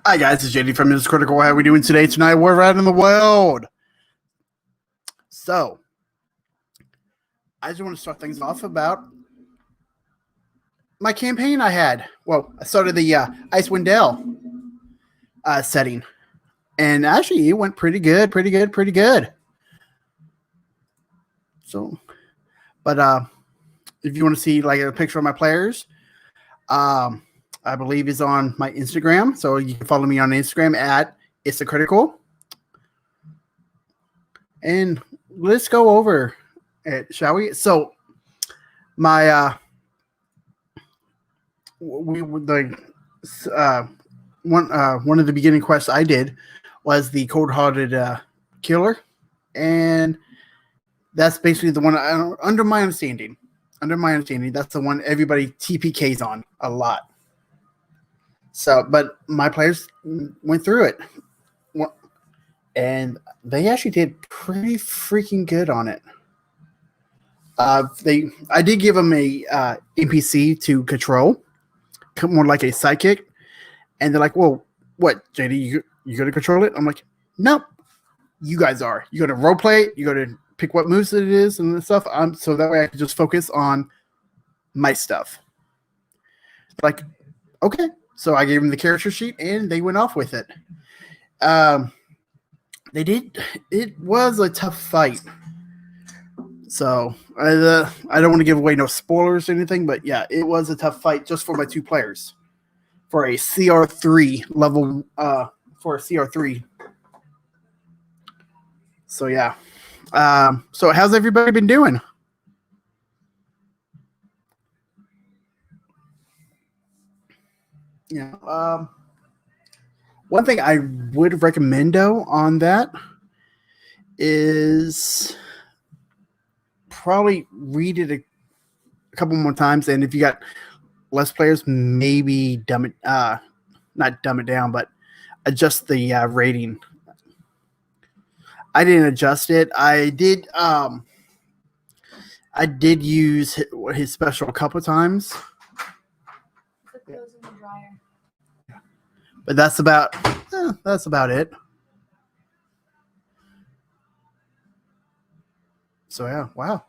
Hi guys, it's JD from Minutes Critical. How are we doing today? Tonight we're out in the world. So, I just want to start things off about my campaign I had. Well, I started the Icewind Dale setting. And actually, it went pretty good. So, but if you want to see like a picture of my players, I believe is on my Instagram. So you can follow me on Instagram at It's a Critical. And let's go over it, shall we? So my one of the beginning quests I did was the cold-hearted killer, and that's basically the one under my understanding, that's the one everybody TPKs on a lot. So, but my players went through it, and they actually did pretty freaking good on it. I did give them a NPC to control, more like a sidekick, and they're like, "Well, what, JD? You gonna control it?" I'm like, "Nope, you guys are. You gonna role play it. You gonna pick what moves it is and stuff. So that way I can just focus on my stuff." Like, okay. So I gave them the character sheet, and they went off with it. They did. It was a tough fight. So I don't want to give away no spoilers or anything, but yeah, it was a tough fight just for my two players for a CR3 level. For a CR3. So yeah. So how's everybody been doing? Yeah. One thing I would recommend though on that is probably read it a couple more times, and if you got less players, maybe not dumb it down, but adjust the rating. I didn't adjust it. I did use his special a couple of times. Put those in the dryer. But that's about it. So yeah, wow.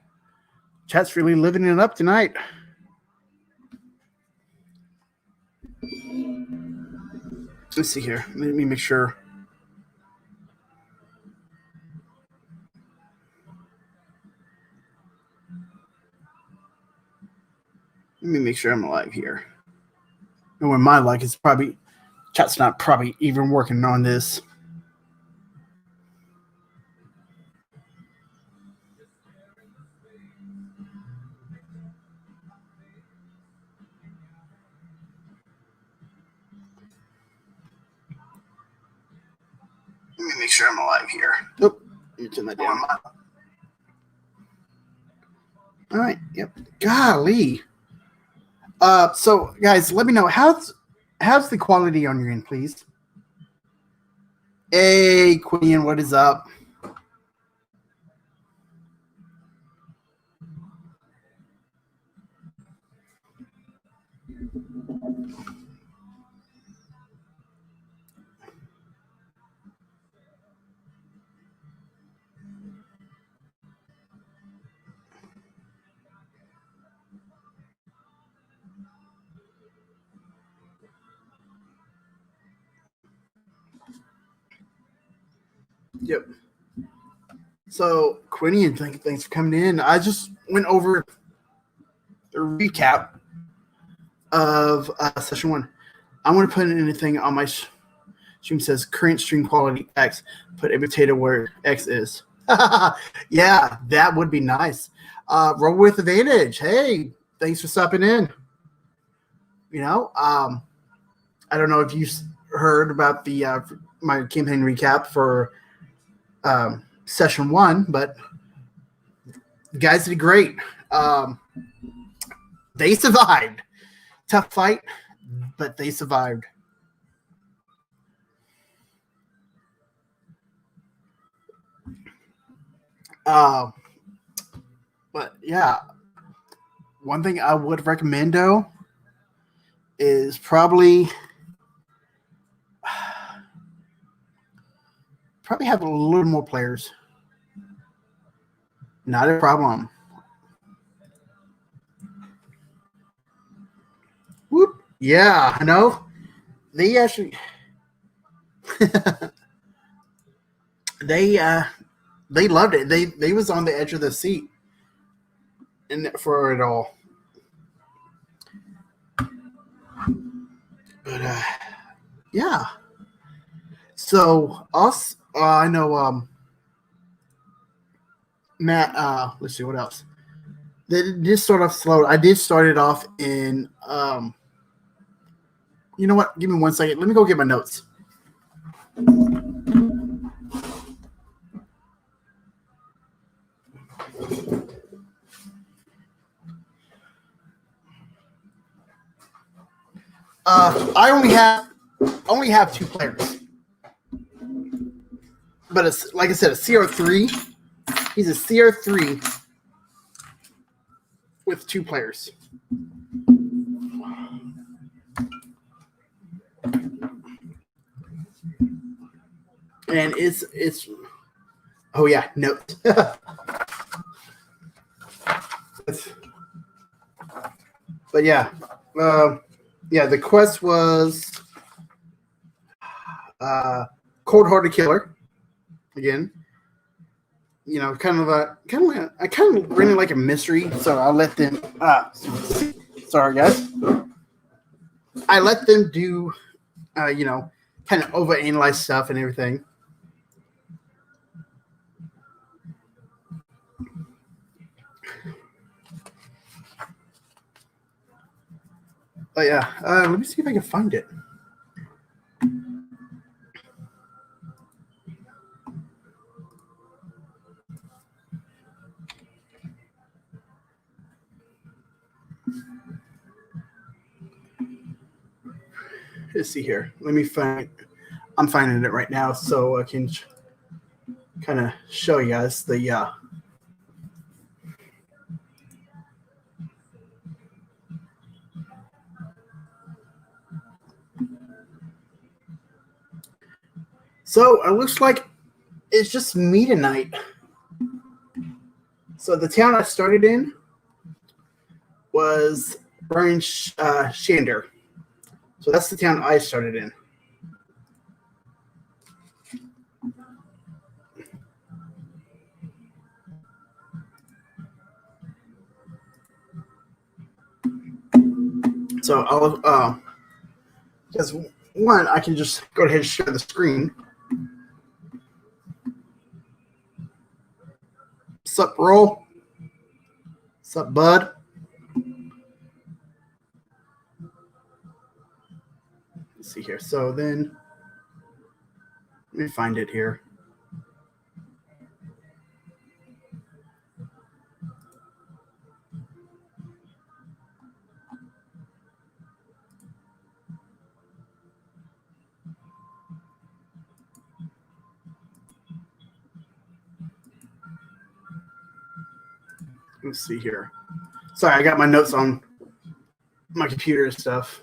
Chat's really living it up tonight. Let's see here. Let me make sure. Let me make sure I'm alive here. And when my luck is probably chat's not probably even working on this. Let me make sure I'm alive here. Oop, you turn that down. All right. Yep. Golly. So guys, let me know how's the quality on your end, please. Hey, Queen, what is up? Yep. So, Quinian, thanks for coming in. I just went over the recap of session 1. I want to put in anything on my stream says current stream quality X. Put a potato where X is. Yeah, that would be nice. Roll with advantage. Hey, thanks for stopping in. I don't know if you heard about the my campaign recap for session 1, but the guys did great. They survived. Tough fight, but they survived. But yeah, one thing I would recommend though is probably probably have a little more players. Not a problem. Whoop. Yeah, I know. They actually they loved it. They was on the edge of the seat and for it all. But yeah. So us I know Matt let's see what else. They did start off slow. I did start it off in you know what? Give me 1 second. Let me go get my notes. I only have 2 players, but it's like I said, a CR3. He's a CR3 with 2 players. And it's oh yeah, note. But yeah, yeah. The quest was cold-hearted killer. Again, you know, kind of really like a mystery. So I let them. Sorry guys. I let them do, you know, kind of overanalyze stuff and everything. But yeah, let me see if I can find it. Let's see here. Let me find. I'm finding it right now, so I can kind of show you guys the. So it looks like it's just me tonight. So the town I started in was Brian Shander. So that's the town I started in. So I'll because one, I can just go ahead and share the screen. Sup, roll? Sup, bud? Let's see here. So then, let me find it here. Let's see here. Sorry, I got my notes on my computer and stuff.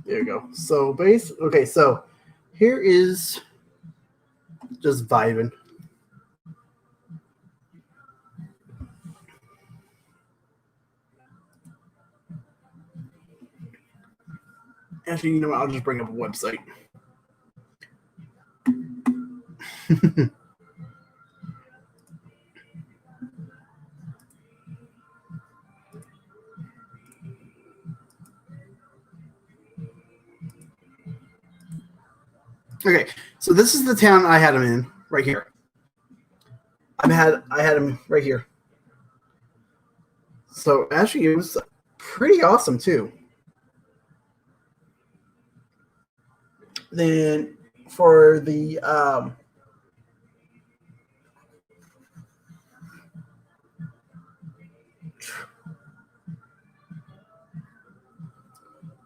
There you go. So okay, so here is just vibing. Actually, you know what? I'll just bring up a website. Okay, so this is the town I had him in right here. I had him right here. So actually, it was pretty awesome too. Then for the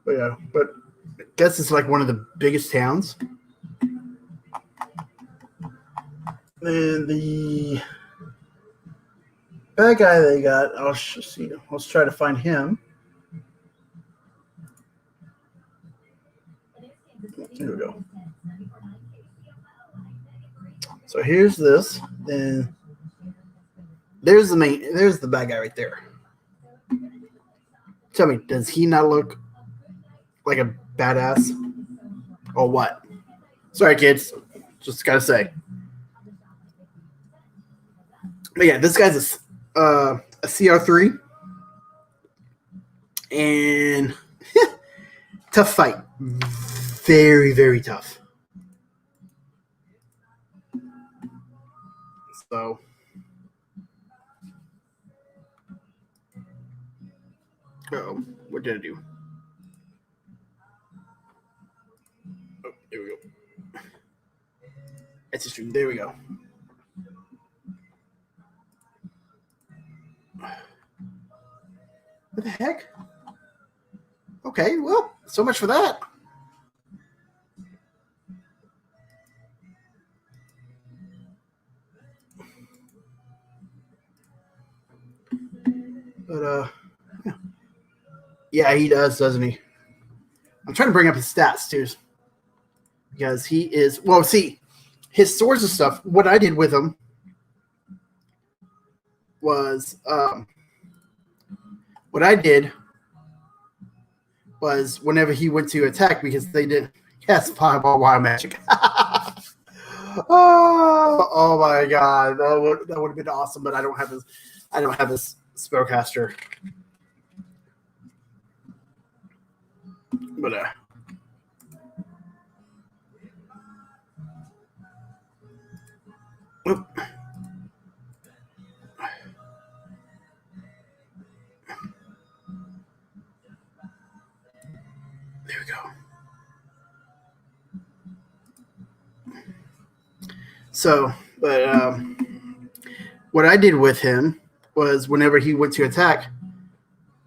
but yeah, but I guess it's like one of the biggest towns. Then the bad guy they got, I'll see. Let's try to find him. Here we go. So here's this. Then there's the bad guy right there. Tell me, does he not look like a badass? Or what? Sorry, kids. Just gotta say. But yeah, this guy's a CR3. And tough fight. Very, very tough. So what did I do? Oh, there we go. That's the stream. There we go. What the heck? Okay, well, so much for that. But yeah, he does, doesn't he? I'm trying to bring up his stats too, because he is see his swords and stuff. What I did with him was whenever he went to attack, because they did fireball wild magic. oh my god, that would have been awesome, but I don't have his spellcaster. But oop. There we go. So, but what I did with him was whenever he went to attack,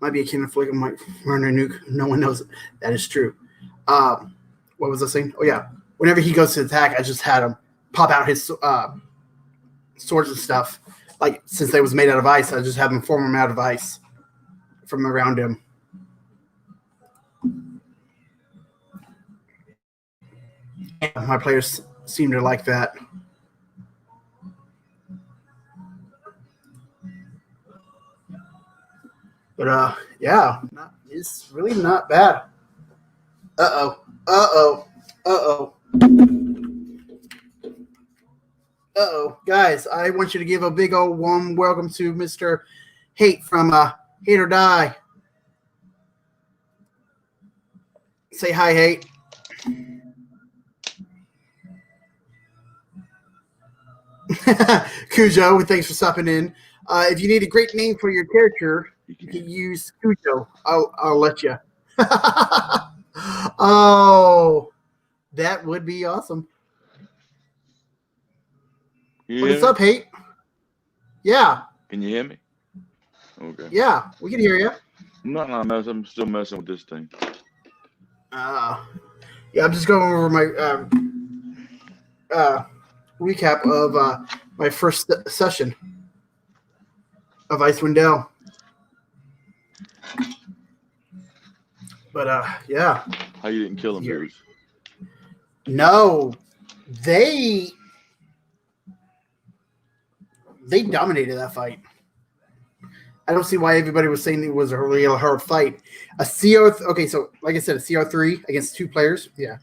might be a cannon flick, might run a nuke. No one knows that is true. What was I saying? Oh yeah, whenever he goes to attack, I just had him pop out his swords and stuff. Like since they was made out of ice, I just have him form them out of ice from around him. And my players seem to like that. But yeah, it's really not bad. Uh-oh, guys, I want you to give a big old warm welcome to Mr. Hate from Hate or Die. Say hi, Hate. Cujo, thanks for stopping in. If you need a great name for your character, you can use Cujo. I'll let you. Oh, that would be awesome. What's up, Hate? Yeah. Can you hear me? Okay. Yeah, we can hear you. I'm still messing with this thing. Yeah, I'm just going over my recap of my first session of Icewind Dale. But yeah. How you didn't kill him, dude? No, they dominated that fight. I don't see why everybody was saying it was a real hard fight. Okay, so like I said, a CR3 against 2 players. Yeah.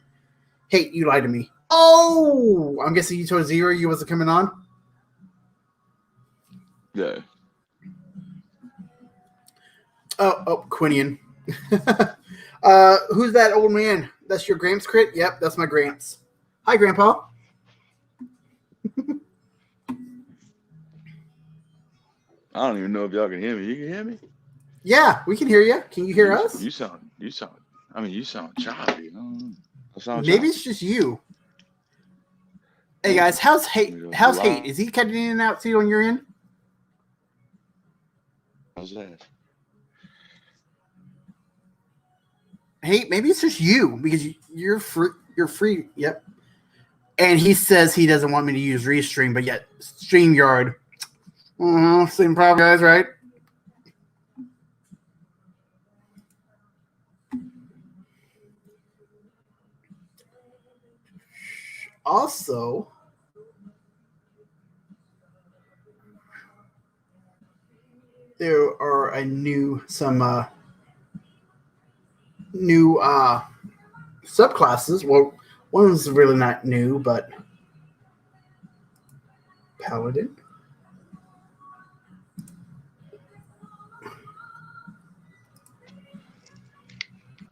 Hey, you lied to me. Oh, I'm guessing you told Zero you wasn't coming on. Yeah. Oh, Quinian. Who's that old man? That's your Gramps crit? Yep, that's my Gramps. Hi, Grandpa. I don't even know if y'all can hear me. You can hear me? Yeah, we can hear you. Can you hear us? You sound choppy. Maybe it's just you. Hey guys, how's Hate? How's Hate? Is he cutting in and out too on your end? How's that? Hate, maybe it's just you because you're free. You're free. Yep. And he says he doesn't want me to use Restream, but yet StreamYard. Same problem, guys, right? Also, there are some new subclasses. Well, one's really not new, but Paladin.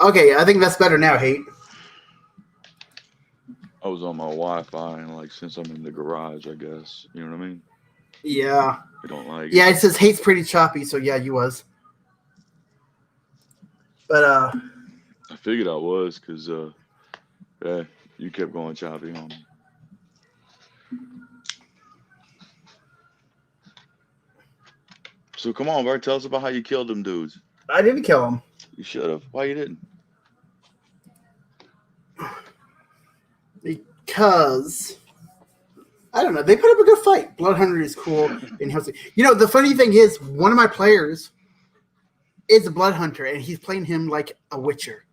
Okay, I think that's better now, Hate. I was on my Wi-Fi, and like since I'm in the garage, I guess you know what I mean. Yeah. I don't like. Yeah, it says Hate's pretty choppy, so yeah, you was. But I figured I was because yeah, you kept going choppy on me. So come on, Bert, tell us about how you killed them dudes. I didn't kill him. You should have. Why you didn't? Because I don't know. They put up a good fight. Blood Hunter is cool and healthy. You know, the funny thing is, one of my players is a Blood Hunter, and he's playing him like a Witcher.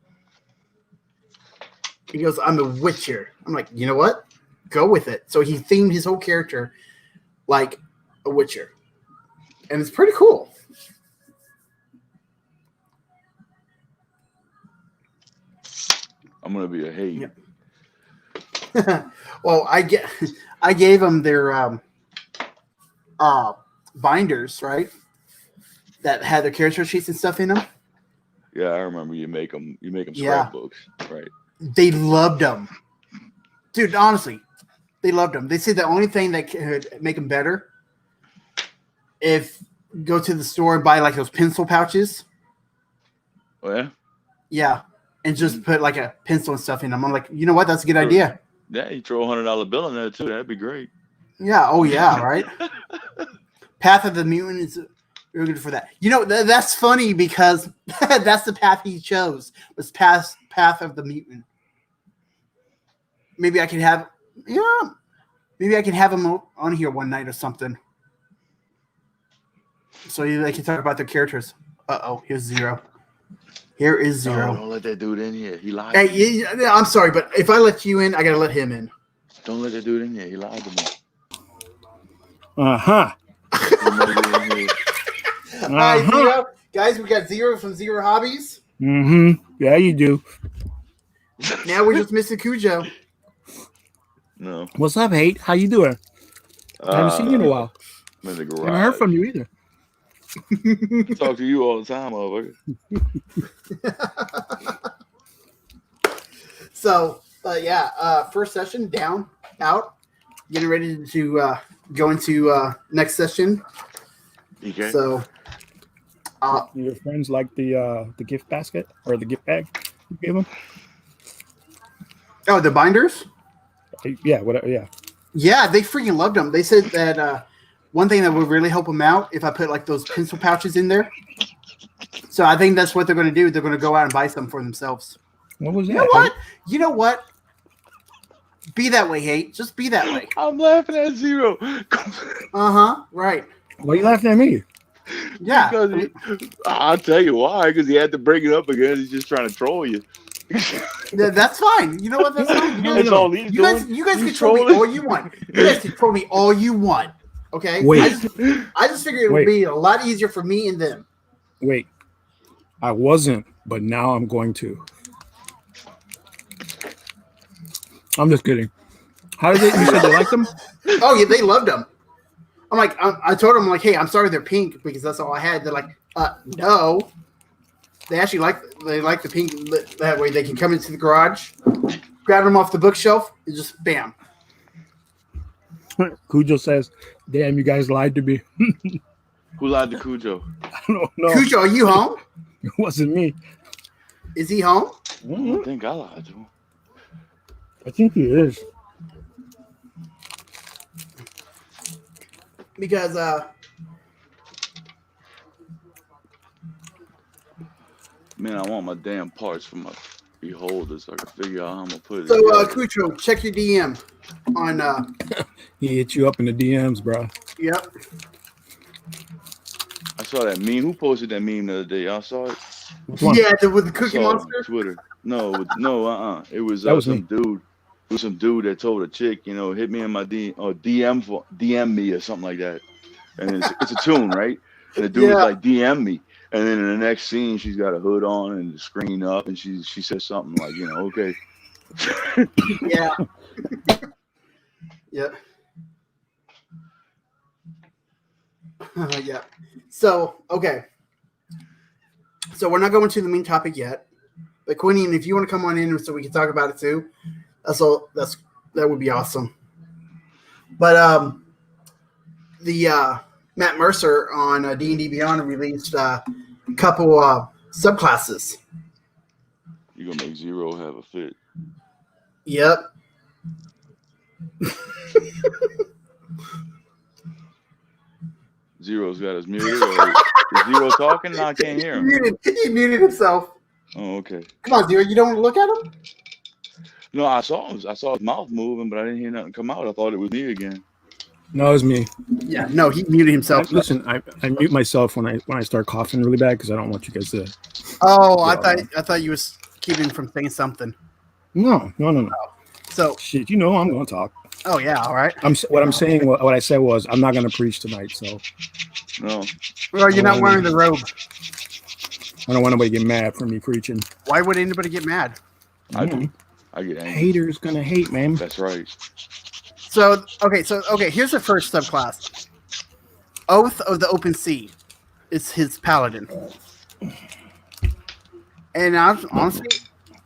He goes, "I'm a Witcher." I'm like, you know what? Go with it. So he themed his whole character like a Witcher, and it's pretty cool. I'm gonna be a hate. Yep. Well, I gave them their binders, right? That had their character sheets and stuff in them. Yeah, I remember you make them Yeah. scrapbooks, right? They loved them, dude. Honestly, they loved them. They said the only thing that could make them better if go to the store and buy like those pencil pouches. Oh yeah. Yeah, and just put like a pencil and stuff in them. I'm like, you know what? That's a good idea. Yeah, you throw $100 bill in there too. That'd be great. Yeah. Oh yeah. Right. Path of the Mutant is really good for that. You know, that's funny because that's the path he chose, was Path of the Mutant. Maybe I can have, maybe I can have him on here one night or something. So they can talk about their characters. Uh-oh, here's Zero. Here is Zero. No, don't let that dude in here. He lied. Hey, to me. yeah, I'm sorry, but if I let you in, I gotta let him in. Don't let that dude in here. He lied to me. Uh-huh. All right, Zero. Guys, we got Zero from Zero Hobbies. Mm-hmm. Yeah, you do. Now we're just missing Cujo. No. What's up, Hate? How you doing? I haven't seen you in a while. I'm in the I garage. haven't heard from you either. I talk to you all the time, motherfucker. So, first session down, out, getting ready to go into next session. Okay. So, Your friends like the gift basket or the gift bag you gave them? oh, the binders? Yeah, whatever. Yeah. Yeah, they freaking loved them. They said that one thing that would really help them out if I put like those pencil pouches in there. So I think that's what they're going to do. They're going to go out and buy some for themselves. What was that? You know what? You know what? Be that way, Hate. Just be that way. I'm laughing at Zero. Uh-huh. Right. Why are you laughing at me? Yeah. Because I'll tell you why. Because he had to bring it up again. He's just trying to troll you. That's fine. You know what? That's fine. That's all he's doing. You guys can He's troll me trolling. all you want. You guys can troll me all you want. Okay? Wait. I just figured it would Wait. be a lot easier for me and them. Wait. I wasn't, but now I'm going to. I'm just kidding. How did they? You said they liked them? Oh yeah, they loved them. I'm like, I told them like, hey, I'm sorry they're pink because that's all I had. They're like, no. They actually like the pink. That way they can come into the garage, grab them off the bookshelf, and just bam. Cujo says, "Damn, you guys lied to me." Who lied to Cujo? I don't know. Cujo, are you home? It wasn't me. Is he home? I don't think I lied to him. I think he is. Because Man, I want my damn parts for my beholder so I can figure out how I'm gonna put it. so together. Cujo, check your DM on He hit you up in the DMs, bro. yep. I saw that meme. Who posted that meme the other day? Y'all saw it? Which one? Yeah, with the I Cookie saw it on Monster. Twitter. No, It was, That was some me. dude. was some dude that told a chick, hit me in my DM me or something like that. And it's a tune, right? And the dude was Yeah. like, DM me. And then in the next scene, she's got a hood on and the screen up, and she says something like, okay. Yeah. Yeah. Yeah. So, okay. So we're not going to the main topic yet. But Quinian, if you want to come on in so we can talk about it too, that would be awesome. But the Matt Mercer on D&D Beyond released a couple subclasses. You're gonna make Zero have a fit. Yep. Zero's got his muted. Or is Zero talking? No, I can't hear him. He muted himself. Oh, okay. Come on, Zero. You don't want to look at him? No, I saw his mouth moving, but I didn't hear nothing come out. I thought it was me again. No, it's me. Yeah. No, he muted himself. Listen, I mute myself when I start coughing really bad because I don't want you guys to. Oh, I thought you was keeping from saying something. No. So Shit, I'm going to talk. Oh yeah, all right. What I said was I'm not going to preach tonight, so. No. Well, you're not wearing the robe. I don't want nobody to get mad for me preaching. Why would anybody get mad? I do. I get angry. Haters gonna hate, man. That's right. So here's the first subclass. Oath of the Open Sea is his paladin. And honestly,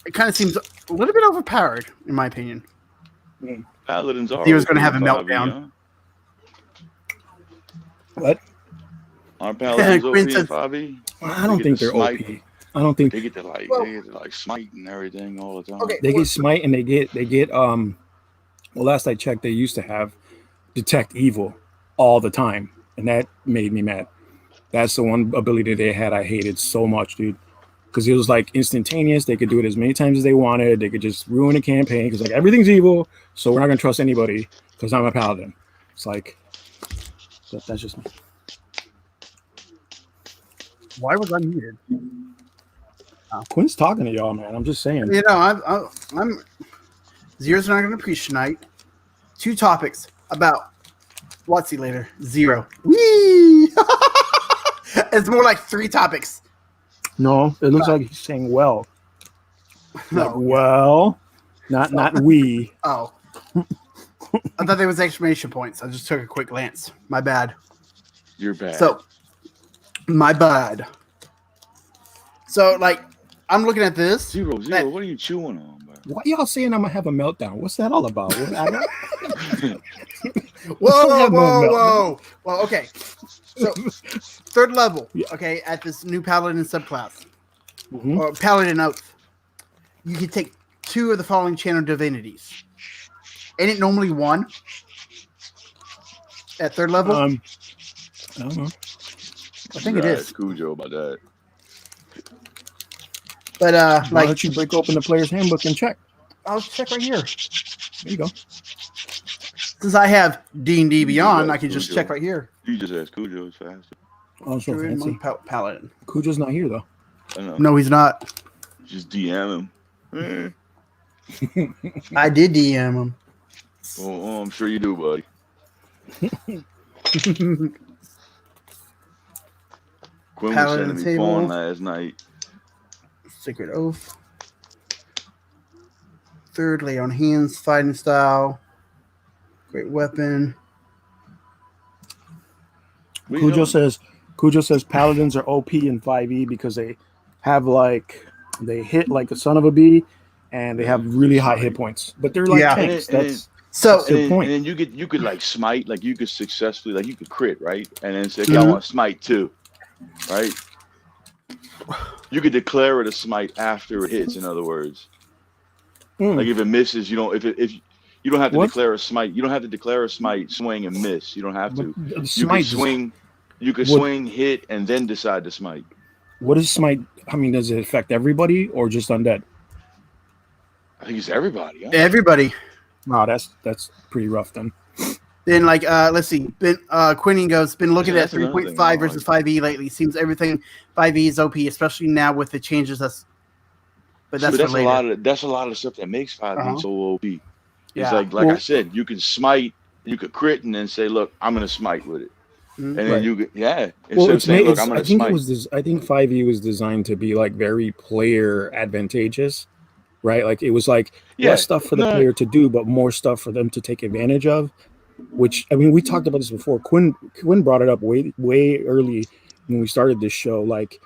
it kind of seems a little bit overpowered, in my opinion. Paladins are. He was going to have a 5e, meltdown. What? Aren't paladins OP in Quinn says- 5e? I don't think they're OP. I don't think They get to like smite and everything all the time. Okay. they get smite and they get well, last I checked they used to have detect evil all the time, and that made me mad. That's the one ability they had I hated so much, dude, because it was like instantaneous. They could do it as many times as they wanted. They could just ruin a campaign because like everything's evil, so we're not gonna trust anybody because I'm a paladin. It's like that's just me. Why was I muted? Quinn's talking to y'all, man. I'm just saying. I'm Zero's not going to preach tonight. 2 topics about what's he later? Zero. Whee! It's more like 3 topics. No, it looks like he's saying well. Like, well, not we. Oh. I thought there was exclamation points. I just took a quick glance. My bad. You're bad. So, my bad. So, like, I'm looking at this. Zero, what are you chewing on, bro? Why y'all saying I'm gonna have a meltdown? What's that all about? Whoa. Well, okay. So, 3rd level, Yeah. okay, at this new Paladin subclass, Mhm. or Paladin Oath, you can take 2 of the following channel divinities. Ain't it normally 1 at 3rd level? I don't know. I think it is. Cujo about that. But, Why like, don't you break open the player's handbook and check? I'll check right here. There you go. Since I have D&D Beyond, I can just check right here. You just asked Cujo, it's faster. Oh, so fancy. Paladin. Cujo's not here though. I know. No, he's not. Just DM him. I did DM him. Oh, I'm sure you do, buddy. Quinn was Paladin sending me table. porn last night. Sacred Oath. 3rd, lay on hands, fighting style. Great weapon. Cujo says paladins are OP in 5e because they hit like a son of a bee and they have really high hit points. But they're like Yeah. tanks. That's So, the point. And then you could like smite, like you could successfully, like you could crit, right? And then say, okay, Mhm. I want to smite too, right? You could declare it a smite after it hits. In other words, like if it misses, you don't. If you don't have to What? declare a smite. You don't have to declare a smite, swing and miss. You don't have to. But You can smite. swing. You could What- swing, hit, and then decide to smite. What is smite? I mean, does it affect everybody or just undead? I think it's everybody. Huh? everybody. No, that's pretty rough then. Then, like, let's see. Quinning goes, been looking at That's another thing 3.5 I versus like. 5e lately. Seems everything 5e is OP, especially now with the changes. But that's But for later. that's a lot of the stuff that makes 5e Uh-huh. so OP. It's Yeah. like I said, you can smite, you could crit, and then say, "Look, I'm gonna smite with it," and then Right. you could, Well, instead of saying, "Look, I'm I gonna think it smite." was this. I think 5e was designed to be like very player advantageous, right? Like it was like less Yeah, stuff for the no, player to do, but more stuff for them to take advantage of. Which I mean, we talked about this before. Quinn brought it up way early when we started this show. Like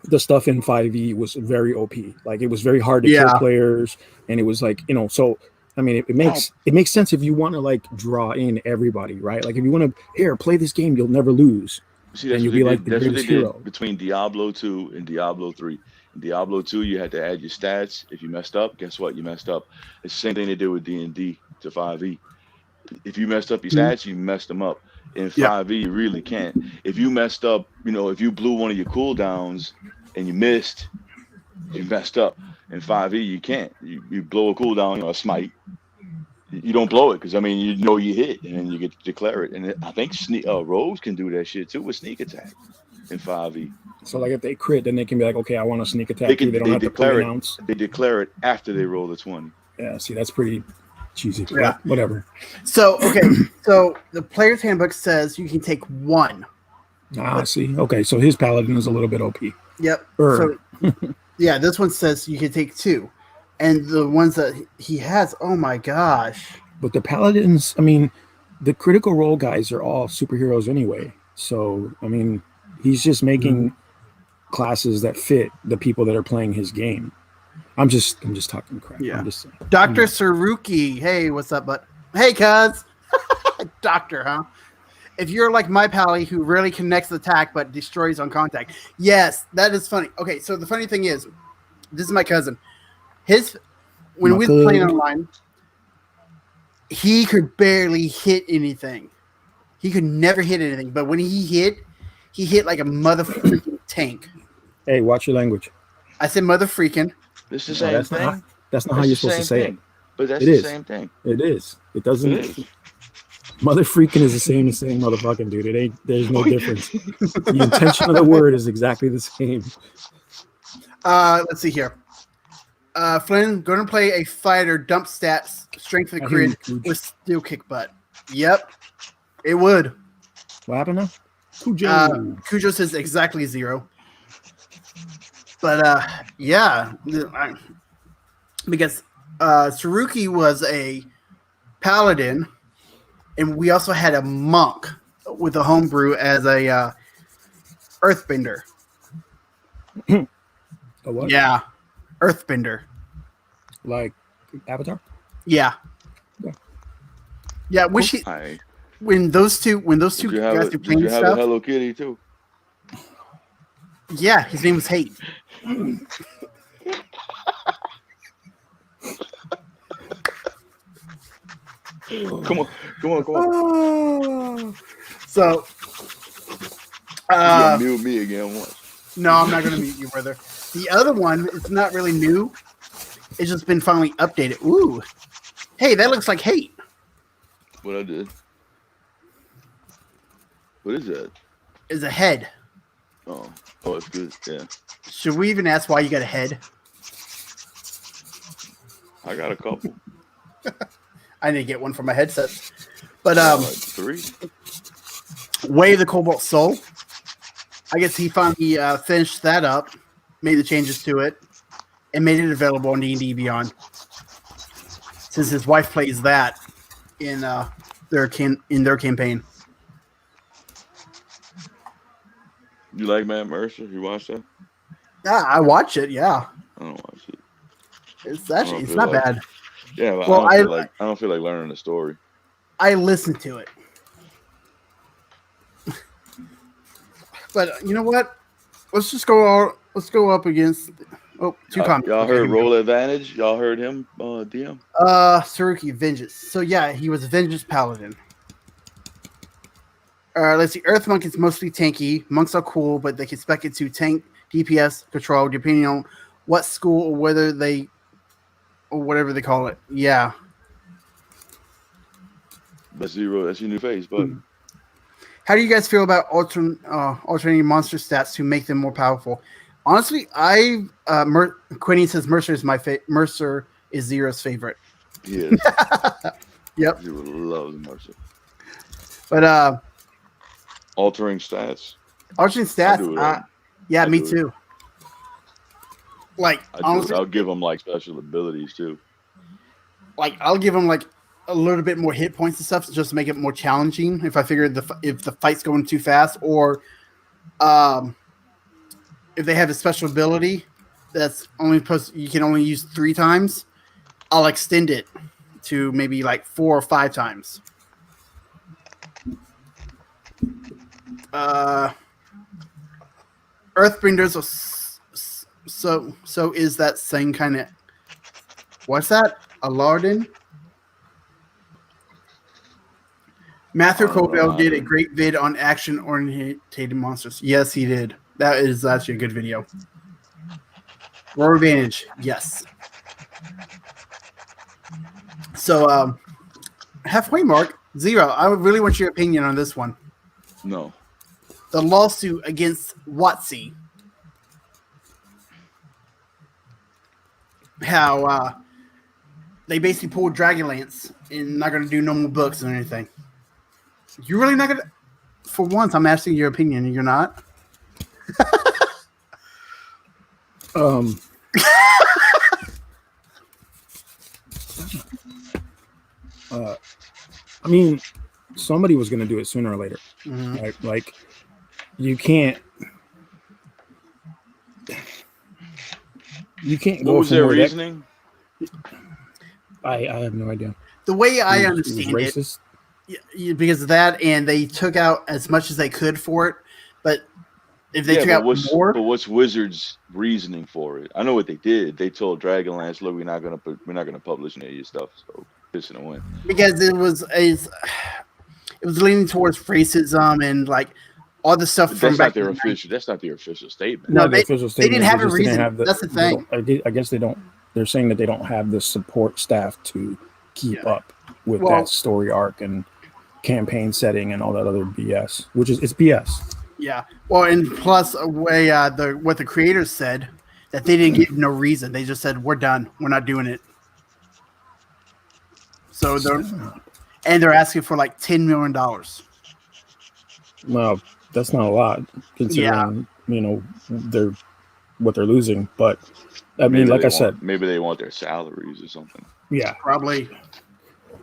the stuff in 5e was very OP. Like it was very hard to kill Yeah. players, and it was like so. I mean, it makes sense if you want to like draw in everybody, right? Like if you want to play this game, you'll never lose, see, and that's what you'll they be like did. the That's what they greatest did hero. between Diablo 2 and Diablo 3. In Diablo 2, you had to add your stats. If you messed up, guess what? You messed up. It's the same thing they did with D&D to 5e. If you messed up your Mhm. stats, you messed them up. In Yep. 5e, you really can't. If you messed up, if you blew one of your cooldowns and you missed, you messed up. In 5e, you can't. You blow a cooldown, a smite. You don't blow it because I mean you hit and then you get to declare it. And I think rogues can do that shit too with sneak attack in 5e. So like if they crit, then they can be like, okay, I want to sneak They attack too. can They don't they have to declare it. pre-announce. They declare it after they roll the 20. Yeah, see, that's pretty cheesy. Yeah. But whatever. So okay, so the player's handbook says you can take one. See, okay, so his paladin is a little bit OP. Yep. Or- So yeah, this one says you can take two, and the ones that he has, oh my gosh. But the paladins, I mean, the critical role guys are all superheroes anyway. So I mean, he's just making classes that fit the people that are playing his game. I'm just talking crap. Yeah. I'm just saying. Dr. Saruki, hey, what's up, bud? Hey, cuz. Doctor, huh? If you're like my pally who rarely connects the attack but destroys on contact. Yes, that is funny. Okay, so the funny thing is, this is my cousin. When we were playing online, he could barely hit anything. He could never hit anything. But when he hit like a motherfucking tank. Hey, watch your language. I said mother freaking. It's the same that's thing. That's not how you're supposed to say it. But that's It the is. same thing. It is. It doesn't. It is. Mother freaking is the same motherfucking dude. It ain't. There's no difference. The intention of the word is exactly the same. Let's see here. Flynn, going to play a fighter, dump stats, strength of the I hear you, crit Cooch. with steel kick butt. Yep, it would. What happened now? Cujo. Cujo says exactly 0. But yeah, because Saruki was a paladin, and we also had a monk with a homebrew as a earthbender. A what? Yeah, earthbender. Like Avatar? Yeah. Yeah. Yeah, wish he, Hi. when those two guys were Did playing you have a stuff. Hello Kitty too? Yeah, his name was Hate. Come on. So, You gonna mute me again once. no, I'm not going to mute you, brother. The other one, it's not really new. It's just been finally updated. Ooh. Hey, that looks like Hate. What I did? What is that? Is a head. Oh, it's good. Yeah, Should we even ask why you got a head? I got a couple. I need to get one for my headset. But Like 3. Way of the Cobalt Soul. I guess he finally finished that up, made the changes to it, and made it available on D&D Beyond. Since his wife plays that in their campaign. You like Matt Mercer? You watch that? Yeah, I watch it. Yeah, I don't watch it. it's I actually don't it's feel not like- bad. Yeah, but Well, I don't feel like learning the story. I listen to it, but you know what? Let's go up against. Oh, two comments. Y'all Okay, heard here we go. Roll Advantage? Y'all heard him, DM? Saruki Vengeance. So yeah, he was a Vengeance Paladin. Let's see. Earth Monk is mostly tanky. Monks are cool, but they can spec it to tank, DPS, control, depending on what school or whether they or whatever they call it. Yeah. That's Zero. That's your new face, but How do you guys feel about alternating monster stats to make them more powerful? Honestly, Quinny says Mercer is Zero's favorite. He is. Yep. He would love Mercer. But Altering stats. alternate I do stats. it. Yeah, I me do it. too. Like I do it. honestly, I'll give him like special abilities too. like I'll give them like a little bit more hit points and stuff just to make it more challenging. If I figure if the fight's going too fast, or if they have a special ability that's only you can only use 3 times, I'll extend it to maybe like 4 or 5 times. Earthbenders are so is that same kind of what's that? Alardin? Matthew I don't know Cobell how did to- a great vid on action-oriented monsters. Yes, he did. That is actually a good video. Roar advantage, yes. So, halfway mark, 0. I would really want your opinion on this one. No. The lawsuit against WotC. How they basically pulled Dragonlance and not going to do no more books or anything. You're really not going to... For once, I'm asking your opinion, and you're not? I mean, somebody was going to do it sooner or later. Mm-hmm. Right? Like, you can't What go was from their where that- reasoning? I have no idea. The way I It was understand it, racist. because of that, and they took out as much as they could for it, but if they took out more... But what's Wizards' reasoning for it? I know what they did. They told Dragonlance, "Look, we're not gonna publish any of your stuff." So pissing a win. Because it was leaning towards racism and like all the stuff But from that's back not their in the official. That's not their official statement. No, Not the they- official they didn't statement, have a just didn't reason. have That's the they thing. don't- I guess they don't. They're saying that they don't have the support staff to keep Yeah. up with Well- that story arc and campaign setting and all that other BS, which is it's BS. Yeah. Well, and plus, way what the creators said that they didn't give no reason. They just said, "We're done. We're not doing it." So they're asking for like $10 million. Well, that's not a lot considering what they're losing. But I mean, like I said, maybe they want their salaries or something. yeah, Probably.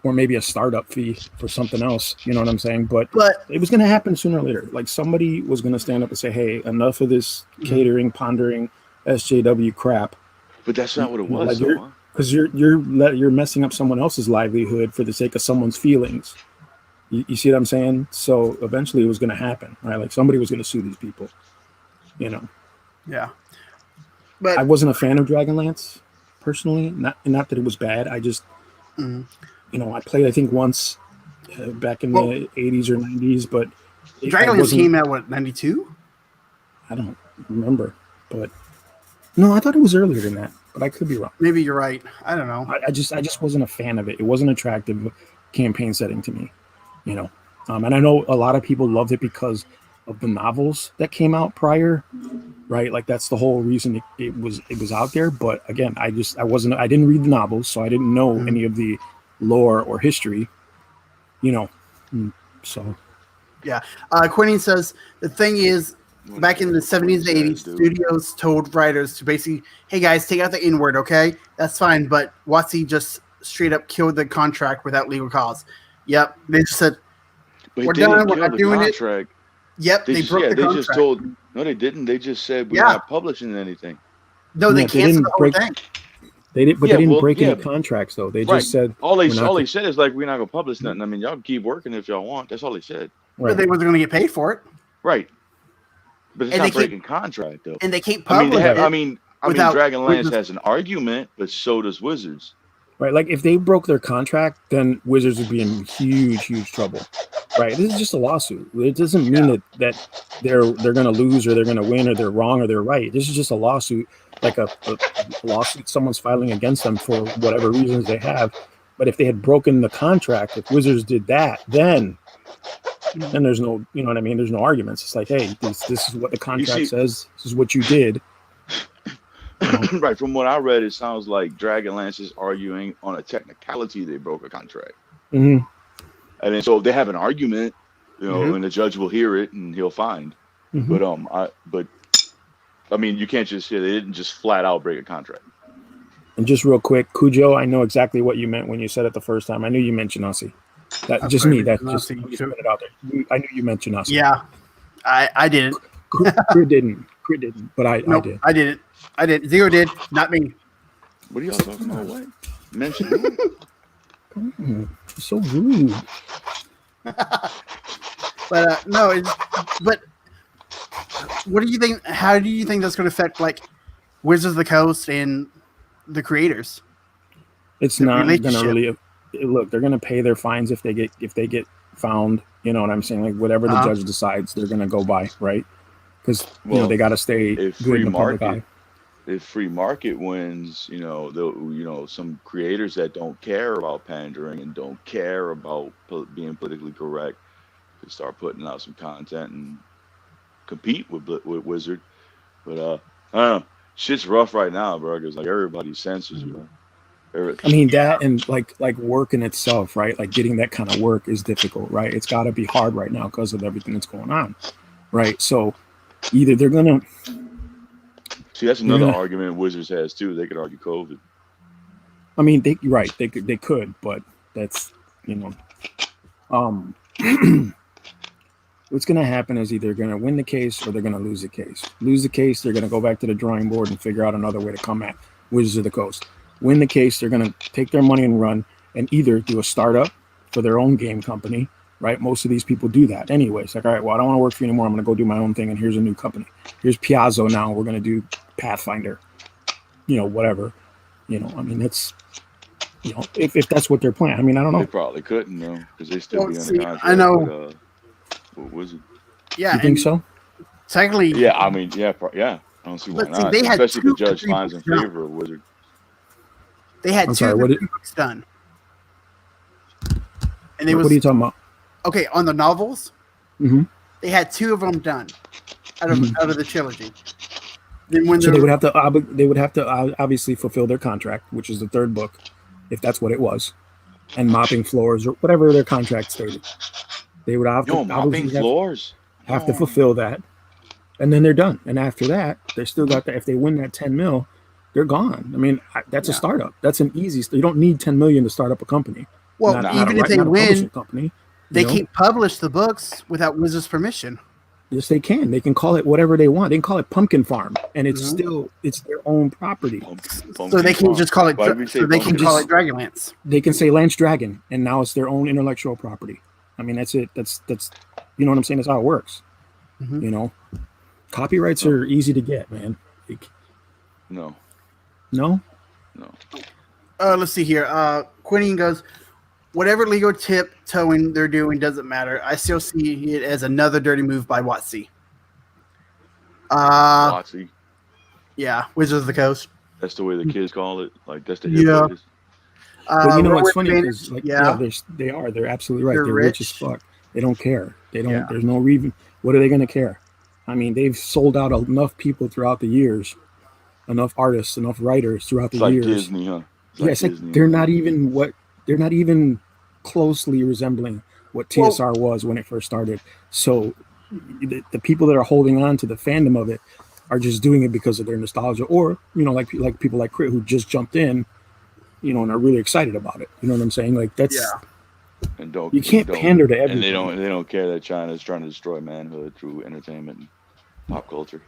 or maybe a startup fee for something else. You know what I'm saying? But But it was going to happen sooner or later. Like somebody was going to stand up and say, "Hey, enough of this catering, pondering, SJW crap." But that's not what it was, Like though. Huh? Because you're messing up someone else's livelihood for the sake of someone's feelings. You see what I'm saying? So eventually it was going to happen, right? Like somebody was going to sue these people. You know, yeah. But I wasn't a fan of Dragonlance personally. Not that it was bad. I just, I played I think once back in the 80s or 90s, but Dragonlance came out what 92? I don't remember, but no, I thought it was earlier than that, but I could be wrong. Maybe you're right. I don't know. I just wasn't a fan of it. It wasn't attractive campaign setting to me, and I know a lot of people loved it because of the novels that came out prior, right? Like that's the whole reason it was out there. But again, I didn't read the novels, so I didn't know any of the lore or history, so. Yeah. Quinny says the thing is, back in the 70s and 80s, studios told writers to basically, hey guys, take out the N word, okay? That's fine. But WotC just straight up killed the contract without legal cause. Yep. They just said, But we're they done. didn't We're kill not the doing contract. it. Yep. They broke the they contract. just told. No, they didn't. They just said we're Yeah. not publishing anything. No, they Yeah, they canceled didn't the whole break- thing. They didn't break yeah. any contracts though. They Right. just said All they we're not- said is like we're not gonna publish nothing. I mean, y'all can keep working if y'all want. That's all they said. right. But they wasn't going to get paid for it. Right. But it's And not they keep- breaking contract though. And they can't I mean, publish it. I mean, without- Dragonlance with- has an argument, but so does Wizards. Right, like if they broke their contract, then Wizards would be in huge trouble. Right, this is just a lawsuit. It doesn't mean that they're going to lose or they're going to win or they're wrong or they're right. This is just a lawsuit, like a lawsuit someone's filing against them for whatever reasons they have. But if they had broken the contract, if Wizards did that, then there's no, you know what I mean? There's no arguments. It's like, hey, this is what the contract says. This is what you did. Right. From what I read, it sounds like Dragonlance is arguing on a technicality they broke a contract. Mm-hmm. And then so they have an argument, Mhm. and the judge will hear it and he'll find. Mm-hmm. But I mean, you can't just say they didn't just flat out break a contract. And just real quick, Cujo, I know exactly what you meant when you said it the first time. I knew you mentioned Aussie. That I've just heard me. it, That's Aussie. just put it out there. I knew you mentioned Aussie. Yeah, I didn't. Crit didn't, but I Nope, did. I didn't. I did. Zero did. Not me. What are y'all talking about? What? Mention who? So rude. But no, but what do you think? How do you think that's going to affect like Wizards of the Coast and the creators? It's The not going to relationship. really look. They're going to pay their fines if they get found. You know what I'm saying? Like whatever the judge decides, they're going to go by, right? Because they got to stay if good free in the public market, eye. if free market wins, some creators that don't care about pandering and don't care about being politically correct could start putting out some content and compete with Wizard. But I don't know. Shit's rough right now, bro. Because like everybody censors, I mean that and like work in itself, right? Like getting that kind of work is difficult, right? It's got to be hard right now because of everything that's going on, right? So either they're gonna see that's another argument Wizards has too. They could argue COVID. I mean, they could, but that's what's going to happen is either going to win the case or they're going to lose the case. Lose the case, they're going to go back to the drawing board and figure out another way to come at Wizards of the Coast. Win the case, they're going to take their money and run and either do a startup for their own game company, right? Most of these people do that anyway. It's like, all right, well, I don't want to work for you anymore. I'm going to go do my own thing, and here's a new company. Here's Piazzo now. We're going to do Pathfinder, whatever. I mean, it's, if that's what they're planning. I mean, I don't know. They probably couldn't, though, because they still be under contract. I know. What was it? Yeah, you think so? Technically, yeah. I mean, yeah. I don't see why not. They had especially if the judge finds in favor of Wizard. They had two books done, and what are you talking about? Okay, on the novels, they had 2 of them done out of the trilogy. Then when so they would have to obviously fulfill their contract, which is the 3rd book, if that's what it was, and mopping floors or whatever their contract stated. They would have to fulfill that, and then they're done. And after that, they still got that. If they win that 10 mil, they're gone. I mean, that's a startup. That's an easy. You don't need 10 million to start up a company. Well, even if they win, they can't publish the books without Wizards' permission. Yes, they can. They can call it whatever they want. They can call it Pumpkin Farm, and it's still their own property. So they can just call it. So they can call it Dragonlance. They can say Lance Dragon, and now it's their own intellectual property. I mean, that's it. That's you know what I'm saying. That's how it works. Copyrights are easy to get, man. Like, no. Let's see here. Quinian goes, whatever legal tiptoeing they're doing doesn't matter. I still see it as another dirty move by WotC. WotC. Yeah, Wizards of the Coast. That's the way the kids call it. Like that's the hip ways. But you know what's funny is they're absolutely right. They're rich as fuck. They don't care. They don't. Yeah. There's no reason. What are they going to care? I mean, they've sold out enough people throughout the years, enough artists, enough writers throughout the years. Disney, huh? They're not even closely resembling what TSR was when it first started. So the people that are holding on to the fandom of it are just doing it because of their nostalgia, or like people like Crit who just jumped in, and are really excited about it. You know what I'm saying? Like that's and you can't pander to everything. And they don't care that China's trying to destroy manhood through entertainment and pop culture.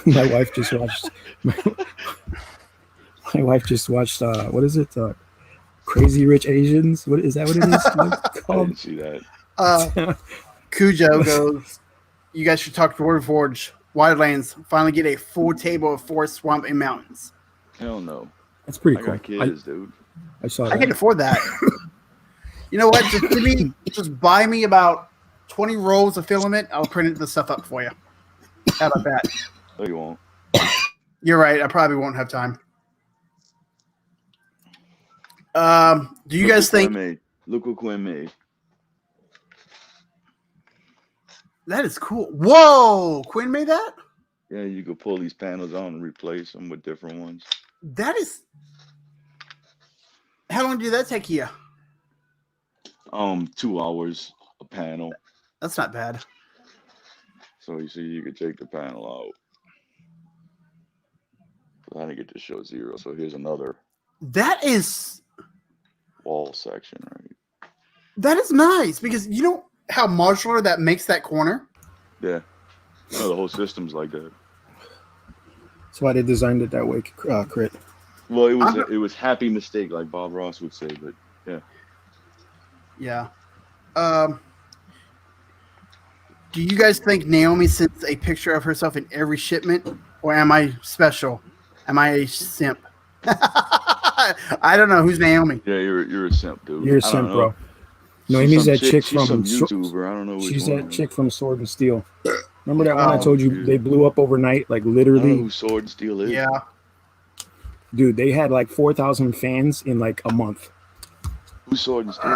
My wife just watched. My wife just watched. What is it? Crazy Rich Asians. What is that? What it is? I didn't see that. Cujo goes, you guys should talk to Warforged. Wildlands finally get a full table of forest, swamp, and mountains. Hell no. That's pretty cool. I got kids, dude. I saw that. I can afford that. You know what? Just buy me about 20 rolls of filament. I'll print the stuff up for you. How about that? No, you won't. You're right. I probably won't have time. Do you guys think? Look what Quinn made. That is cool. Whoa! Quinn made that? Yeah, you could pull these panels on and replace them with different ones. That is. How long did that take you? 2 hours a panel. That's not bad. So you see, you could take the panel out. But I didn't get to show zero. So here's another That is wall section, right? nice because you know how modular that makes that corner. Yeah. No, the whole system's like that. That's why they designed it that way, Crit. Well, it was happy mistake, like Bob Ross would say, but yeah. Yeah. Do you guys think Naomi sends a picture of herself in every shipment, or am I special? Am I a simp? I don't know who's Naomi. Yeah, you're a simp, dude. You're a I don't simp, know. bro. Noemi's that chick She's some from YouTuber. I don't know. Which She's one. that chick from Sword and Steel. Remember that one I Oh, told you dude. they blew up overnight, like I don't know literally, who Sword and Steel is. Yeah. dude. They had like 4,000 fans in like a month. Who's Sword and Steel?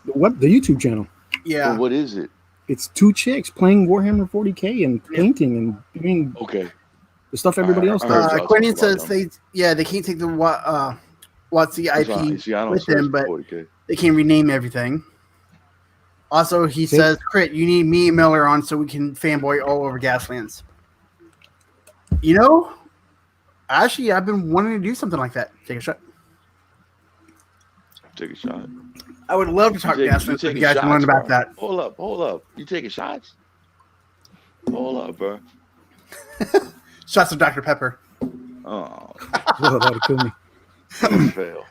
The YouTube channel. Yeah. Well, what is it? It's two chicks playing Warhammer 40K and painting and doing Okay. the stuff everybody else I heard does. y'all Quentin talk about says they can't take the WotC That's why- IP see, I don't with search them, for but 40K. they can rename everything. Also, he See? says, Crit, you need me and Miller on so we can fanboy all over Gaslands. You know, actually, I've been wanting to do something like that. Take a shot. Take a shot. I would love to talk Gaslands with you taking guys and learn shots, about bro. that. Hold up. You taking shots? Hold up, bro. Shots of Dr. Pepper. Oh, Oh, that'll kill me. fail.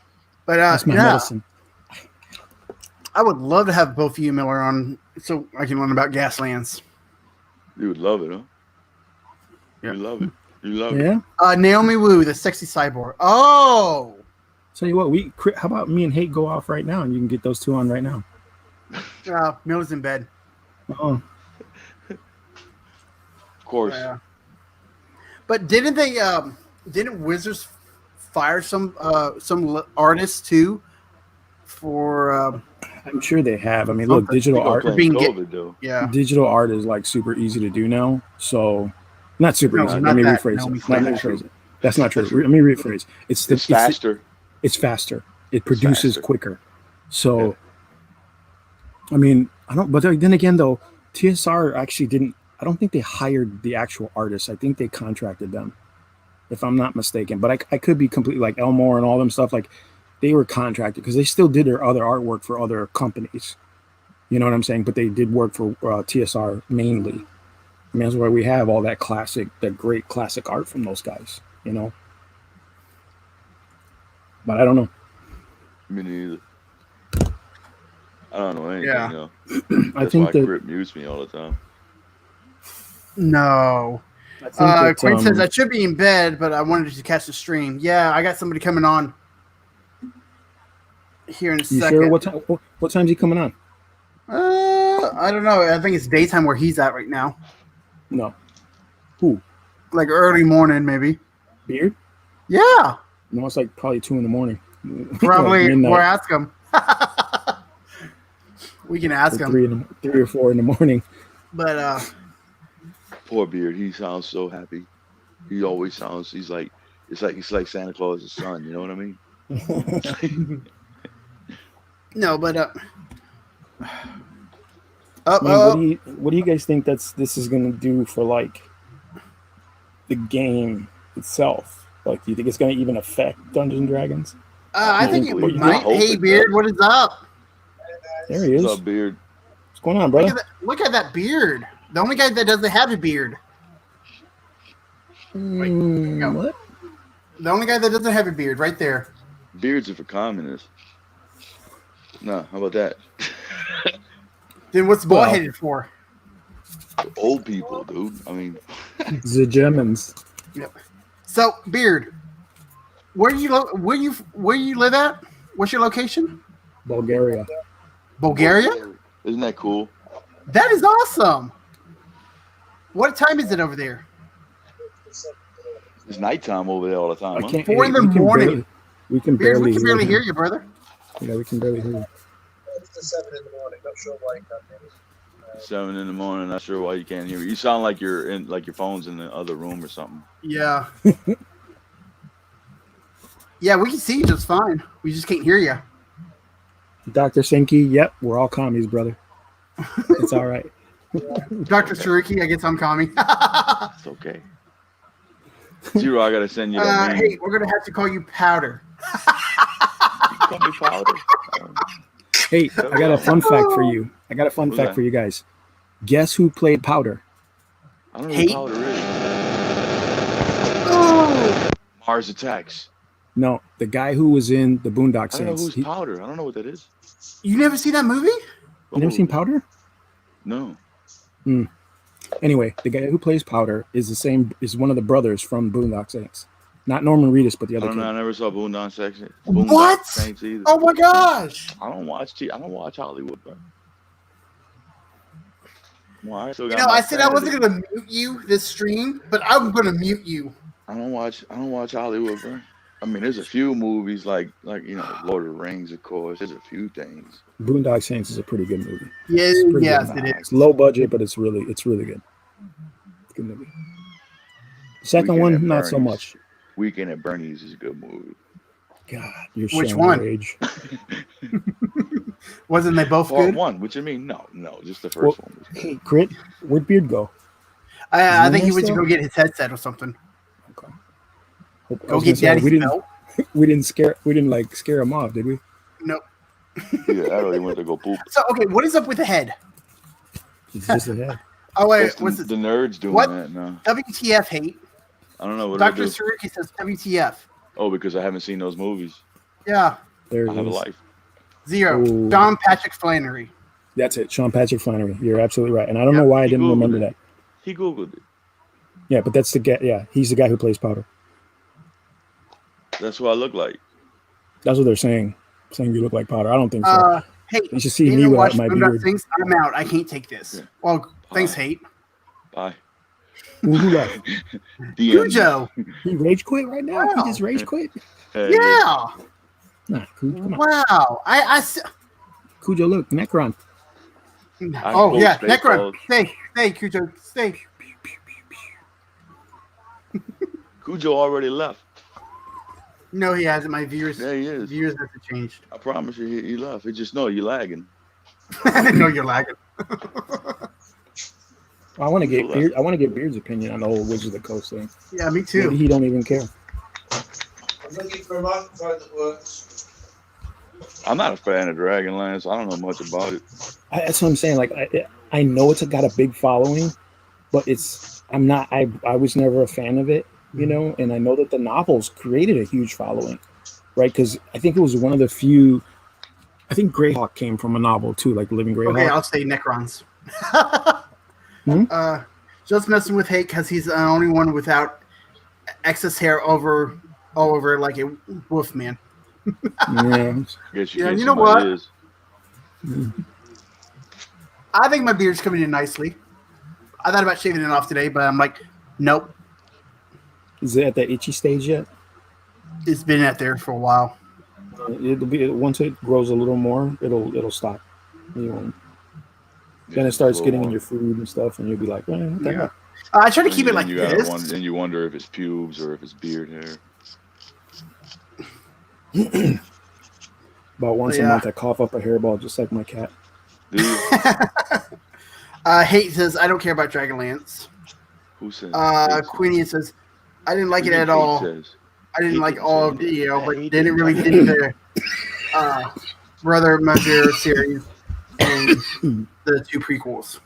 But That's my yeah, medicine. I would love to have both you and Miller on so I can learn about Gaslands. You would love it, huh? Yeah. You love it. You love it. Yeah. Naomi Wu, the sexy cyborg. Oh, Tell you what, how about me and Hate go off right now and you can get those two on right now. Miller's in bed. Oh, Of course. Yeah. But didn't they? Didn't Wizards fire some artists too? For I'm sure they have. I mean, look, Something. digital People art. playing being COVID, though. yeah. Digital art is like super easy to do now. So, not super No, easy. not Let me that. rephrase No, it. we Let me can't. rephrase it. That's not true. Let me rephrase. It's Faster. It's faster. It produces faster. quicker. So, I mean, I don't. But then again, though, TSR actually didn't. I don't think they hired the actual artists. I think they contracted them, if I'm not mistaken. But I could be completely like Elmore and all them stuff. Like they were contracted because they still did their other artwork for other companies. You know what I'm saying? But they did work for TSR mainly. I mean, that's why we have all that great classic art from those guys. You know. But I don't know. Me neither. I don't know anything. Yeah. Though. I That's think why that Grip mutes me all the time. No. I think that, Quinn says I should be in bed, but I wanted to catch the stream. Yeah, I got somebody coming on here in a you second. sure? What time's he coming on? I don't know. I think it's daytime where he's at right now. No. Who? Like early morning, maybe. Beard? Yeah, No, it's like probably 2 a.m. probably. Midnight. Or ask him. We can ask Or him. 3 or 4 in the morning. But Poor Beard. He sounds so happy. He always sounds. He's like Santa Claus's son. You know what I mean? no, but Man, what do you guys think this is gonna do for like the game itself? Like, do you think it's gonna even affect Dungeons and Dragons? I think it Hopefully. might. I hope Hey, it Beard, does. what is up? There he is. What's up, Beard? What's going on, brother? Look at that beard. The only guy that doesn't have a beard. no. What? The only guy that doesn't have a beard, right there. Beards are for communists. No, how about that? Then what's the ball Well- headed for? Old people, dude. I mean, The Germans. So, Beard, where you live at? What's your location? Bulgaria. Bulgaria? isn't that cool? That is awesome. What time is it over there? It's nighttime over there all the time. I Huh? can't. 4 in the we can morning. barely- We can Beard, barely. we can barely hear you, brother. Yeah, we can barely hear you. It's to 7 in the morning. Not sure why you can't hear me. 7 in the morning. Not sure why you can't hear me. You sound like you're in, like your phone's in the other room or something. Yeah. Yeah, we can see you just fine. We just can't hear you. Dr. Sinky, yep, we're all commies, brother. It's all right. Dr. Saruki, I guess I'm calming. It's okay. Zero, I gotta send you that name. Hey, we're gonna have to call you Powder. Call me Powder. Hey, I got a fun fact for you. I got a fun What's fact that? for you guys. Guess who played Powder? I don't know Hate? who Powder is. Oh, Mars Attacks. No, the guy who was in the Boondock I don't know Saints. who's Powder. I don't know what that is. you never see that movie? You never seen Powder? No. Anyway, the guy who plays Powder is one of the brothers from Boondock Saints. Not Norman Reedus, but the I other don't know. I kid. never saw Boondock Saints. What? Saints either. Oh my gosh! I don't watch Hollywood, bro. Well, I still You got know, my I said I wasn't sanity. gonna mute you this stream, but I'm gonna mute you. I don't watch Hollywood, bro. I mean, there's a few movies like Lord of the Rings, of course. There's a few things. Boondock Saints is a pretty good movie. Yeah, It's pretty yes, good. it It's is. low budget, but it's really good. It's a good movie. Second Weekend at one, not so Bernie's. much. Weekend at Bernie's is a good movie. God, you're Which showing one? your age. Wasn't they both Part good? one, which I mean, no, just the Well, first one. Was good. Hey, Crit, where'd Beard go? I think he Is he went to still? go get his headset or something. Okay. I Go was get gonna say, Daddy's we didn't belt. we didn't scare him off, did we? Nope. Yeah, I really went to go poop. So okay, what is up with the head? It's just a head. Oh wait, That's what's the this? nerds doing What? that now. WTF hate? I don't know what I Dr. do. Saruki says WTF. Oh, because I haven't seen those movies. Yeah, There I it have a is. life. 0. Ooh. John Patrick Flannery. That's it, Sean Patrick Flannery. You're absolutely right. And I don't know why I He didn't Googled remember it. that. He Googled it. Yeah, but that's the guy. Yeah, he's the guy who plays Powder. That's what I look like. That's what they're saying. Saying you look like Powder. I don't think so. Hey, You should see you me didn't without watch my Boondock beard. Saints? I'm out. I can't take this. Yeah. Well, thanks, Bye. hate. Bye. Who left? DM. Cujo. He rage quit right now. Wow. He just rage quit. Hey, Yeah. Nah, Cujo, come on. Wow. Cujo, look, Necron. Oh vote yeah, stay Necron. closed. Stay, Cujo. Stay. Cujo already left. No, he hasn't. My viewers. There he is. Viewers have changed. I promise you, he left. He just know you lagging. I didn't know you're lagging. I want to get Beard. I want to get Beard's opinion on the whole Wizards of the Coast thing. Yeah, me Maybe too. he don't even care. I'm looking for a microphone that works. I'm not a fan of Dragonlance. I don't know much about it. That's what I'm saying. Like I know it's got a big following, but I'm not. I was never a fan of it, you know. And I know that the novels created a huge following, right? Because I think it was one of the few. I think Greyhawk came from a novel too, like Living Greyhawk. Okay, I'll say Necrons. Just messing with hate because he's the only one without excess hair all over like a wolf man. Yeah. Guess Yeah, get you know some what? ideas. I think my beard's coming in nicely. I thought about shaving it off today, but I'm like, nope. Is it at the itchy stage yet? It's been out there for a while. It'll be once it grows a little more, it'll stop. You won't. Then it starts getting in your food and stuff, and you'll be like, what the Yeah. heck? I try to And keep it then like you gotta this. and you wonder if it's pubes or if it's beard hair. About once a Yeah. month, I cough up a hairball just like my cat. Do you? Hate says, I don't care about Dragonlance. Who said? Queenie says, I didn't like it Hate at all. says. I didn't Hate like didn't all say of the, that. you know, but Hate they didn't really didn't dig the Brother Major series and the 2 prequels.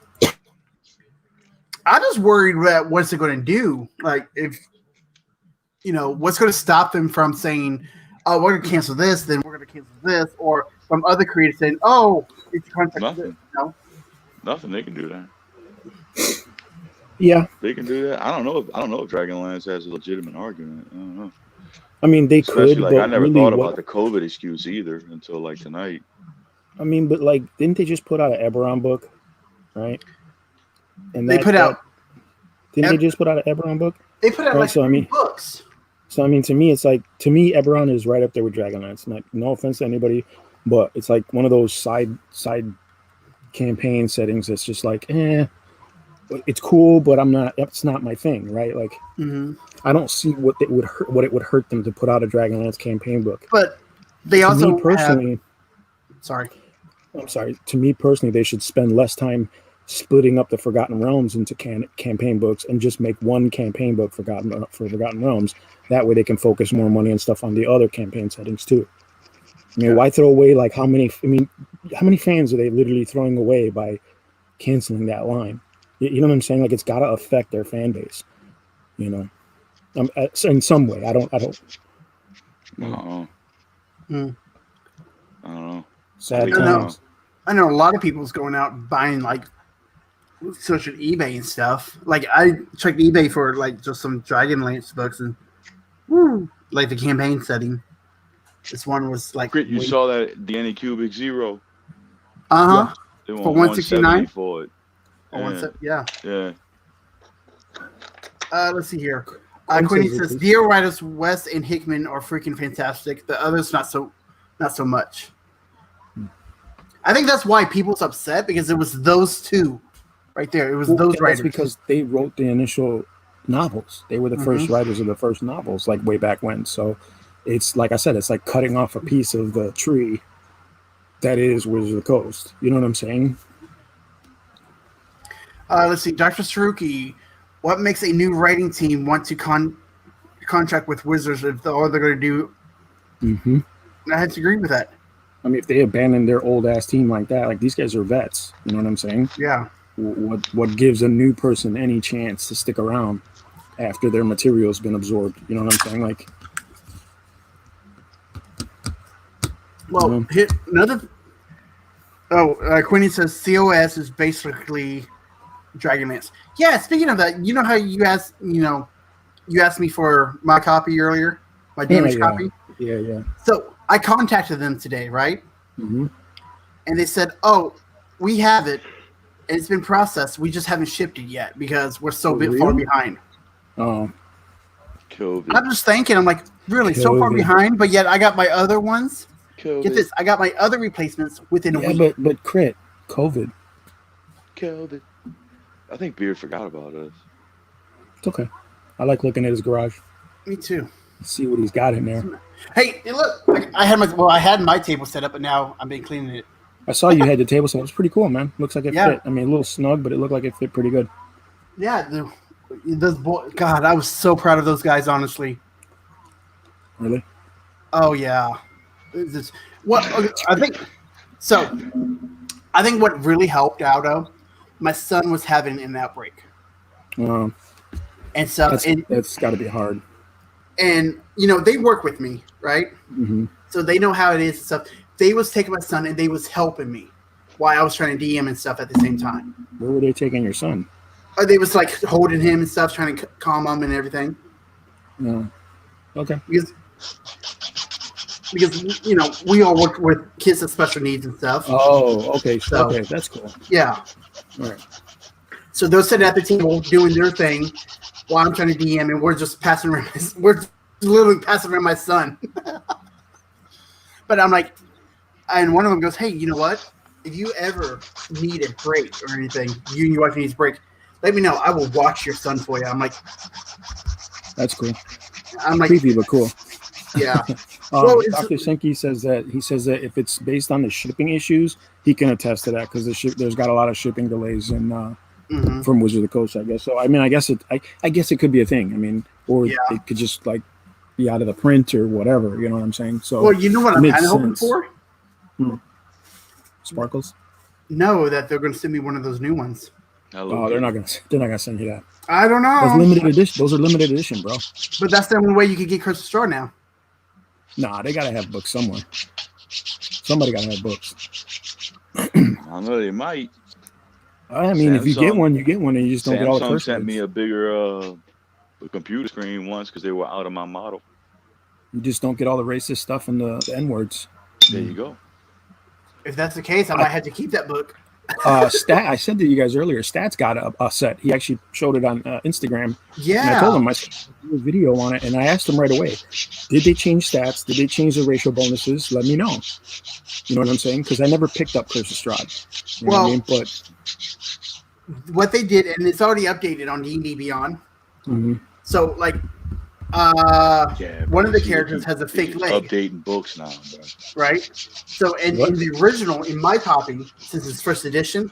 I'm just worried about what's it going to do. Like, if, you know, what's going to stop them from saying, oh, we're going to cancel this, then we're going to cancel this, or from other creators saying, oh, it's contract. Nothing. No. Nothing. They can do that. Yeah, They can do that. I don't know if Dragonlance has a legitimate argument. I don't know. I mean they Especially could, like but I never really, thought what- about the COVID excuse either until like tonight. I mean, but like, didn't they just put out an Eberron book, right? And They put out. Didn't they just put out an Eberron book? They put out Right, like so I 3 mean- books. So I mean, to me, Eberron is right up there with Dragonlance. Not, no offense to anybody, but it's like one of those side campaign settings that's just like, it's cool, but it's not my thing, right? Like, I don't see what it would hurt them to put out a Dragonlance campaign book. But they To also me personally, I'm sorry. to me personally, they should spend less time splitting up the Forgotten Realms into campaign books and just make one campaign book for Forgotten Realms. That way they can focus more money and stuff on the other campaign settings too. I mean, why throw away how many fans are they literally throwing away by canceling that line? You know what I'm saying? Like, it's got to affect their fan base, you know, in some way. I don't. I don't know. Sad I times. I know a lot of people's going out buying like searching eBay and stuff. Like I checked eBay for like just some Dragonlance books and like the campaign setting. This one was like Crit, you saw that Danny Cubic Zero? Uh-huh. They want For 169 for it. Yeah. Yeah. Let's see here. Quinny says Dear writers West and Hickman are freaking fantastic. The others not so much. I think that's why people's upset, because it was those two right there. It was those writers. That's because they wrote the initial novels. They were the first writers of the first novels, like way back when. So it's like I said, it's like cutting off a piece of the tree that is Wizards of the Coast. You know what I'm saying? Let's see, Dr. Saruki, what makes a new writing team want to contract with Wizards if all they're going to do? I had to agree with that. I mean, if they abandon their old ass team like that, like these guys are vets. You know what I'm saying? Yeah. What gives a new person any chance to stick around after their material's been absorbed? You know what I'm saying? Like, well, another. Oh, Quinny says COS is basically Dragonlance. Yeah. Speaking of that, you know how you asked me for my copy earlier, my damaged copy. Yeah. So I contacted them today, right? And they said, "Oh, we have it. And it's been processed. We just haven't shipped it yet because we're so far behind." Oh, COVID. I'm just thinking, I'm like, really, so far behind, but yet I got my other ones. COVID. Get this, I got my other replacements within a week. But Crit, COVID. I think Beard forgot about us. It's okay. I like looking at his garage. Me too. See what he's got in there. Hey, look, I had my table set up, but now I've been cleaning it. I saw you had the table set. It was pretty cool, man. Looks like it fit. I mean, a little snug, but it looked like it fit pretty good. Yeah, those boys. God, I was so proud of those guys. Honestly. Really? Oh yeah. I think what really helped out, my son was having an outbreak. And stuff. That's got to be hard. And they work with me, right? So they know how it is and stuff. They was taking my son and they was helping me while I was trying to DM and stuff at the same time. Where were they taking your son? They was like holding him and stuff, trying to calm him and everything. No. Okay. Because we all work with kids with special needs and stuff. Oh, okay. Okay, that's cool. Yeah. All right. So they're sitting at the table doing their thing while I'm trying to DM, and we're just passing around. We're literally passing around my son. But I'm like, and one of them goes, "Hey, you know what? If you ever need a break or anything, you and your wife needs a break, let me know. I will watch your son for you." I'm like, that's cool. I'm like, creepy but cool. Yeah. Dr. Sinky says that if it's based on the shipping issues, he can attest to that because there's got a lot of shipping delays in from Wizard of the Coast, I guess. So I mean, I guess it could be a thing. I mean, or it could just like be out of the print or whatever. You know what I'm saying? So well, you know what I'm kind of hoping for? Sparkles? No, that they're going to send me one of those new ones. Oh, they're not gonna send you that. I don't know. That's limited edition. Those are limited edition, bro. But that's the only way you can get Crystal Straw now. Nah, they gotta have books somewhere. Somebody gotta have books. I know they might. I mean, if you get one, you get one, and you just don't get all the curse Samsung sent words. me a bigger computer screen once because they were out of my model. You just don't get all the racist stuff and the N words. There you go. If that's the case, I might have to keep that book. Stat, I said to you guys earlier, Stat's got a set. He actually showed it on Instagram. Yeah. And I told him I do a video on it, and I asked him right away, did they change stats? Did they change the racial bonuses? Let me know. You know what I'm saying? Because I never picked up Curse of Strahd. You know what I mean? But what they did, and it's already updated on D&D Beyond. Mm-hmm. So, like, one of the characters has a fake leg. Updating books now, bro. Right? So, in the original, in my copy, since it's first edition,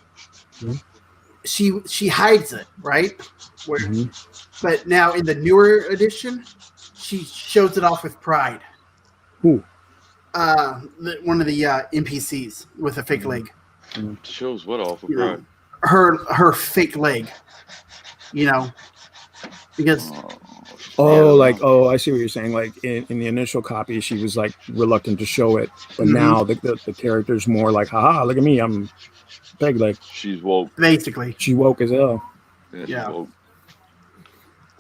she hides it, right? But now in the newer edition, she shows it off with pride. Who? One of the NPCs with a fake leg. Shows what off with pride? Her fake leg. You know, because. I see what you're saying. Like in the initial copy, she was like reluctant to show it, but now the character's more like, haha, look at me, I'm peg leg. She's woke. Basically, she woke as hell. Yeah. Woke.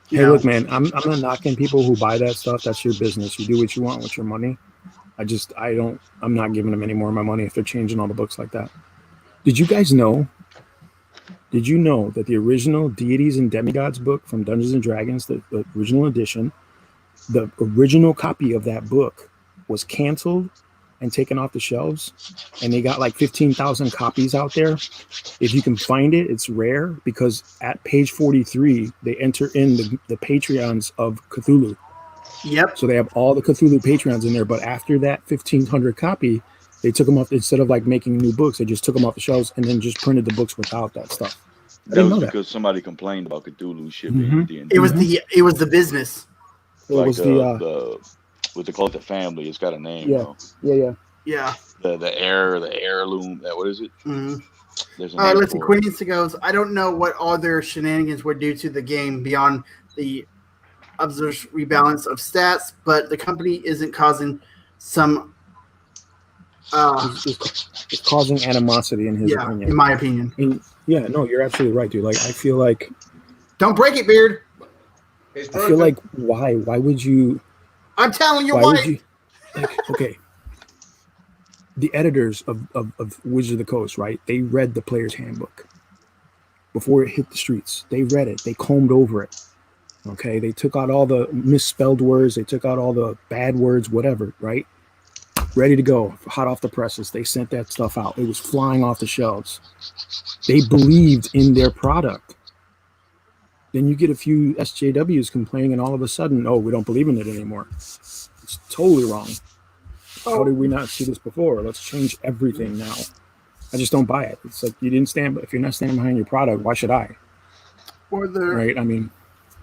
Hey, look, man, I'm not knocking people who buy that stuff. That's your business. You do what you want with your money. I'm not giving them any more of my money if they're changing all the books like that. Did you guys know? Did you know that the original Deities and Demigods book from Dungeons and Dragons, the original edition, the original copy of that book was canceled and taken off the shelves, and they got like 15,000 copies out there. If you can find it, it's rare because at page 43, they enter in the Patreons of Cthulhu. Yep. So they have all the Cthulhu Patreons in there, but after that 1,500 copy, they took them off. Instead of like making new books, they just took them off the shelves and then just printed the books without that stuff. That was because somebody complained about Cthulhu shipping D&D. It was the business. Like what they call it, the family. It's got a name. Yeah. The heirloom. What is it? Mm-hmm. There's a name let's see. for it. Quincy goes, I don't know what other shenanigans would do to the game beyond the observed rebalance of stats, but the company isn't causing some. It's causing animosity in his opinion. In my opinion. No, you're absolutely right, dude. Like, I feel like. Don't break it, Beard. I feel like why would you? I'm telling you why. Would you, like, okay. The editors of Wizards of the Coast, right? They read the player's handbook before it hit the streets. They read it. They combed over it. Okay, they took out all the misspelled words. They took out all the bad words, whatever, right? Ready to go, hot off the presses. They sent that stuff out. It was flying off the shelves. They believed in their product. Then you get a few SJWs complaining, and all of a sudden, we don't believe in it anymore. It's totally wrong. How did we not see this before? Let's change everything now. I just don't buy it. It's like you didn't stand, but if you're not standing behind your product, why should I? Right? I mean,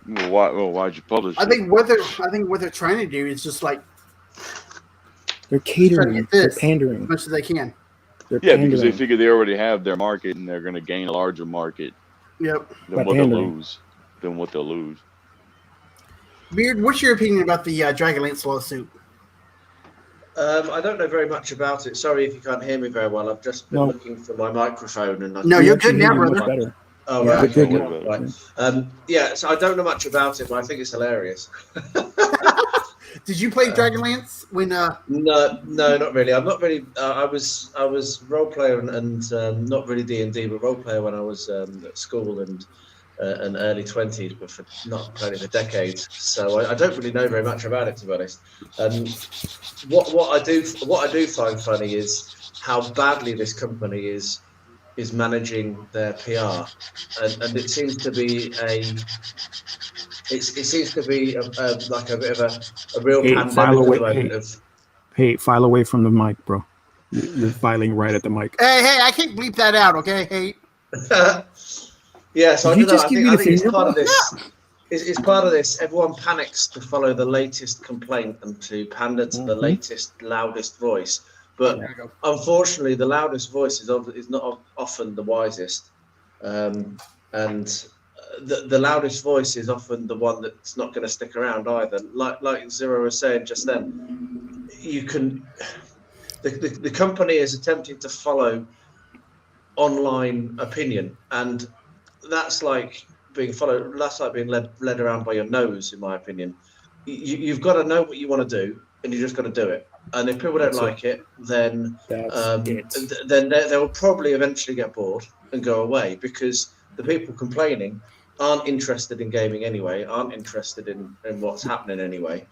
why'd you publish? I think what they're trying to do is just like they're catering, they're pandering as much as they can. Because they figure they already have their market, and they're going to gain a larger market. Yep. Than what they'll lose. Beard, what's your opinion about the Dragonlance lawsuit? I don't know very much about it. Sorry if you can't hear me very well. I've just been looking for my microphone, and you're good now, brother. Oh, right. So I don't know much about it, but I think it's hilarious. Did you play Dragonlance when? No, not really. I'm not really. I was role player and not really D&D, but role player when I was at school and early 20s, but not playing for decades. So I don't really know very much about it, to be honest. What I do find funny is how badly this company is managing their PR, and it seems to be it seems to be like a bit of a real pandemic at the moment. File away from the mic, bro. You're filing right at the mic. Hey, I can't bleep that out, okay? Hey. So I don't know. I think it's part of this. Yeah. It's part of this. Everyone panics to follow the latest complaint and to pander to the latest, loudest voice. But unfortunately, the loudest voice is not often the wisest, and the loudest voice is often the one that's not going to stick around either. Like Zero was saying just then, the company is attempting to follow online opinion, and that's like being followed. That's like being led around by your nose, in my opinion. You've got to know what you want to do, and you just got to do it. And if people don't That's like it, then That's it. then they will probably eventually get bored and go away, because the people complaining aren't interested in gaming anyway, aren't interested in what's happening anyway.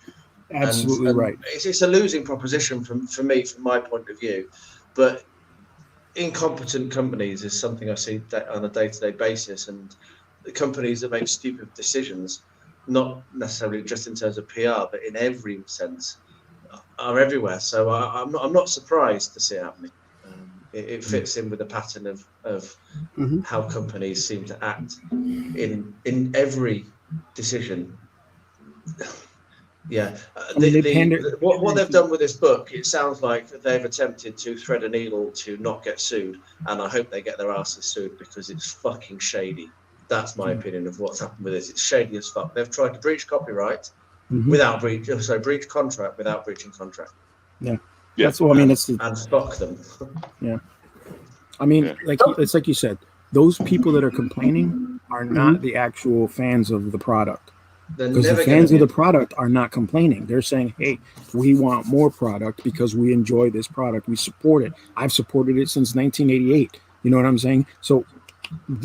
Absolutely and right. It's a losing proposition for me, from my point of view. But incompetent companies is something I see on a day-to-day basis, and the companies that make stupid decisions, not necessarily just in terms of PR, but in every sense, are everywhere. So I'm not surprised to see it happening. It fits in with the pattern of Mhm. how companies seem to act in every decision. Yeah, They pander. what they've done with this book, it sounds like they've attempted to thread a needle to not get sued, and I hope they get their asses sued, because it's fucking shady. That's my opinion of what's happened with this. It's shady as fuck. They've tried to breach copyright without breach contract without breaching contract. Yeah. Yeah. That's what I mean. That's the, and fuck them. yeah. I mean, Yeah. it's like you said, those people that are complaining are not the actual fans of the product. They're Because the never fans gonna of the product are not complaining. They're saying, hey, we want more product because we enjoy this product. We support it. I've supported it since 1988. You know what I'm saying? So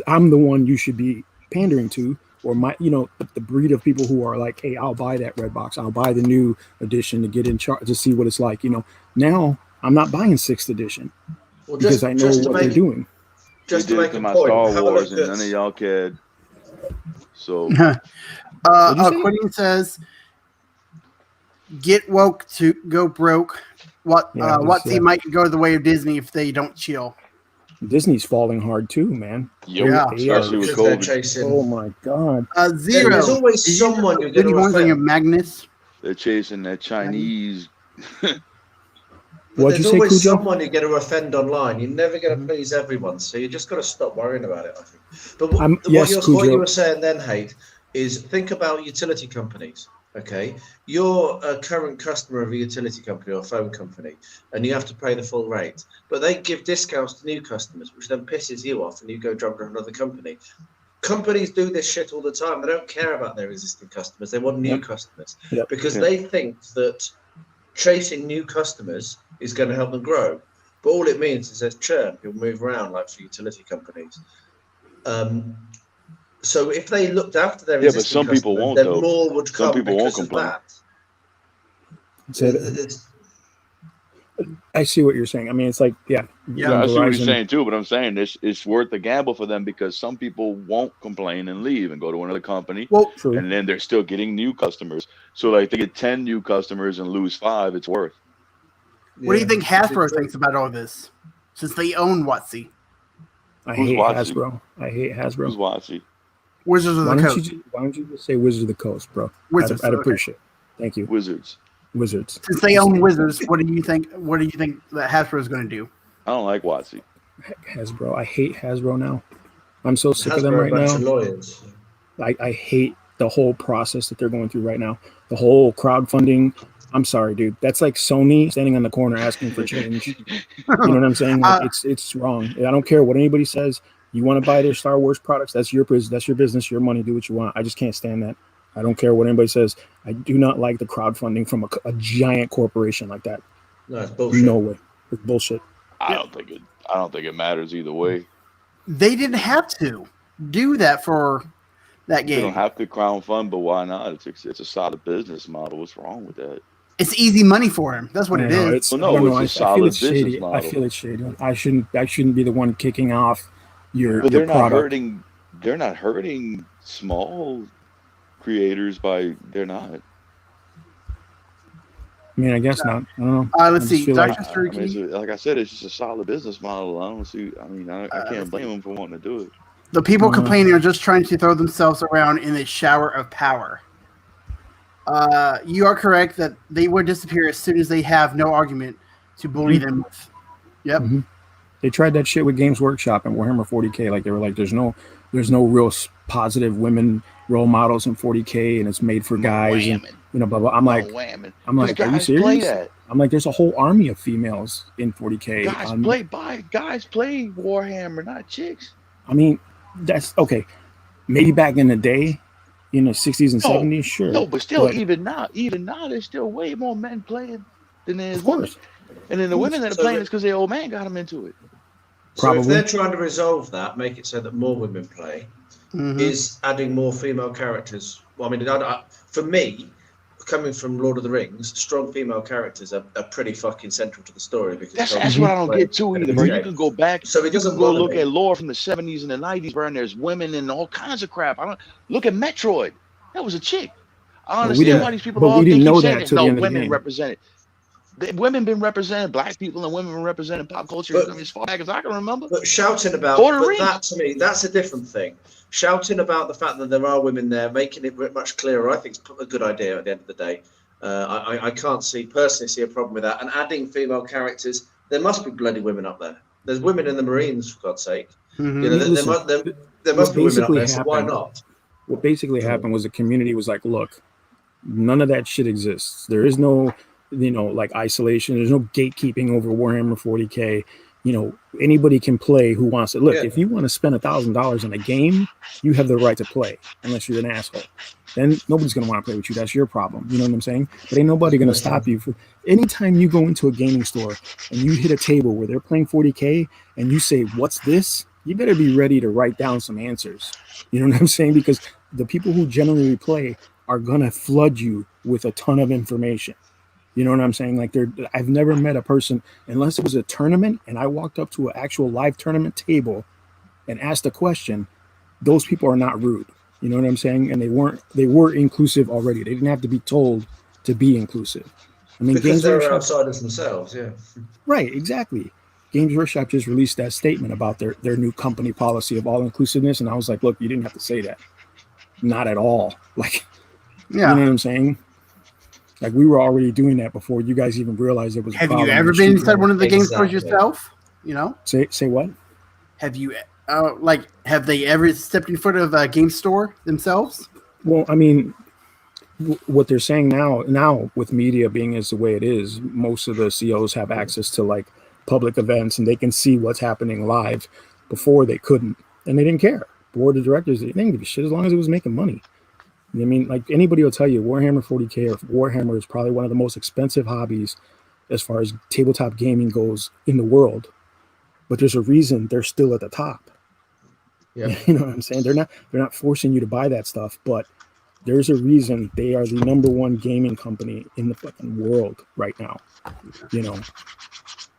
I'm the one you should be pandering to, or the breed of people who are like, hey, I'll buy that red box. I'll buy the new edition to get in charge, to see what it's like. Now I'm not buying 6th edition because I know what they're doing. Just They to did make it to a my point, Star have a Wars, look and none of at. y'all cared. So What'd you say? Quentin says, "Get woke to go broke." Watsy might go the way of Disney if they don't chill. Disney's falling hard too, man. Yeah. especially with Because they're COVID, chasing. Oh my god. Zero. There's always Did you someone you're going Goody to ones on your offend. Magnus. they're chasing that Chinese. But What'd you there's say, always Cujo? someone you're going to offend online. You're never going to please everyone, so you just got to stop worrying about it, I think. But Yes, what Cujo. you were saying then, Haidt, is think about utility companies. Okay, you're a current customer of a utility company or a phone company, and you have to pay the full rate. But they give discounts to new customers, which then pisses you off, and you go jump to another company. Companies do this shit all the time. They don't care about their existing customers. They want new customers because they think that chasing new customers is going to help them grow. But all it means is there's churn. You'll move around like for utility companies. So if they looked after their But existing some people customers, won't, then though. more would Some come people won't because of complain. that. I see what you're saying. I mean, it's like, I see what you're saying too, but I'm saying it's worth the gamble for them because some people won't complain and leave and go to another company, True. and then they're still getting new customers. So like they get 10 new customers and lose 5, it's worth. What do you think Hasbro thinks about all this? Since they own Watsy. I Who's hate Watsy? Hasbro. I hate Hasbro. Who's Watsy? Wizards of the Coast. Why don't you just say Wizards of the Coast, bro? Wizards, I'd okay. appreciate it. Thank you. Wizards. Since they own Wizards, what do you think that Hasbro is going to do? I don't like Watsy. Hasbro. I hate Hasbro now. I'm so sick of them Hasbro right a bunch now. of lawyers. I hate the whole process that they're going through right now. The whole crowdfunding. I'm sorry, dude. That's like Sony standing on the corner asking for change. You know what I'm saying? Like, it's wrong. I don't care what anybody says. You want to buy their Star Wars products? That's your business, your money. Do what you want. I just can't stand that. I don't care what anybody says. I do not like the crowdfunding from a giant corporation like that. No, it's bullshit. No way. It's bullshit. I don't think it matters either way. They didn't have to do that for that game. They don't have to crowdfund, but why not? It's a solid business model. What's wrong with that? It's easy money for him. That's what it is. It's a solid business model. I feel it's shady. I shouldn't be the one kicking off your But they're not product. They're not hurting small creators they're not. I mean, I guess not. I don't know. Let's see. Dr. Like I said, it's just a solid business model. I don't see. I mean, I can't blame them for wanting to do it. The people complaining are just trying to throw themselves around in a shower of power. You are correct that they would disappear as soon as they have no argument to bully them with. Yep. Mm-hmm. They tried that shit with Games Workshop and Warhammer 40K. Like they were like, there's no real positive women role models in 40K, and it's made for guys, and blah blah. I'm like, are you serious? I'm like, there's a whole army of females in 40K. Guys play Warhammer, not chicks. I mean, that's okay. Maybe back in the day, in the 60s and 70s, sure. No, but still, even now, there's still way more men playing. than there is Of course. women. And then the women that are So playing the- is because their old man got them into it. So if Probably. they're trying to resolve that, make it so that more women play, is adding more female characters. Well, I mean, for me, coming from Lord of the Rings, strong female characters are pretty fucking central to the story. Because That's what I don't get too either, bro. You can go back. So it You doesn't can go bother look me. at lore from the 70s and the 90s, bro, and there's women and all kinds of crap. I don't look at Metroid. That was a chick. I Well, we understand didn't- why these people but all we didn't keep know saying that it. till the No, end of the women game. represented. Women been representing black people and women been representing pop culture as far back as I can remember. But shouting about Puerto but Rico. that to me, that's a different thing. Shouting about the fact that there are women there, making it much clearer, I think is a good idea at the end of the day. I can't personally see a problem with that. And adding female characters, there must be bloody women up there. There's women in the Marines, for God's sake. Mm-hmm. You know, Listen, there must be women up basically there, so why happened- not? What basically happened was the community was like, look, none of that shit exists. There is no, like isolation. There's no gatekeeping over Warhammer 40K. Anybody can play who wants to. Look, Yeah. if you want to spend $1,000 on a game, you have the right to play, unless you're an asshole. Then nobody's going to want to play with you. That's your problem. You know what I'm saying? But ain't nobody going to stop you. Anytime you go into a gaming store and you hit a table where they're playing 40K and you say, what's this? You better be ready to write down some answers. You know what I'm saying? Because the people who generally play are going to flood you with a ton of information. You know what I'm saying? Like, I've never met a person, unless it was a tournament and I walked up to an actual live tournament table and asked a question, those people are not rude. You know what I'm saying? And they were inclusive already. They didn't have to be told to be inclusive. I mean, Because Games they're Workshop, outsiders themselves, yeah. right? Exactly. Games Workshop just released that statement about their new company policy of all inclusiveness, and I was like, look, you didn't have to say that. Not at all. Like, Yeah. you know what I'm saying? Like, we were already doing that before you guys even realized it was a Have problem. you ever And been shit- inside one of the game stores Exactly. yourself? Say what? Have you, have they ever stepped in front of a game store themselves? Well, I mean, what they're saying now with media being as the way it is, most of the COs have access to like public events and they can see what's happening live. Before they couldn't, and they didn't care. Board of directors, they didn't give a shit as long as it was making money. I mean, like anybody will tell you, Warhammer 40K or Warhammer is probably one of the most expensive hobbies as far as tabletop gaming goes in the world. But there's a reason they're still at the top. Yeah. You know what I'm saying? They're not forcing you to buy that stuff, but there's a reason they are the number one gaming company in the fucking world right now.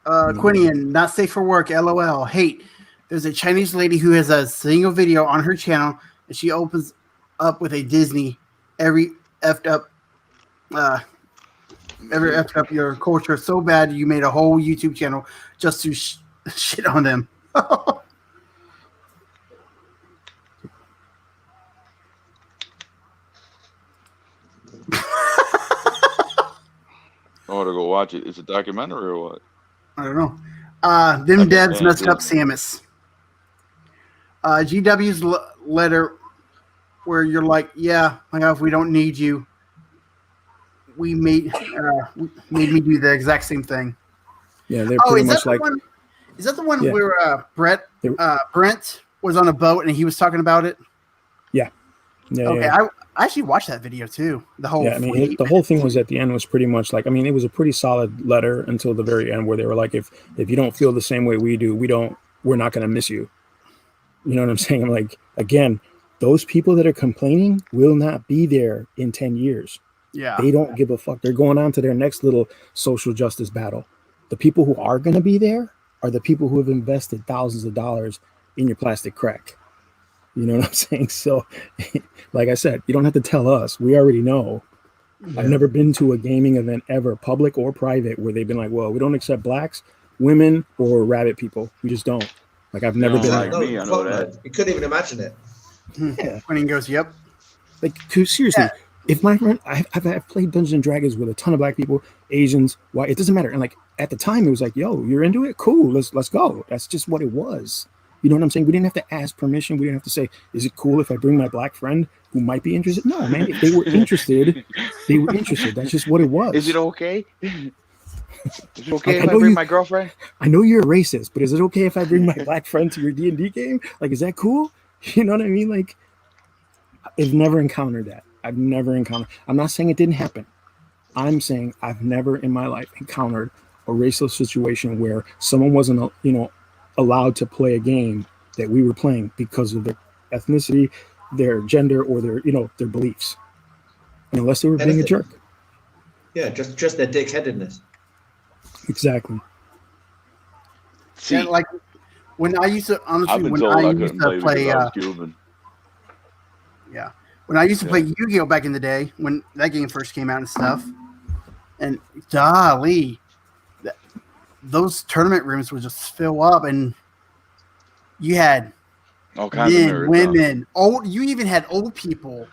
Quinian, not safe for work, LOL. Hate. There's a Chinese lady who has a single video on her channel, and she opens up with a Disney every effed up your culture so bad you made a whole YouTube channel just to shit on them. I want to go watch it. It's a documentary or what? I don't know. Them Okay, devs yeah, messed up Disney. Samus. GW's letter where you're like, yeah, if we don't need you, we made me do the exact same thing. Yeah, they're pretty much like. Is that the one Yeah. where Brent was on a boat and he was talking about it? Yeah. Okay, Yeah. I actually watched that video too. The whole Yeah, I mean, the whole thing was at the end was pretty much like, I mean, it was a pretty solid letter until the very end where they were like, if you don't feel the same way we do, we're not going to miss you. You know what I'm saying? I'm like, again, those people that are complaining will not be there in 10 years. Yeah. They don't give a fuck. They're going on to their next little social justice battle. The people who are going to be there are the people who have invested thousands of dollars in your plastic crack. You know what I'm saying? So, like I said, you don't have to tell us. We already know. Yeah. I've never been to a gaming event ever, public or private, where they've been like, well, we don't accept blacks, women, or rabbit people. We just don't. Like, I've never been like there. me, I know that. You couldn't even imagine it. Yeah. When he goes, yep. Like, seriously, if my friend, I've played Dungeons and Dragons with a ton of black people, Asians, white, it doesn't matter. And like, at the time, it was like, yo, you're into it? Cool, let's go. That's just what it was. You know what I'm saying? We didn't have to ask permission. We didn't have to say, is it cool if I bring my black friend who might be interested? No, man. If they were interested, they were interested. That's just what it was. Is it okay? Is it okay if I bring my girlfriend? I know you're a racist, but is it okay if I bring my black friend to your D&D game? Like, is that cool? You know what I mean? Like, I've never encountered that. I'm not saying it didn't happen. I'm saying I've never in my life encountered a racial situation where someone wasn't, allowed to play a game that we were playing because of their ethnicity, their gender, or their beliefs, unless they were being a Anything. jerk. Yeah, just their dickheadedness. Exactly. See, Yeah, like when I used to I've honestly been when told I I used couldn't to play because play I was Cuban. yeah. When I used to Yeah. play Yu-Gi-Oh back in the day, when that game first came out and stuff, and golly, those tournament rooms would just fill up, and you had All kinds of men, nerds. women, old. You even had old people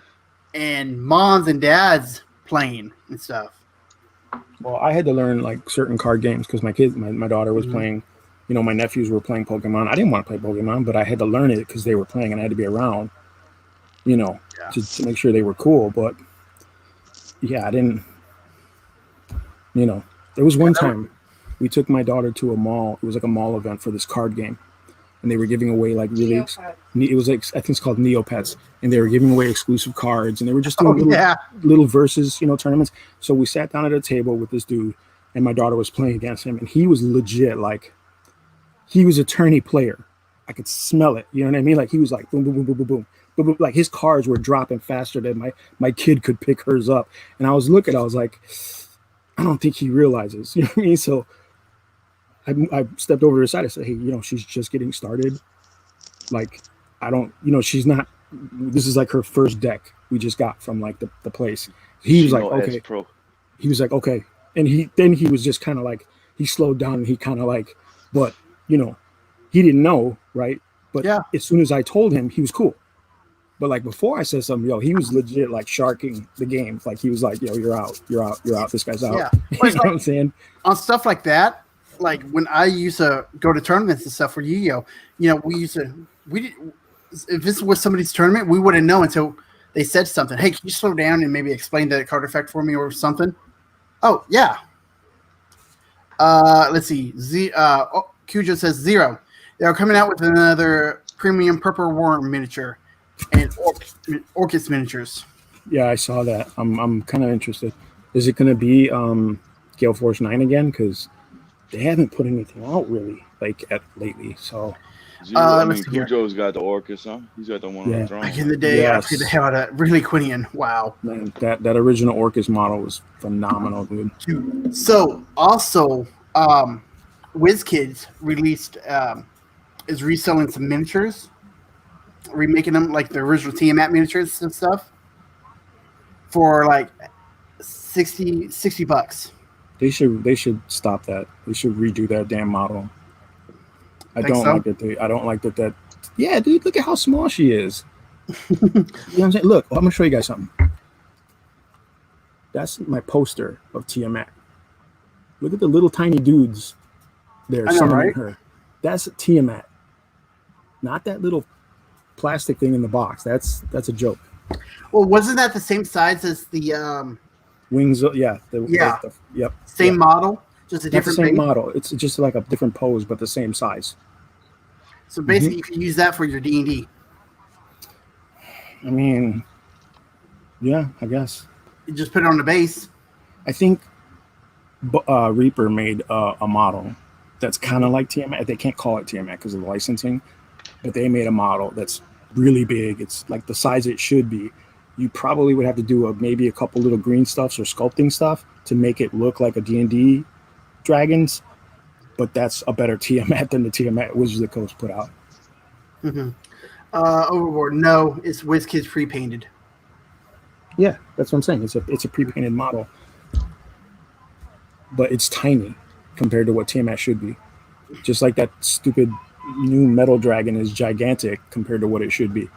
and moms and dads playing and stuff. Well, I had to learn like certain card games because my daughter was Mhm. playing. My nephews were playing Pokemon. I didn't want to play Pokemon, but I had to learn it because they were playing, and I had to be around. Yeah. To make sure they were cool. But yeah, I didn't. There was one time we took my daughter to a mall. It was like a mall event for this card game, and they were giving away like really. Neopets. It was like I think it's called Neopets, and they were giving away exclusive cards, and they were just doing Oh yeah. little versus tournaments. So we sat down at a table with this dude, and my daughter was playing against him, and he was legit like he was a tourney player. I could smell it. You know what I mean? Like he was like boom, boom, boom, boom, boom, boom. But like his cards were dropping faster than my kid could pick hers up. And I was like, I don't think he realizes. You know what I mean? So I stepped over to the side. I said, hey, she's just getting started. Like, I don't, she's not. This is like her first deck we just got from like the place. He was like, okay. Pro. He was like, okay. And he was just kind of like, he slowed down and he kind of like, but he didn't know, right? But Yeah. as soon as I told him, he was cool. But like before I said something, he was legit like sharking the game. Like he was like, you're out. This guy's out. Yeah. You know what I'm saying? On stuff like that, like when I used to go to tournaments and stuff for Yu-Gi-Oh, if this was somebody's tournament, we wouldn't know until they said something. Hey, can you slow down and maybe explain the card effect for me or something? Oh yeah. Let's see. Cujo says 0. They are coming out with another premium purple worm miniature and Orcus miniatures. Yeah, I saw that. I'm kind of interested. Is it going to be Gale Force 9 again? Because they haven't put anything out really lately. So Cujo's got the Orcus, huh? He's got the one on the throne. Back in the day, Yes. I played the hell out of really Quinian. Wow. man, that original Orcus model was phenomenal, dude. So also, WizKids released is reselling some miniatures, remaking them like the original Tiamat miniatures and stuff for like $60. They should stop that. They should redo that damn model. I Think don't so? like that. I don't like that. Yeah, dude, look at how small she is. You know what I'm saying? Look, I'm gonna show you guys something. That's my poster of Tiamat. Look at the little tiny dudes there I know, summoning right? her. That's Tiamat. Not that little plastic thing in the box. That's a joke. Well, wasn't that the same size as the Wings, yeah. Yep. same yeah. model, just a Not the different same thing? model. It's just like a different pose, but the same size. So basically, you can use that for your D&D. I mean, yeah, I guess. You just put it on the base. I think Reaper made a model that's kind of like Tiamat. They can't call it Tiamat because of the licensing, but they made a model that's really big. It's like the size it should be. You probably would have to do maybe a couple little green stuffs or sculpting stuff to make it look like a D&D dragons, but that's a better Tiamat than the Tiamat Wizards of the Coast put out. Mm-hmm. Overboard, no, it's WizKids pre-painted. Yeah, that's what I'm saying. It's a pre-painted model, but it's tiny compared to what Tiamat should be. Just like that stupid new metal dragon is gigantic compared to what it should be.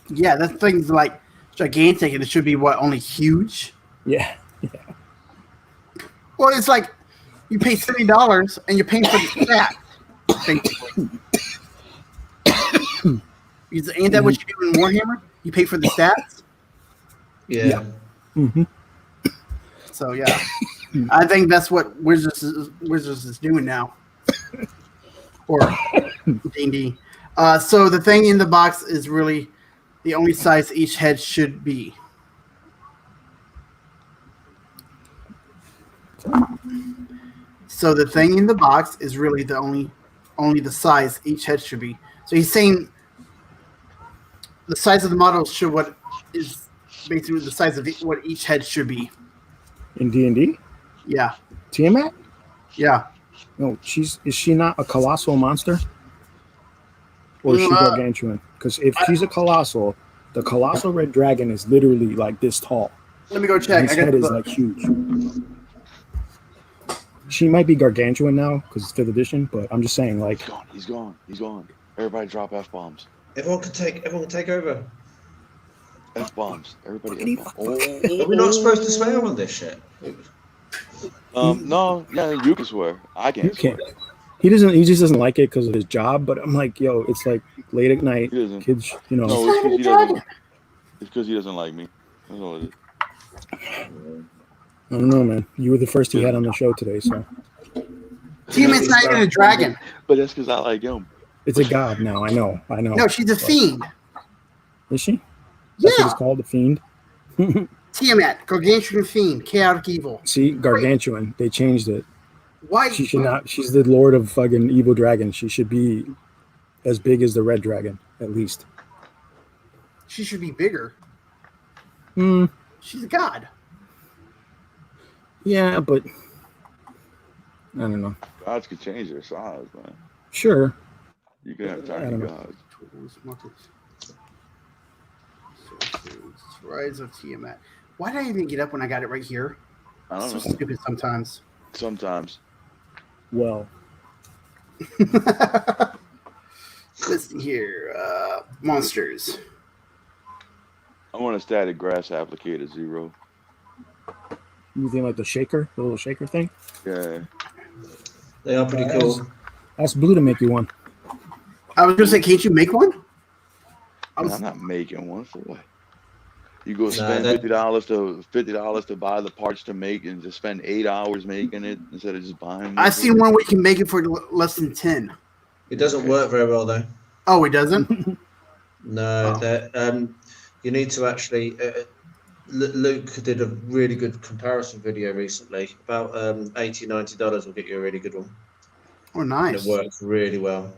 Yeah, that thing's like gigantic, and it should be only huge. Yeah. Well, it's like you pay $70 and you're paying for the stat. Basically, ain't that what you do in Warhammer? You pay for the stats. Yeah. Mm-hmm. So yeah, I think that's what Wizards is doing now, or D&D. So the thing in the box is really the only size each head should be. So the thing in the box is really the only the size each head should be. So he's saying the size of the model should what is basically the size of what each head should be. In D&D, Yeah, Tiamat. yeah. No, is she not a colossal monster? Or is she gargantuan? Because if she's a colossal, the colossal red dragon is literally like this tall. Let me go check. His head is like huge. She might be gargantuan now because it's 5th edition, but I'm just saying, like, He's gone. Everybody drop F-bombs. Everyone can take over. F-bombs. Everybody F-bombs. Are we not supposed to swear on this shit? No, yeah, you can swear. I can't swear. He just doesn't like it because of his job. But I'm like, yo, it's like late at night, kids, you know. No, it's because he doesn't. It's because he doesn't like me. That's all it is. I don't know, man. You were the first he had on the show today, so. Tiamat's not even a dragon. But that's because I like him. It's a god now. I know. No, she's a fiend. Is she? Yeah. That's what it's called, the fiend. Tiamat, gargantuan fiend, chaotic evil. See, gargantuan. They changed it. Why? She should not. She's the lord of fucking evil dragons. She should be as big as the red dragon, at least. She should be bigger. She's a god. Yeah, but I don't know. Gods could change their size, man. Sure. You can have tiny gods. Rise of Tiamat. Why did I even get up when I got it right here? I don't So know. stupid sometimes. Sometimes. Well, let's see here. Monsters. I want a static grass applicator 0. you think like the little shaker thing? Yeah. They are pretty cool. Ask Blue to make you one. I was gonna say, can't you make one? I'm not making one for what? You go spend that- $50 to buy the parts to make and just spend 8 hours making it instead of just buying. I've seen one where you can make it for less than 10. It doesn't work very well though. Oh, it doesn't? No, that you need to actually. Luke did a really good comparison video recently. About $80-$90 will get you a really good one. Oh, And nice. it works really well.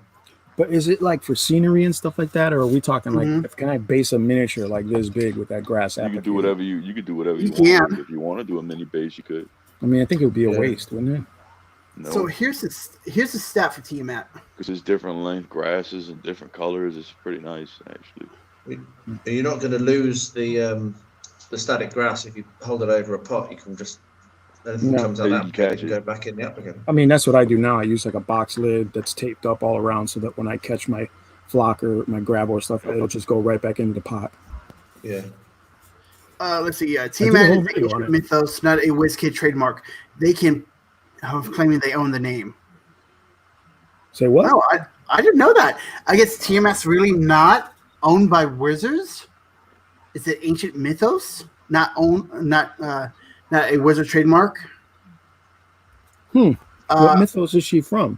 But is it like for scenery and stuff like that, or are we talking like, can I base a miniature like this big with that grass applicator? You can do whatever you could do whatever you can. want. If you want to do a mini base, you could. I mean, I think it would be a waste, wouldn't it? No, So here's the stat for Tiamat. because it's different length grasses and different colors. It's pretty nice, actually. You're not going to lose the static grass if you hold it over a pot. You can just anything No. comes out Yeah, that you can you catch can it. go back in the applicant. I mean, that's what I do now. I use like a box lid that's taped up all around so that when I catch my flock or my grab or stuff, it'll just go right back into the pot. Yeah. Let's see. a Tiamat whole is video on ancient it. mythos, not a WizKid trademark. They can claiming they own the name. Say what? No, I didn't know that. I guess Tiamat's really not owned by wizards. Is it ancient mythos? Not a wizard trademark. What mythos is she from?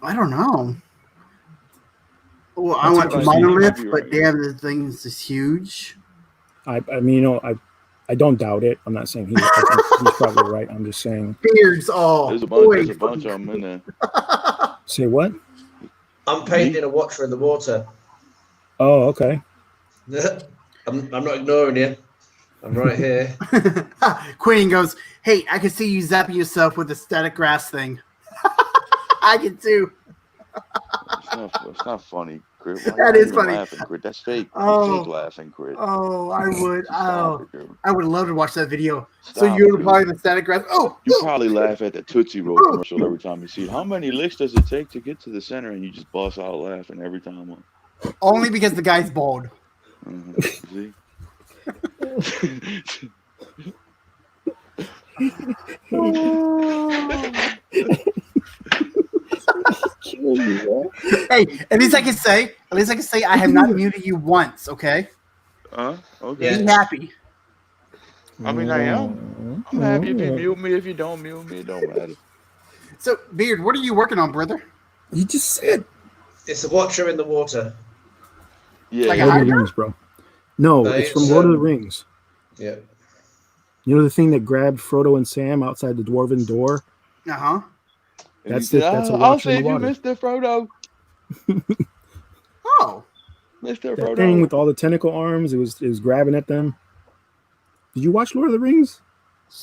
I don't know. Well, I That's went to what I see. Monolith, You're but right. damn, the thing is just huge. I mean, I don't doubt it. I'm not saying I think he's probably right. I'm just saying. Beards all. There's a bunch of them in there. Say what? I'm painting a watcher in the water. Oh, okay. I'm not ignoring you. I'm right here. Queen goes, hey, I can see you zapping yourself with the static grass thing. I can too. It's not funny, Crit. Why That you is even funny. Laughing, Crit? That's fake. Oh. Fake laughing, Crit. Oh, I would. Stop Oh, it, dude. I would love to watch that video. So Stop you're it, probably the static grass. Oh, You probably laugh at the Tootsie Roll commercial every time you see it. How many licks does it take to get to the center? And you just bust out laughing every time. only because the guy's bald. See? Hey, at least I can say I have not muted you once. Okay, Okay. be happy. I mean, I am. I'm happy if you mute me. If you don't mute me, it don't matter. So, Beard, what are you working on, brother? You just said It's a watcher in the water. Yeah, Like a yeah. Lord of the hydra? Rings, bro. No, it's from It's, Lord of the Rings. Yeah. You know the thing that grabbed Frodo and Sam outside the dwarven door? Uh-huh. And That's he the- said, that's a I'll watcher in save the you, water." Mr. Frodo. Oh. Mr. That Frodo. thing with all the tentacle arms, it was grabbing at them. Did you watch Lord of the Rings?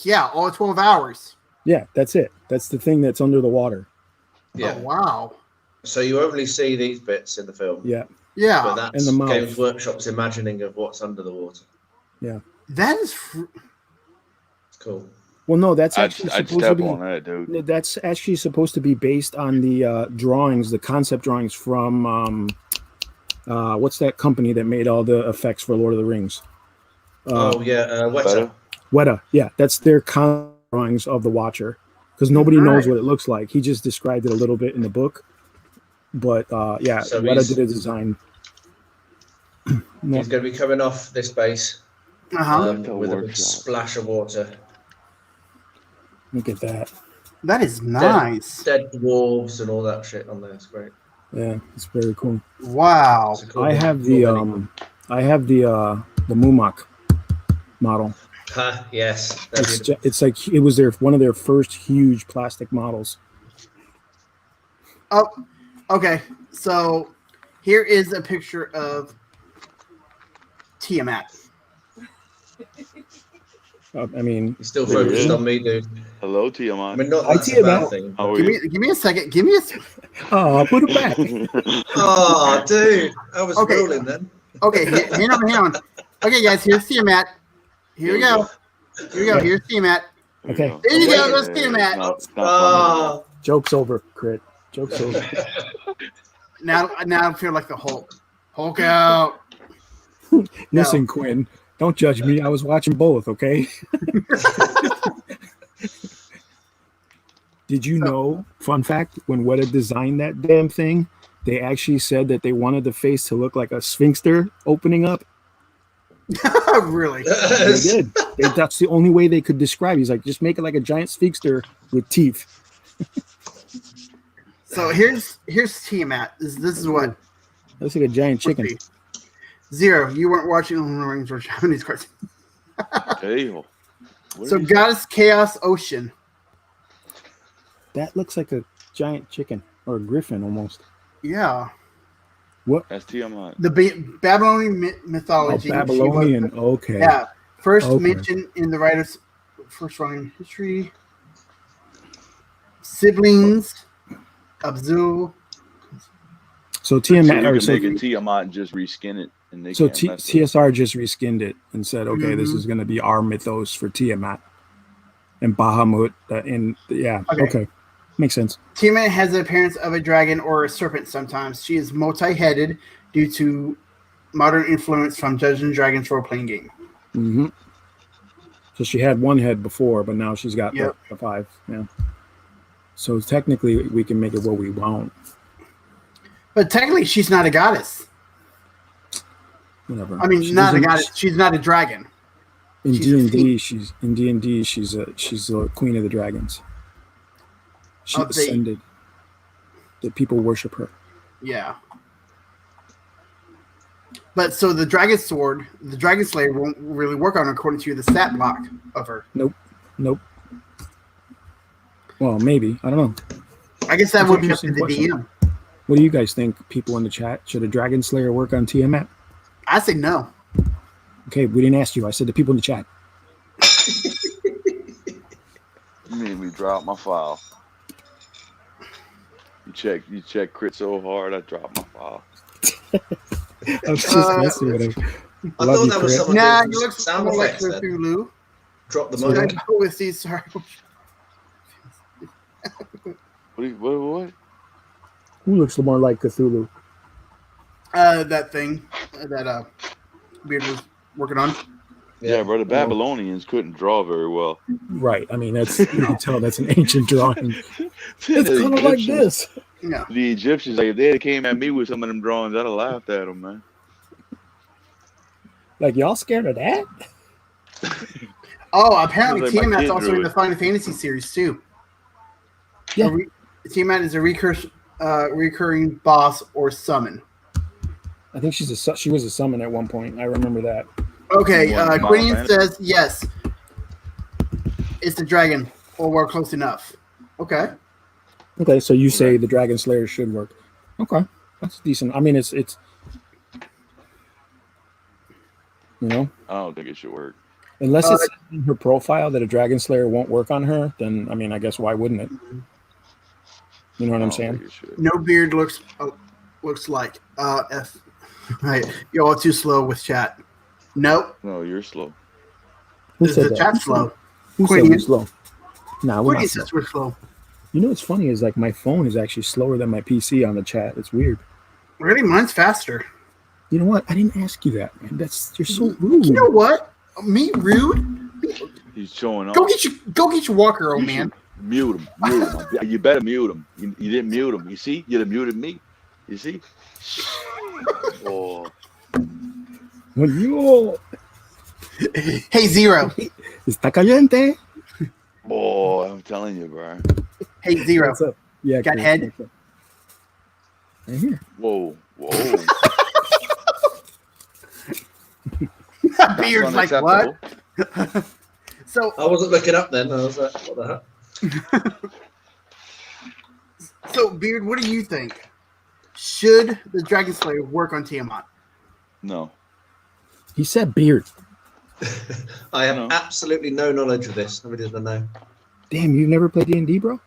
Yeah, all 12 hours. Yeah, that's it. That's the thing that's under the water. Yeah. Oh, wow. So you only see these bits in the film. Yeah. Yeah. But that's And the mouth. Games Workshop's imagining of what's under the water. That is... It's cool. Well, no, that's I'd actually supposed to step be. on that, dude. No, that's actually supposed to be based on the drawings, the concept drawings from what's that company that made all the effects for Lord of the Rings? Weta. Better? Weta. Yeah, that's their concept drawings of the Watcher, because nobody knows Right. what it looks like. He just described it a little bit in the book, but yeah, So Weta he's- did a design. No, He's going to be coming off this base Uh-huh. with a big Workshop. splash of water. look at that. That is nice. Dead dwarves and all that shit on there. It's great. Yeah, it's very cool. Wow. It's a cool I mini- have cool the mini. Mumak model. Yes. It's like it was one of their first huge plastic models. Oh, okay. So here is a picture of Tiamat. I mean, You're still There he focused is. on me, dude. Hello, I Tiamat. mean, not I that's see a bad that. thing. How are Give you? me a second. Give me a. oh, put it back. Oh, dude. I was Okay. rolling then. Okay, hang on. Okay, guys. Here's Tiamat. Here we go. Here we go. Here's Tiamat. Okay. There you go. Wait. Let's Tiamat. No, it's not Oh, Joke's over, Crit. Joke's over. Now I feel like the Hulk. Hulk out. Listen, Quinn, don't judge me. I was watching both, okay? Did you know, fun fact, when Weta designed that damn thing, they actually said that they wanted the face to look like a sphinxter opening up? Really? They did. That's the only way they could describe it. He's like, just make it like a giant sphinxter with teeth. So here's Tiamat. This is what. Looks like a giant chicken. Let's see. Zero. You weren't watching Lord of the Rings or Japanese cartoons. Hey, what So are you- Goddess Chaos Ocean. That looks like a giant chicken or a griffin almost. Yeah. That's Tiamat. The Babylonian Oh, mythology. Babylonian. Okay. Yeah. First Okay. mentioned in the writer's first volume history. Siblings. Abzul. So So Tiamat, you or can so, make a Tiamat and just reskin it, and they so can't mess it. TSR just reskinned it and said, okay, this Mhm. is going to be our mythos for Tiamat and Bahamut. Okay. Makes sense. Tiamat has the appearance of a dragon or a serpent sometimes. She is multi-headed due to modern influence from Dungeons and Dragons role-playing game. Hmm. So she had one head before, but now she's got Yep. the five. Yeah. So technically, we can make it what we want. But technically, she's not a goddess. Whatever. I mean, She not a doesn't- goddess. She's not a dragon. In she's a D&D, she's in D&D. She's the queen of the dragons. She Of the- ascended. The people worship her. Yeah. But so the dragon sword, the dragon slayer won't really work on her according to the stat block of her. Nope. Well, maybe. I don't know. I guess that That's would an be up to the interesting DM. What do you guys think, people in the chat? Should a dragon slayer work on Tiamat? I say no. Okay, we didn't ask you. I said the people in the chat. You made me drop my file. You check crit so hard, I dropped my file. I was just messing with him. I Love thought you, that was Chris. someone Nah, doing you look sound more like effects then. Cthulhu. Drop the So mic. Should I go with these? Sorry. What? Who looks more like Cthulhu? That thing that Beard was working on. Yeah, bro, the Babylonians couldn't draw very well. Right. I mean, that's you can tell that's an ancient drawing. It's The kind of like Egyptians- this. Yeah. The Egyptians, like, if they had came at me with some of them drawings, I'd have laughed at them, man. Like y'all scared of that? Oh, apparently Sounds like my Tiamat's kid also drew in the it. Final Fantasy series too. Yeah. Tiamat is a recurring boss or summon. I think she was a summon at one point. I remember that. Okay, One Final Quinian Fantasy? says yes. it's the dragon, or we're close enough. Okay. Okay, so you say the Dragon Slayer should work. Okay, that's decent. I mean, it's you know, I don't think it should work. unless it's in her profile that a Dragon Slayer won't work on her, then I mean, I guess why wouldn't it? You know what I'm saying? No beard looks like F. Right, you're all too slow with chat. Nope. No, you're slow. Who Is said the that? chat slow? Who said we're slow? Nah, we're Quinny not slow. says we're slow. You know what's funny is like my phone is actually slower than my PC on the chat. It's weird. Really, mine's faster. You know what? I didn't ask you that, man. You're so rude. You know what? Me rude? He's showing off. Go get your walker, old You man. should Mute him. Mute him. You better mute him. You didn't mute him. You see? You'd have muted me. You see? Oh. When you Hey, Zero. está caliente. Boy, I'm telling you, bro. Hey, Zero. What's up? Yeah, Got Chris, head? what's up? Right here. Whoa. Beard's like, what? So I wasn't looking up then. I was like, what the heck? So, Beard, what do you think? Should the Dragon Slayer work on Tiamat? No. He said beard. I have No. absolutely no knowledge of this. I really don't know. Damn, you've never played D&D, bro?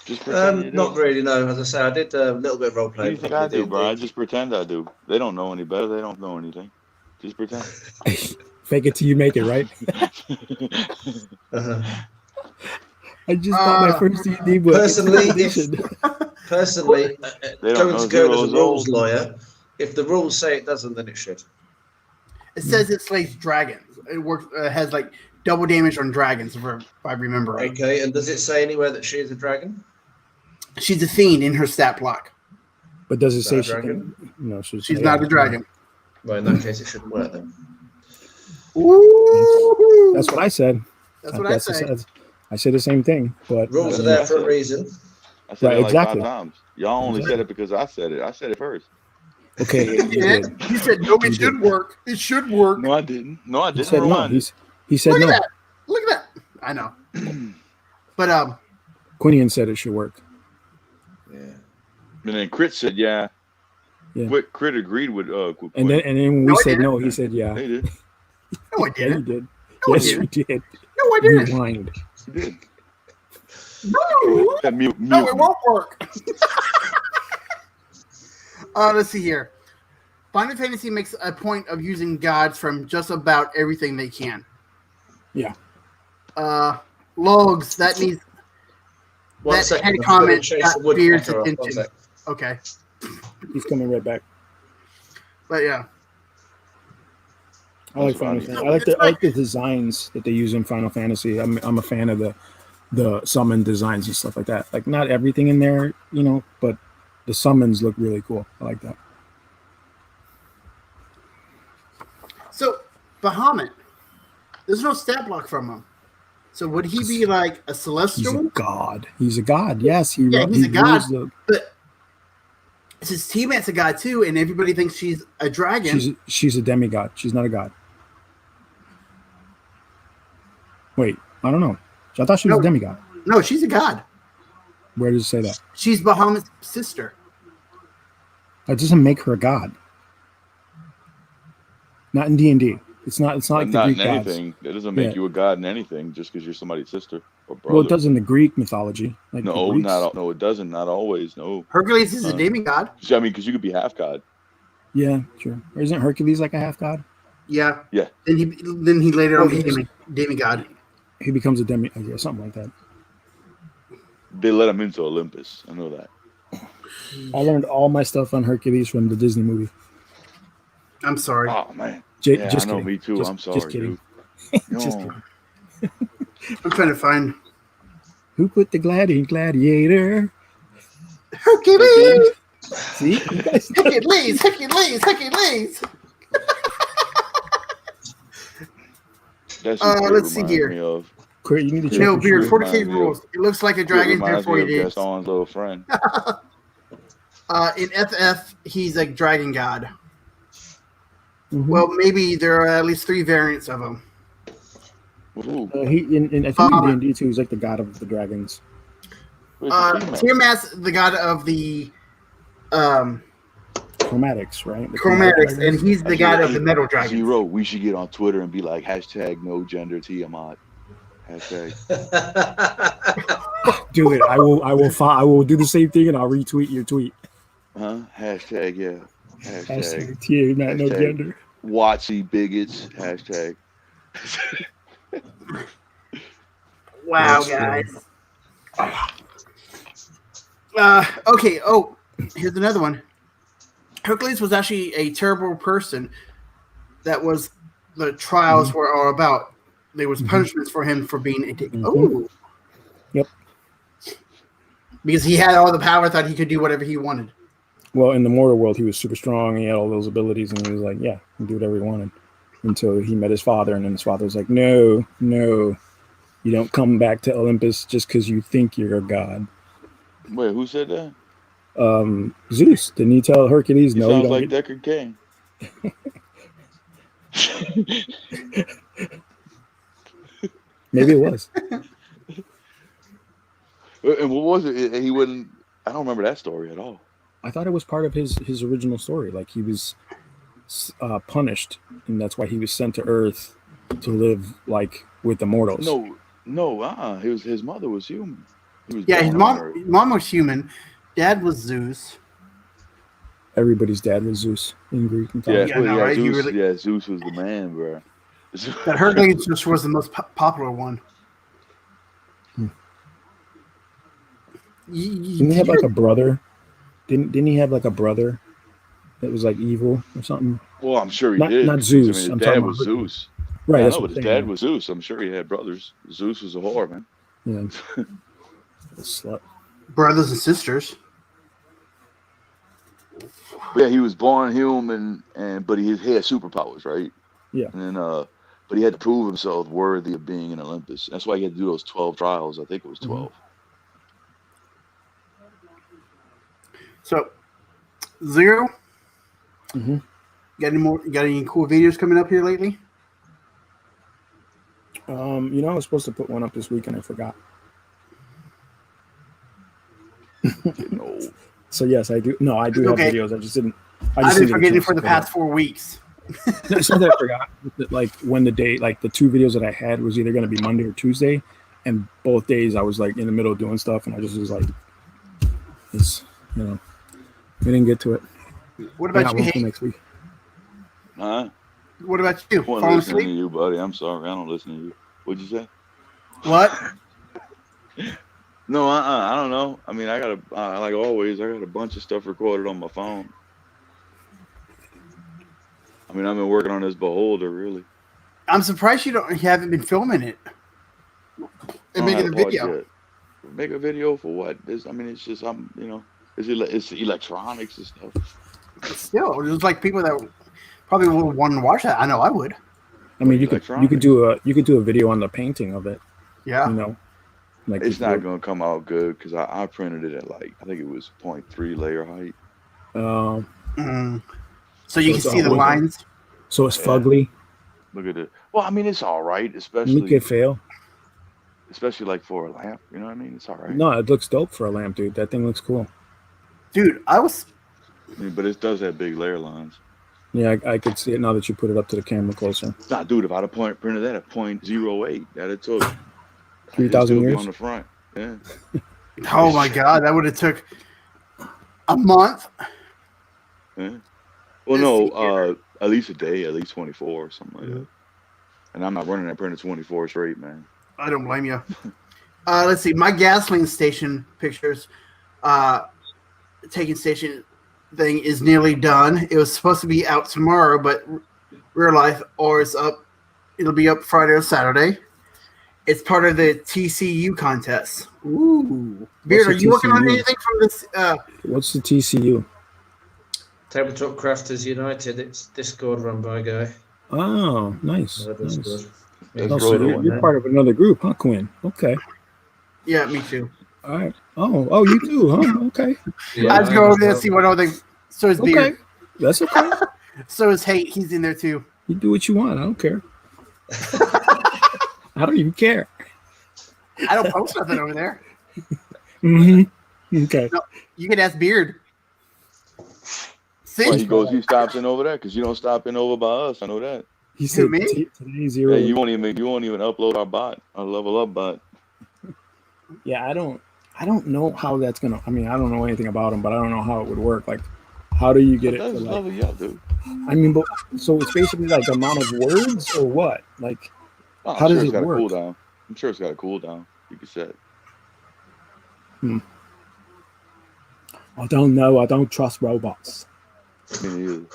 Just pretend you do. Not really, no. As I say, I did a little bit of role What do playing. you think I do, bro? I just pretend I do. They don't know any better. They don't know anything. Just pretend. Fake it till you make it, right? Uh-huh. I just thought my first D&D book. Personally, They don't going know to go as zeros a rules old. lawyer, if the rules say it doesn't, then it should. It says it slays dragons. It works. Has like double damage on dragons, if I remember right. Okay, and does it say anywhere that she is a dragon? She's a fiend in her stat block. But does it say Not a she dragon? can? No, She's not a dragon. Well, in that case, it shouldn't work then. Ooh. That's what I said. That's what I say. I said the same thing, but Rules are Yeah. there for a reason. I said Right, it like exactly. 5 times. Y'all only said it because I said it. I said it first. okay. You Yeah, did. he said no. It should work. It should work. No, I didn't. No, I He didn't. said no. Rewind. He said Look no. at that. Look at that. I know. But Quinian said it should work. Yeah. And then Crit said, yeah. Yeah. Crit agreed with And then when No, we I said didn't. no, he said yeah. They did. no, I Yeah, you didn't. did. No, I Yes, you didn't. did. No, I didn't. Rewind. They did. No. That mute. No, it won't work. Let's see here. Final Fantasy makes a point of using gods from just about everything they can. Yeah. Logs, that needs One that second. head I'm gonna comment chase got the Beard's woodpecker off. One attention. sec. Okay. He's coming right back. But yeah. I like Final Fantasy. I like the designs that they use in Final Fantasy. I'm a fan of the summon designs and stuff like that. Like not everything in there, but the summons look really cool. I like that. So Bahamut, there's no stat block from him. So would he be like a He's celestial? a god. He's a god. Yes, he. Yeah, he's he a god. rules But since T-Man's a god too, and everybody thinks she's a dragon. She's a demigod. She's not a god. Wait, I don't know. I thought she was No. a demigod. No, she's a god. Where does it say that? She's Bahamut's sister. That doesn't make her a god. Not in D&D. It's not like the Not Greek in gods. anything. It doesn't make Yeah. you a god in anything just because you're somebody's sister or brother. Well, it does in the Greek mythology. Like the No, Greeks. no, it doesn't. Not always. No. Hercules is a demigod. I mean, because you could be half god. Yeah, sure. Or isn't Hercules like a half god? Yeah. Yeah. Then he later on Well, became a demigod. He becomes a demigod, yeah, something like that. They let him into Olympus. I know that. I learned all my stuff on Hercules from the Disney movie. I'm sorry. Oh man. Just I know. kidding. Me too. Just- I'm sorry, just kidding. dude. Just No. kidding. I'm trying to find Who put the gladiator? Hercules. See? You guys- Hercules. Hercules. That's who Crit let's see reminds here. me of. Crit, you need to check. No, your Beard, shit. 40K rules. It looks like a Crit dragon, reminds therefore me it of is. Gaston's little friend. In FF, he's a dragon god. Mhm. Well, maybe there are at least 3 variants of him. Ooh, He in I think in D&D too, he's like the god of the dragons. where's the female? Tiamat's the god of the Chromatics, right? The chromatics, dragons. and he's the god of the metal dragons. Zero. We should get on Twitter and be like #no gender Tiamat. Hashtag. Do it. I will do the same thing, and I'll retweet your tweet. Hashtag, yeah. Hashtag Tiamat no hashtag gender. Watsy bigots. Hashtag. Wow, That's guys. Okay. Oh, here's another one. Hercules was actually a terrible person. That was the trials were all about. There was punishments for him for being a dick. Oh. Yep. Because he had all the power, thought he could do whatever he wanted. Well, in the mortal world, he was super strong. He had all those abilities, and he was like, "Yeah, he can do whatever he wanted." Until he met his father, and then his father was like, "No, you don't come back to Olympus just because you think you're a god." Wait, who said that? Zeus. Didn't he tell Hercules? He No, you sounds don't like get... Deckard Cain. Maybe it was. And what was it? He wouldn't. I don't remember that story at all. I thought it was part of his original story. Like he was punished, and that's why he was sent to Earth to live like with the mortals. No. His mother was human. He was Yeah, his born on Earth. mom was human. Dad was Zeus. Everybody's dad was Zeus in Greek Yeah, mythology. Yeah, no, right? Zeus was the man, bro. That Hercules just was the most popular one. Didn't he have like a brother? Didn't he have like a brother that was like evil or something? Well, I'm sure he did. Not Zeus. I mean, I'm his talking dad was about Zeus. Right. I That's know, what but his I'm saying. dad was Zeus. I'm sure he had brothers. Zeus was a whore, man. Yeah. Slut. Brothers and sisters. Yeah, he was born human, but he had superpowers, right? Yeah. And then, but he had to prove himself worthy of being in Olympus. That's why he had to do those 12 trials. I think it was 12. So, Zero. Mm-hmm. Got any cool videos coming up here lately? I was supposed to put one up this week and I forgot. Getting old. So yes, I do. No, I do have Okay. videos. I just didn't. I've been forgetting for the past 4 weeks. No, it's not that I forgot. That, like when the day, like the 2 videos that I had was either going to be Monday or Tuesday, and both days I was like in the middle of doing stuff, and I just was like, "It's we didn't get to it." What about you? One for Hank? next week. Huh? What about you? I wasn't Falling listening to asleep? you, buddy. I'm sorry. I don't listen to you. What'd you say? What? No, I don't know. I mean, like always, I got a bunch of stuff recorded on my phone. I mean, I've been working on this Beholder, really. I'm surprised you haven't been filming it and making a video. Yet. Make a video for what? It's just it's electronics and stuff. Still, there's like people that probably would want to watch that. I know I would. I mean, you could do a video on the painting of it. Yeah. Like It's not gonna come out good because I printed it at I think it was 0.3 layer height. So you can see the lines. So it's fugly. Look at it. Well, I mean, it's all right, Make especially it fail. like for a lamp. You know what I mean? It's all right. No, it looks dope for a lamp, dude. That thing looks cool. Dude, But it does have big layer lines. Yeah, I could see it now that you put it up to the camera closer. Nah, dude, if I'd have printed that at 0.08, that'd took 3,000 years on the front. Yeah. oh my God, that would have took a month. Yeah. Well, no, at least a day, at least 24 or something like that. And I'm not running that printer 24 straight, man. I don't blame you. Let's see. My gasoline station pictures, taking station thing is nearly done. It was supposed to be out tomorrow, but real life or it's up. It'll be up Friday or Saturday. It's part of the TCU contest. Ooh, Beard, are you working on anything from this? What's the TCU? Tabletop Crafters United. It's Discord run by a guy. Oh, nice. That's nice. good. Oh, so you're part of another group, huh, Quinn? Okay. Yeah, me too. All right. Oh, you too, huh? Okay. Yeah, I just go over there and see what other. So is Beard. Okay. That's okay. So is Hate. He's in there too. You do what you want. I don't care. I don't even care. I don't post nothing over there. Mm-hmm. Okay. No, you can ask Beard. See? Well, he stops in over there because you don't stop in over by us. I know that. He said me? today 0. Yeah, you won't even upload our bot, our level up bot. Yeah, I don't know how that's gonna. I mean, I don't know anything about them, but I don't know how it would work. Like, how do you get it That to does like? level you up, dude. I mean, but so it's basically like the amount of words or what? Like, Oh, how I'm sure does it's it got work? a cooldown. I'm sure it's got a cooldown. You can set. I don't know. I don't trust robots. Me neither.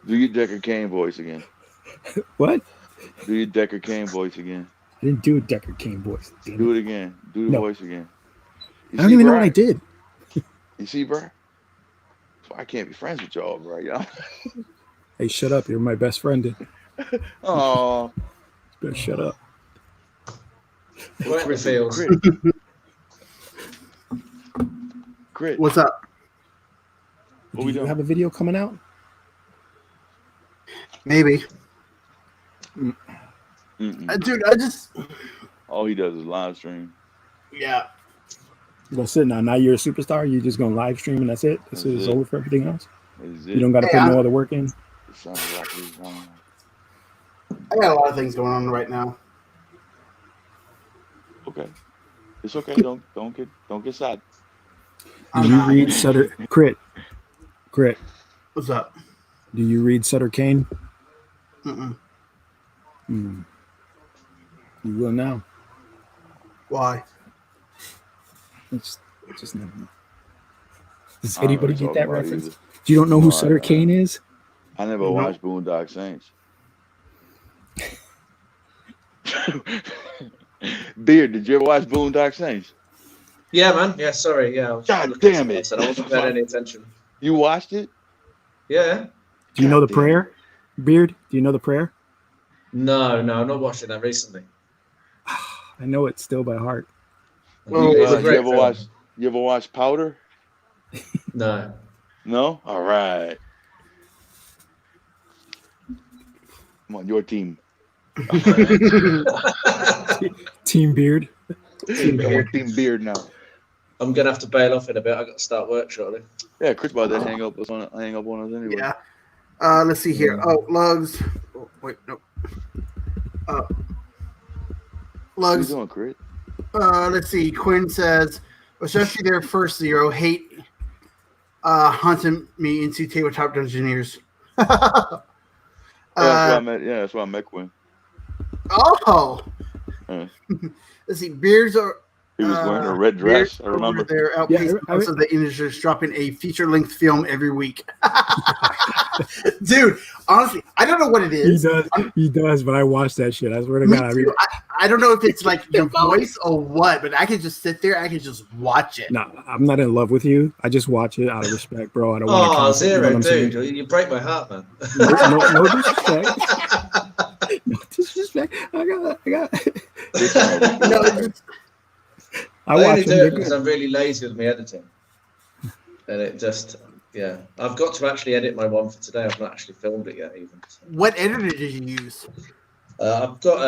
Do your Decker Kane voice again. What? Do your Decker Kane voice again. I didn't do a Decker Kane voice. Damn Do it. it again. Do the No. voice again. You I don't see, even know bro? what I did. You see, bro? That's why I can't be friends with y'all, bro. Y'all. Hey, shut up. You're my best friend. Oh, Better shut up. Whatever it feels. Crit. What's up? What Do we you doing? have a video coming out? Maybe. Mm-mm. Dude, I just. All he does is live stream. Yeah. You gonna sit now? Now you're a superstar. You just gonna live stream and that's it. This That's is it. over for everything else. Is You don't it? got to Hey, put no I'm- other work in. It sounds like he's on. I got a lot of things going on right now. Okay. It's okay. Don't get sad. Do you read Sutter Crit? What's up? Do you read Sutter Kane? Mm-mm. You will now. Why? It's just never know. Does I don't know anybody what get you're that talking about reference? either. Do you don't know No, who Sutter Kane is? I never No. watched Boondock Saints. Beard, did you ever watch Boondock Saints? Yeah, man. Yeah, sorry. Yeah. I was God looking at damn something it. else and I wasn't paying any attention. You watched it? Yeah. Do you know the God damn it. prayer? Beard, do you know the prayer? No, I'm not watching that recently. I know it still by heart. Well, It's a you great film. You ever watch Powder? No. No? All right. Come on, your team. Team Beard. Team Beard now. I'm gonna have to bail off in a bit. I got to start work shortly. Yeah, Chris about to hang up on us anyway. Yeah. Let's see here. Oh, Lugs. Oh, wait, no. What you Lugs. doing, Chris? Let's see. Quinn says, especially their first 0, hate hunting me into tabletop dungeoneers. That's why I met Quinn. Oh. Yeah. Let's see. Beards are. He was wearing a red dress. I remember. They're outpacing I most of the industry, dropping a feature-length film every week. Dude, honestly, I don't know what it is. He does, but I watched that shit. I swear to Me God. too. I don't know if it's like the voice or what, but I can just sit there. I can just watch it. No, I'm not in love with you. I just watch it out of respect, bro. I don't want to. Oh, you know what I'm dude, saying? you break my heart, man. No disrespect. No disrespect. I got. No, it's just, I I watch only them. do They're it because good. I'm really lazy with my editing. And it just, yeah. I've got to actually edit my one for today. I've not actually filmed it yet, even. what editor did you use? I've got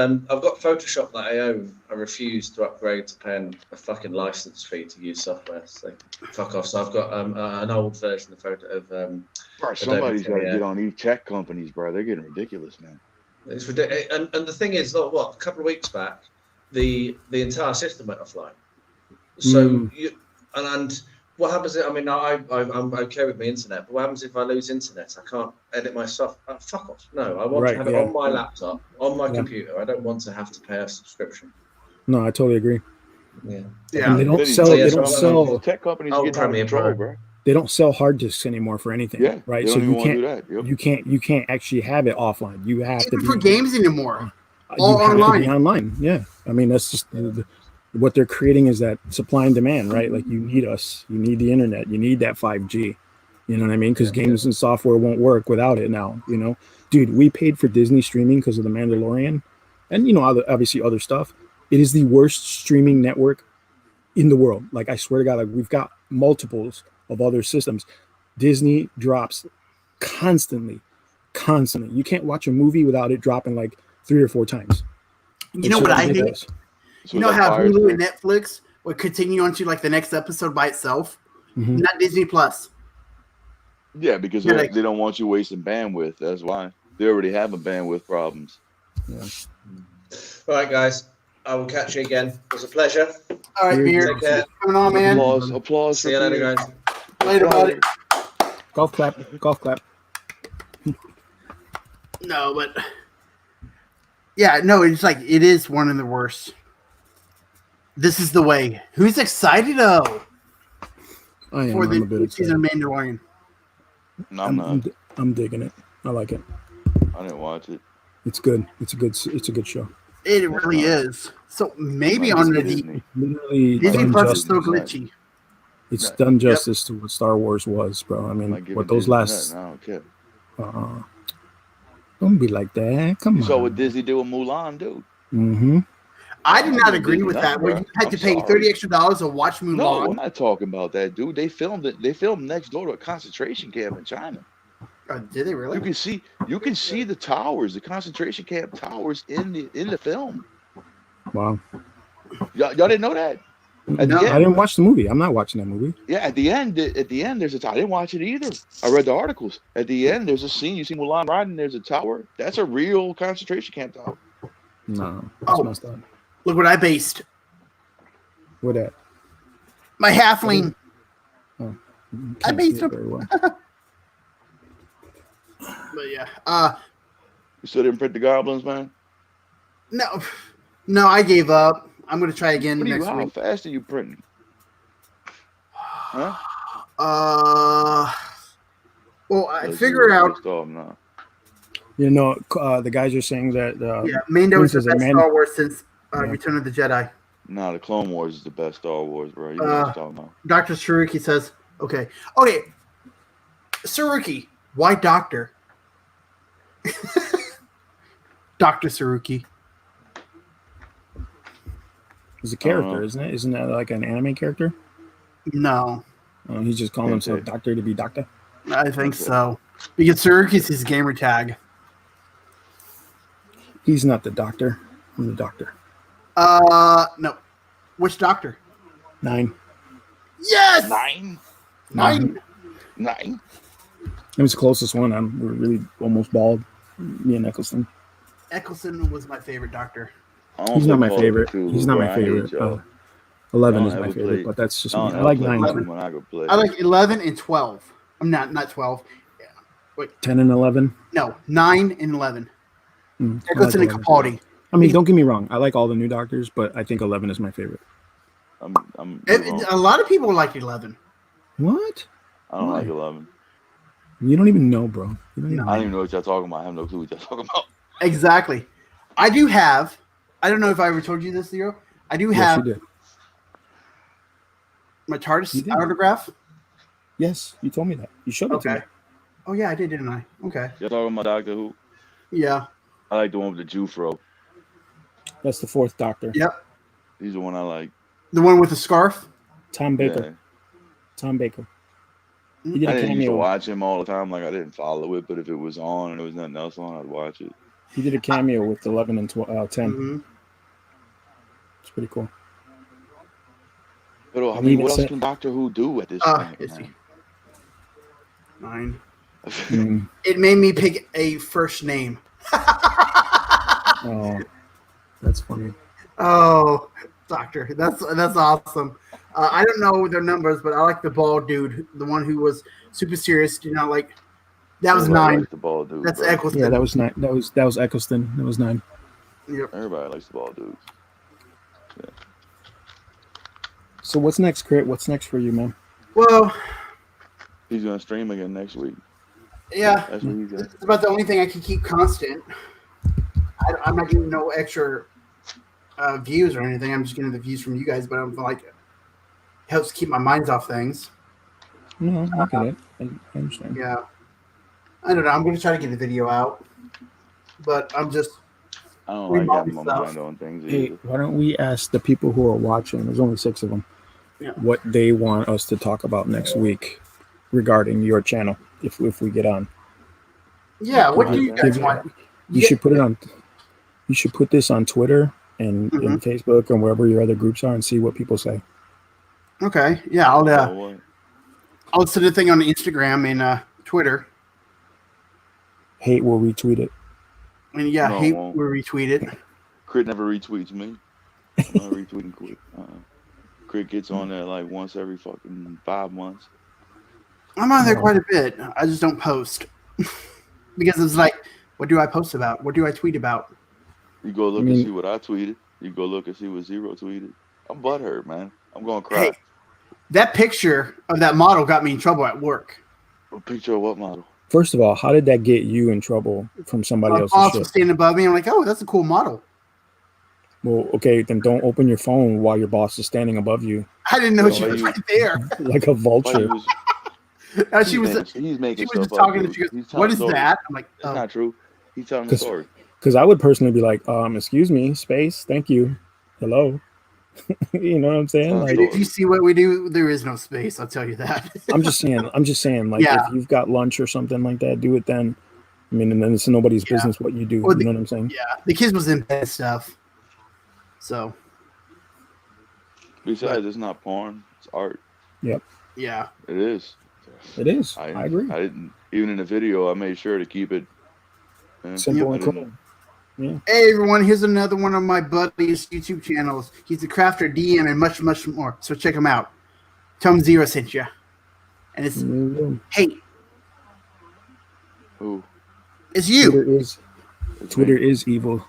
Photoshop that I own. I refuse to upgrade to paying a fucking license fee to use software. So fuck off. So I've got an old version of Bro, somebody's got to Premiere. get on these tech companies, bro. They're getting ridiculous, man. It's ridiculous. And the thing is, look, a couple of weeks back, the entire system went offline. So and what happens? I'm okay with my internet, but what happens if I lose internet? I can't edit my stuff. Fuck off! No, I want to have it on my laptop, on my computer. I don't want to have to pay a subscription. No, I totally agree. Yeah. And they don't These sell. They don't sell. Tech companies Oh, get out of Premiere control, Pro. bro. They don't sell hard disks anymore for anything. Yeah, right. They So don't even you want to can't. do that. Yep. You can't actually have it offline. You have to Even be for games anymore. you all have to online. be online. Yeah, I mean that's just what they're creating is that supply and demand, right? Like you need us, you need the internet, you need that 5G. You know what I mean? Because games and software won't work without it now. You know, dude, we paid for Disney streaming because of the Mandalorian, and obviously other stuff. It is the worst streaming network in the world. Like I swear to God, like we've got multiples of other systems. Disney drops constantly. You can't watch a movie without it dropping like 3 or 4 times. You know what I hate? So You know that how fire Hulu thing. and Netflix would continue on to like the next episode by itself? Mhm. Not Disney Plus. Yeah, because Yeah, like- they don't want you wasting bandwidth. That's why they already have a bandwidth problems. Yeah. All right, guys. I will catch you again. It was a pleasure. All right, Here you Beard. Take care. Coming on, man. Applause See for you later, Beard. guys. Later, buddy. Golf clap. Golf clap. No, but yeah, no, it's like it is one of the worst. This is the way. Who's excited though I am. for I'm the a bit new season excited. of Mandalorian? No, I'm not. I'm digging it. I like it. I didn't watch it. It's good. It's a good show. It really is. So maybe Like on the Disney. Literally Disney done Plus is so Disney's not- glitchy. It's Right. done justice to what Star Wars was, bro. I mean, Like giving what those Disney last. nothing. I don't care. Don't be like that. Come You saw on. what Disney did with Mulan, dude. Mm-hmm. I did I'm not not agree digging with that, that. Where bro. you had to I'm pay sorry. $30 extra to watch Mulan. No, I'm not talking about that, dude. They filmed it. They filmed next door to a concentration camp in China. Did they really? You can see the towers, the concentration camp towers in the film. Wow. Y'all didn't know that? At No. the I end, didn't watch the movie. I'm not watching that movie. yeah, at the end, there's a tower. I didn't watch it either. I read the articles. At the end, there's a scene. You see Mulan riding. There's a tower. That's a real concentration camp tower. No. That's Oh. messed up. Look what I based. What that? My halfling. Oh. I Can't based see it him. very well. But yeah. You still didn't print the goblins, man? No, I gave up. I'm gonna try again What are you? next How week. fast are you printing? Huh? Well, I Like, figure you're out. pissed off now. You know, the guys are saying that. Yeah, Mando is the Princess best Amanda- Star Wars since Yeah. Return of the Jedi. Nah, the Clone Wars is the best Star Wars, bro. You know what I'm talking about. Dr. Saruki says, okay. Saruki, why doctor? Dr. Saruki. It's a character, know. isn't it? Isn't that like an anime character? No, He's just calling himself Okay. Doctor to be Doctor. I think Okay. so. Because Saruki's his gamer tag. He's not the Doctor. I'm the Doctor. No. Which doctor? 9. Yes! Nine. It was the closest one. We're really almost bald. Me and Eccleston. Eccleston was my favorite doctor. I don't He's not play my Call of favorite. Duty, He's not bro. my I hate favorite. y'all. 11 I is don't my ever favorite, play- but that's just I me. don't I ever like play 9 nothing too. when I go play. I like 11 and 12. I'm not 12. 10 and 11. No, 9 and 11. I like Eccleston and 11. Capaldi. I mean, don't get me wrong. I like all the new Doctors, but I think 11 is my favorite. I'm A lot of people like 11. What? I don't Why? like 11. You don't even know, bro. You don't even I don't even know what y'all talking about. I have no clue what y'all talking about. Exactly. I do have, I don't know if I ever told you this, Theo. I do Yes, have you did. my You TARDIS did. autograph. Yes, you told me that. You showed it to me. Okay. Oh, yeah, I did, didn't I? Okay. Y'all talking about Doctor Who? Yeah. I like the one with the Jew fro. That's the 4th Doctor. Yep. He's the one I like. The one with the scarf. Tom Baker. Yeah. Tom Baker. He did I a didn't used to cameo. watch him all the time. Like I didn't follow it, but if it was on and there was nothing else on, I'd watch it. He did a cameo with 11 and 10. Mm-hmm. It's pretty cool. But I He mean, even what else said- can Doctor Who do at this point? Let's see. 9. Mm. It made me pick a first name. Oh, that's funny. Oh, Doctor. That's awesome. I don't know their numbers, but I like the bald dude, the one who was super serious. You know, like that was Everybody 9. likes the ball dude. That's bro. Eccleston. Yeah, that was 9. That was Eccleston. That was 9. Yep. Everybody likes the ball dudes. So what's next, Crit? What's next for you, man? Well, He's gonna stream again next week. yeah. That's what he's gonna. It's about the only thing I can keep constant. I'm not getting no extra views or anything. I'm just getting the views from you guys, but I'm like, it helps keep my minds off things. No, I get it. I understand. Yeah. I don't know. I'm going to try to get a video out, but I'm just, I don't We like bought having my stuff. mind on things Hey, either. why don't we ask the people who are watching? There's only 6 of them. Yeah. What they want us to talk about next week regarding your channel, if we get on. yeah. What do you guys Give- want? You should put it on. You should put this on Twitter and Mm-hmm. in Facebook and wherever your other groups are and see what people say. Okay. Yeah, You know what? I'll send a thing on Instagram and Twitter. Hate will retweet it. And yeah, No, it hate won't. will retweet it. Crit never retweets me. I'm not retweeting Crit. Crit gets on there like once every fucking 5 months. I'm on there quite a bit. I just don't post because it's like, what do I post about? What do I tweet about? You go look and see what I tweeted. You go look and see what Zero tweeted. I'm butthurt, man. I'm gonna cry. Hey, that picture of that model got me in trouble at work. A picture of what model? First of all, how did that get you in trouble from somebody My else's boss shit? was standing above me. I'm like, oh, that's a cool model. Well, okay, then don't open your phone while your boss is standing above you I didn't know she was right there. like a vulture. She was He's making just stuff up. talking, and she goes, He's telling "What is stories. that?" I'm like, That's "Oh, not true. He's telling the story. Because I would personally be like, excuse me, space, thank you, hello." You know what I'm saying? Like, if you see what we do, there is no space. I'll tell you that. I'm just saying, like, Yeah. if you've got lunch or something like that, do it then. I mean, and then it's nobody's business what you do. Or You know what I'm saying? Yeah, the kids was in bed and stuff. So Besides, it's not porn. It's art. Yep. Yeah. It is. It is. I agree. I didn't even in the video. I made sure to keep it simple and I didn't- clean. Yeah. Hey everyone, here's another one of my buddy's YouTube channels. He's a crafter, DM, and much, much more. So check him out. Tell him Zero sent you. And it's hey, Ooh. it's you. Twitter is evil.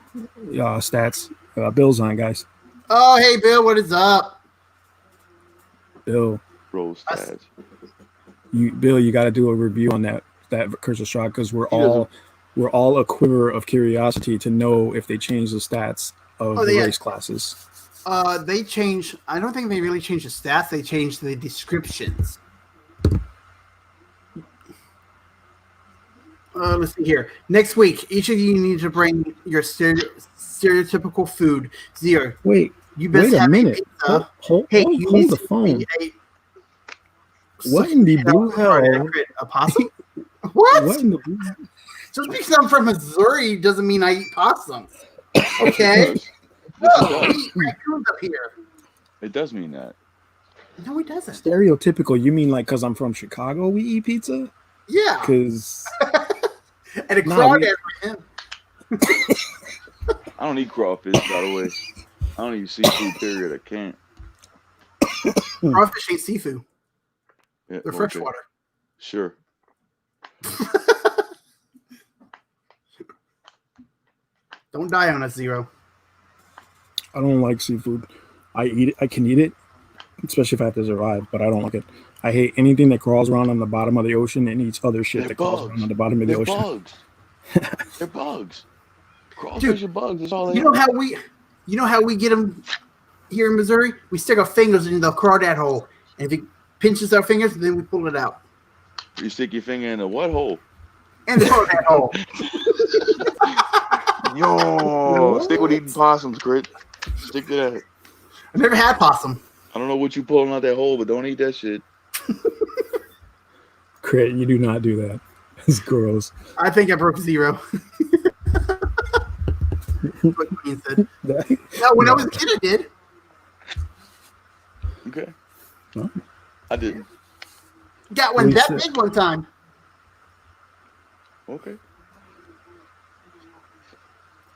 Stats. Bill's on, guys. Oh, hey Bill, what is up? Bill. Roll stats. Bill, you got to do a review on that Curse of Strahd because we're all a quiver of curiosity to know if they change the stats of the race classes. They changed. I don't think they really changed the stats. They changed the descriptions. Let's see here. Next week, each of you need to bring your stereotypical food. Zero. Wait. You best wait a have minute. Pizza. Hold you need the to phone. be What in the blue hell? A possum? What? What in the blue? Just because I'm from Missouri doesn't mean I eat possums. Okay? Yes, We eat raccoons up here. it does mean that. No, it doesn't. Stereotypical. You mean like because I'm from Chicago, we eat pizza? Yeah. Because And a crawdad for him. I don't eat crawfish, by the way. I don't eat seafood, period. I can't. Crawfish ain't seafood. Yeah, They're freshwater. Sure. Don't die on us, Zero. I don't like seafood. I eat it. I can eat it, especially if I have to survive, but I don't like it. I hate anything that crawls around on the bottom of the ocean and eats other shit that crawls around on the bottom of the ocean. Bugs. They're bugs. Crawfish are bugs. That's all they You know how we get them here in Missouri? We stick our fingers in the crawdad hole, and if it pinches our fingers, then we pull it out. You stick your finger in a what hole? And the crawdad hole. Yo, stick with eating possums, Crit. Stick to that. I never had possum. I don't know what you pulling out that hole, but don't eat that shit. Crit, you do not do that. It's gross. I think I broke Zero. What Queen said. No, when I was a kid, I did. Okay. No. I didn't. Got one that big one time. Okay.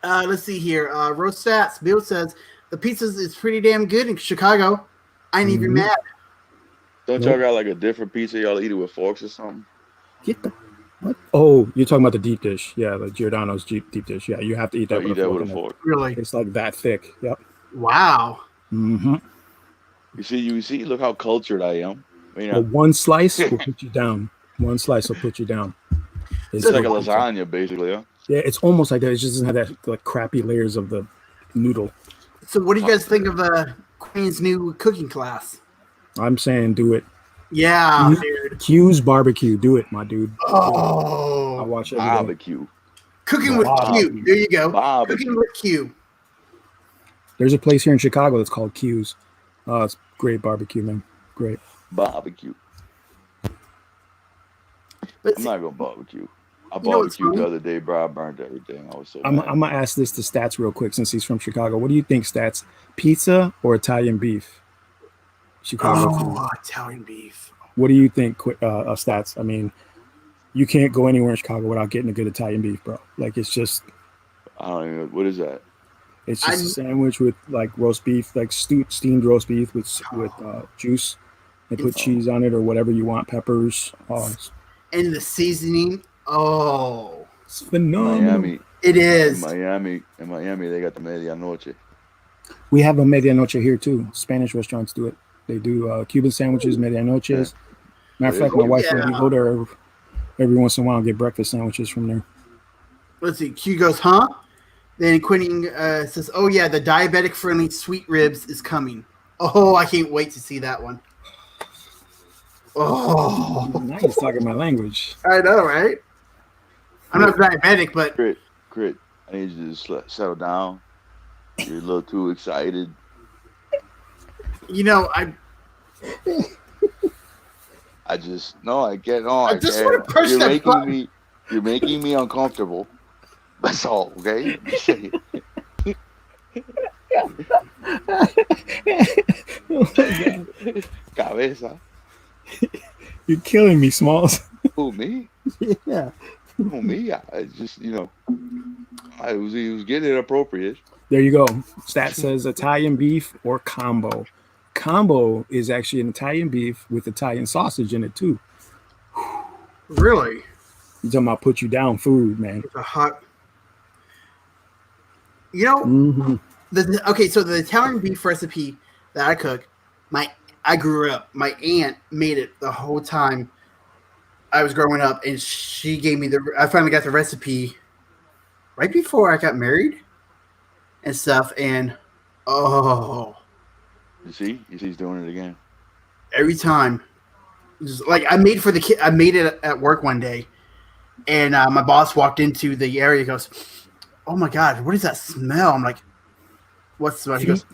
Let's see here. Roast Stats. Bill says the pizza is pretty damn good in Chicago. I ain't even mad. Don't y'all got like a different pizza? Y'all eat it with forks or something? Get the what? Oh, you're talking about the deep dish. Yeah, the Giordano's deep dish. Yeah, you have to eat that, with, a fork. Really? It's like that thick. Yep. Wow. Mm-hmm. You see, look how cultured I am. Well, one slice will put you down. One slice will put you down. It's like a lasagna, basically, huh? Yeah, it's almost like that. It just doesn't have that like crappy layers of the noodle. So what do you guys think of Queen's new cooking class? I'm saying do it. Yeah, dude. Q's barbecue. Do it, my dude. Oh. I watch every barbecue. Day. Cooking with Q. There you go. Barbecue. Cooking with Q. There's a place here in Chicago that's called Q's. It's great barbecue, man. Great. Barbecue. But I'm not gonna barbecue. I You know what's barbecued the funny? other day, bro. I burned everything. I was so I'm mad. gonna ask this to Stats real quick since he's from Chicago. What do you think, Stats? Pizza or Italian beef? Chicago food. Oh, Italian beef. What do you think, Stats? I mean, you can't go anywhere in Chicago without getting a good Italian beef, bro. Like it's just I don't even know what is that. a I'm- sandwich with like roast beef, like steamed roast beef with juice. They put cheese on it or whatever you want, peppers. Oh, And the seasoning. Oh, it's phenomenal. Miami, it is. in Miami, they got the medianoche. We have a medianoche here too. Spanish restaurants do it. They do Cuban sandwiches, medianoches. Matter of fact, my wife let me go there every once in a while and get breakfast sandwiches from there. Let's see. Q goes, huh? Then Quinning says, "Oh yeah, the diabetic-friendly sweet ribs is coming. Oh, I can't wait to see that one." Oh, Now he's talking my language. I know, right? I'm not diabetic, but Crit, I need you to settle down. You're a little too excited. you know, I just no, I get on. I just wanna push you're that making button. me. You're making me uncomfortable. That's all, okay? Just say it. Cabeza. You're killing me, Smalls. Who, me? Yeah. Who, me? I just, he was getting it appropriate. There you go. Stat says Italian beef or combo. Combo is actually an Italian beef with Italian sausage in it too. really You talking about put you down food, man. it's a hot. You know, Mhm. okay. So the Italian beef recipe that I cook, I grew up. My aunt made it the whole time I was growing up, and she gave me I finally got the recipe right before I got married and stuff. And oh, You see, he's doing it again. every time, just, like I made for the kid. I made it at work one day, and my boss walked into the area. He goes, "Oh my god, what is that smell?" I'm like, "What's the smell?" He goes,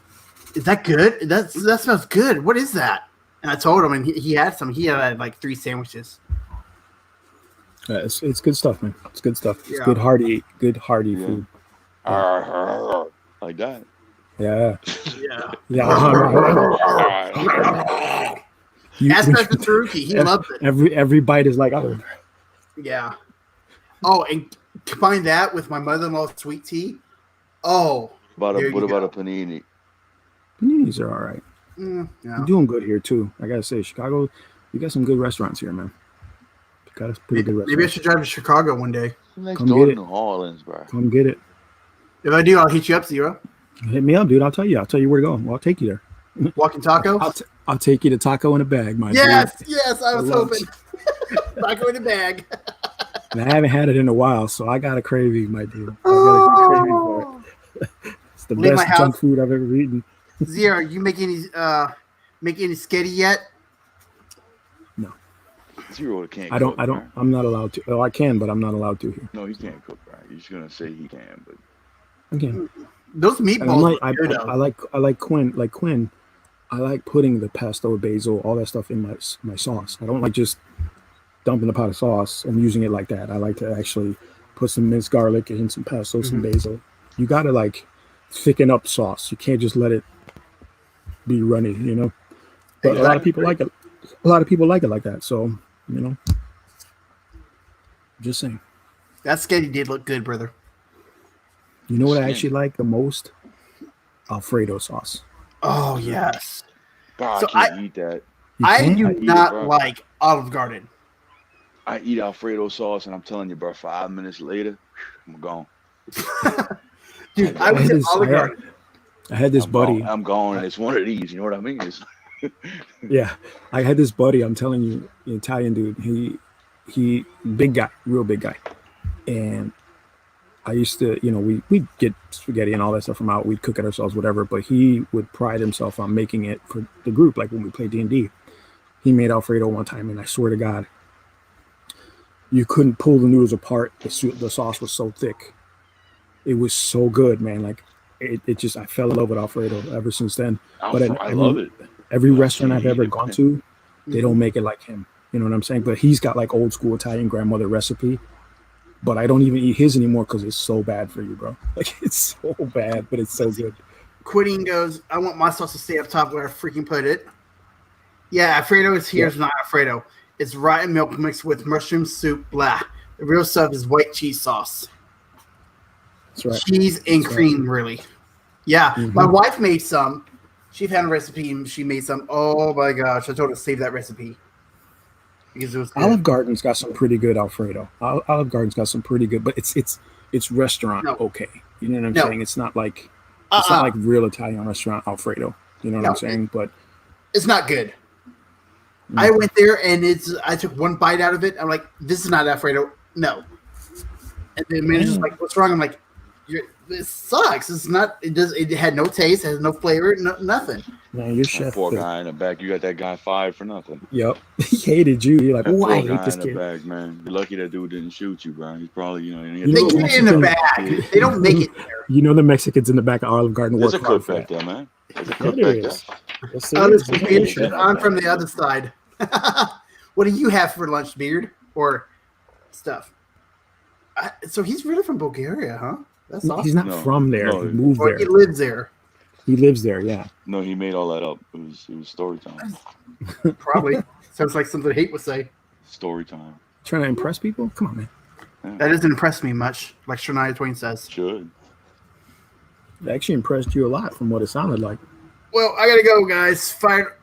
"Is that good? That smells good. What is that?" And I told him, and he had some. He had like 3 sandwiches. It's good stuff, man. It's good stuff. It's Yeah. good hearty Yeah. food. Like that. Yeah. Yeah, Yeah. ask Mr. Taruki. He loves it. Every bite is like, oh, Yeah. Oh, and combine that with my mother-in-law's sweet tea. Oh, What There you about go. a panini? paninis are all right. yeah. You're doing good here too. I gotta say, Chicago, you got some good restaurants here, man. You got a pretty good Maybe I restaurant. should drive to Chicago one day. Next Come door get to it. New Orleans, bro. Come get it. If I do, I'll hit you up, Zero. Hit me up, dude. I'll tell you. I'll tell you where to go. Well, I'll take you there. Walking tacos. I'll take you to taco in a bag, my Yes, dude. yes, I was love hoping. Taco in a bag. And I haven't had it in a while, so I got a craving, my dude. I got a craving for it. It's the Leave my best junk house. food I've ever eaten. Zero, you make any sketty yet? Zero can't. I don't. cook, bro. I'm not allowed to. Oh, I can, but I'm not allowed to here. No, he can't cook, bro. He's gonna say he can, but I can. Those And meatballs I are good, though. like Quinn. I like putting the pesto, basil, all that stuff in my sauce. I don't like just dumping a pot of sauce and using it like that. I like to actually put some minced garlic and some pesto, some basil. You gotta like thicken up sauce. You can't just let it be runny, you know. But a lot of people like it. A lot of people like it like that. So just saying. That sketty did look good, brother. You know what I Skin. actually like the most? Alfredo sauce. Oh yes. God, So I can't eat that. You I can't? do I eat it, not bro. like Olive Garden. I eat Alfredo sauce, and I'm telling you, bro, 5 minutes later, I'm gone. Dude, I I was had at this- Olive I had- Garden. I had this buddy. I'm gone, and it's one of these. You know what I mean? It's, Yeah, I had this buddy. I'm telling you, an Italian dude. He big guy, real big guy. And I used to, we'd get spaghetti and all that stuff from out. We'd cook it ourselves, whatever. But he would pride himself on making it for the group. Like when we played D&D, he made Alfredo one time, and I swear to God, you couldn't pull the noodles apart. The sauce was so thick. It was so good, man. Like it just, I fell in love with Alfredo ever since then. But I love it. Every restaurant I've eat ever it, gone man. to, they don't make it like him. You know what I'm saying? But he's got like old school Italian grandmother recipe. but I don't even eat his anymore because it's so bad for you, bro. Like it's so bad, but it's so good. Quitting goes, I want my sauce to stay up top where I freaking put it. Yeah, Alfredo is here. It's not Alfredo. It's rotten milk mixed with mushroom soup. Blah. The real stuff is white cheese sauce. That's right. Cheese and cream, really. Yeah, my wife made some. She found a recipe and she made some. Oh my gosh! I told her to save that recipe because it was good. Olive Garden's got some pretty good Alfredo. Olive Garden's got some pretty good, but it's restaurant okay. You know what I'm saying? It's not like it's not like real Italian restaurant Alfredo. You know what I'm saying? But it's not good. I went there and I took one bite out of it. I'm like, this is not Alfredo. No. And the manager's like, what's wrong? I'm like, this sucks. It's not. It had no taste. It has no flavor. Nothing. Man, your chef. Poor guy in the back. You got that guy fired for nothing. Yep. He hated you. You're like, oh, I hate guy this in kid. the back, man. You're lucky that dude didn't shoot you, bro. He's probably, they get it in the back. They don't make it there. You know the Mexicans in the back of Olive Garden work hard. There's a cook back there, man. There's a cook back there. Yes, I'm from the other side. What do you have for lunch, Beard? Or stuff? So he's really from Bulgaria, huh? That's awesome. He's not from there. No, he moved there. He lives there. He lives there, yeah. No, he made all that up. It was story time. Probably. Sounds like something Hate would say. Story time. Trying to impress people? Come on, man. Yeah. That doesn't impress me much, like Shania Twain says. Should. It actually impressed you a lot from what it sounded like. Well, I gotta go, guys. Fired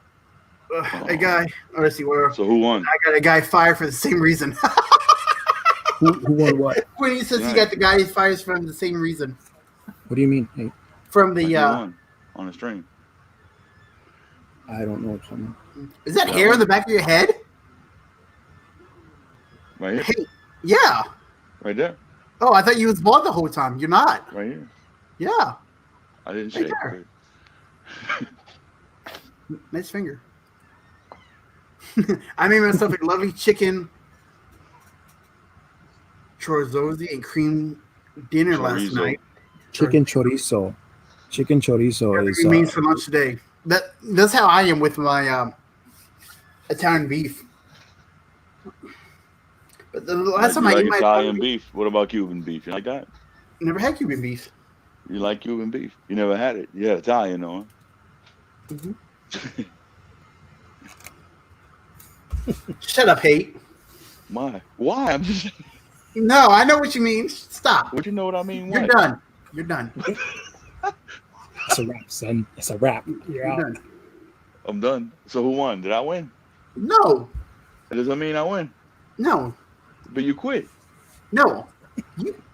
a guy. Oh, let's see where. So who won? I got a guy fired for the same reason. Who won what? When he says he got the guy he fires from the same reason. What do you mean? Hey, from the Who won on the stream. I don't know what you're talking about. Is that hair on the back of your head? Right here. Hey, yeah. Right there. Oh, I thought you was bald the whole time. You're not. Right here. Yeah. I didn't Right shave. there. Nice finger. I made myself a lovely chicken chorizo and cream dinner last night. Chicken chorizo. Chicken chorizo is means for lunch today. That's how I am with my Italian beef. But the last time I like ate my Italian beef. What about Cuban beef? You like that? Never had Cuban beef. You like Cuban beef? You never had it. You had Italian, though. Mm-hmm. Shut up, Hate. Why? I'm just. No, I know what you mean. Stop. What you know what I mean? You're done. You're done. It's a wrap, son. It's a wrap. You're out. Done. I'm done. So who won? Did I win? No. That doesn't mean I win. No. But you quit. No.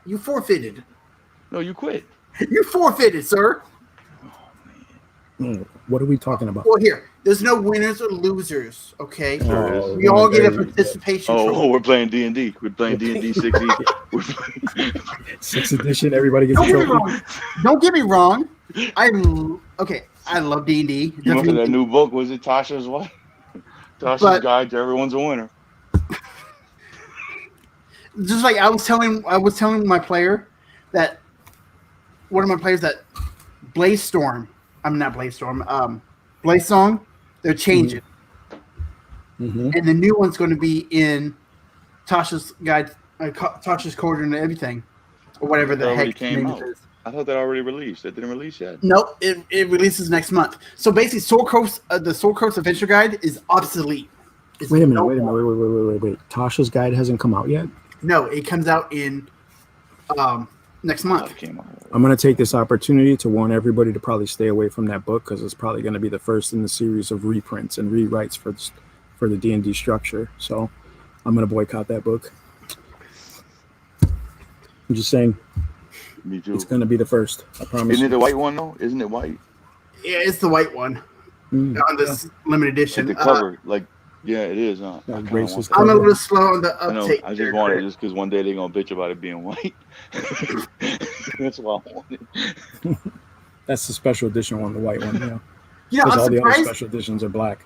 You forfeited. No, you quit. You forfeited, sir. What are we talking about? Well, here. There's no winners or losers, okay? Oh, we all get a participation trophy. Oh, we're playing D&D. We're playing D&D 6e. 6th edition. Everybody gets a trophy. Don't get me wrong. I love D&D. You went to that new book. Was it Tasha's what? Tasha's Guide to Everyone's a Winner. Just like I was telling my player that one of my players that Blaze Song, they're changing. Mm-hmm. And the new one's going to be in Tasha's Guide, Tasha's Code and everything, or whatever the heck came name out. it is. I thought that already released. That didn't release yet. Nope, it releases next month. So basically, the Soul Coast Adventure Guide is obsolete. Wait a minute. Wait. Tasha's Guide hasn't come out yet? No, it comes out in next month. I'm going to take this opportunity to warn everybody to probably stay away from that book because it's probably going to be the first in the series of reprints and rewrites for the D&D structure. So I'm going to boycott that book. I'm just saying. Me too. It's going to be the first. I promise. Isn't it the white one though? Isn't it white? Yeah, it's the white one on this limited edition. The cover, yeah, it is. Huh? I'm a little slow on the uptake. I just wanted just because one day they're gonna bitch about it being white. That's what I wanted. That's the special edition one, the white one. Yeah. Yeah, because I'm all the other surprised. special editions are black.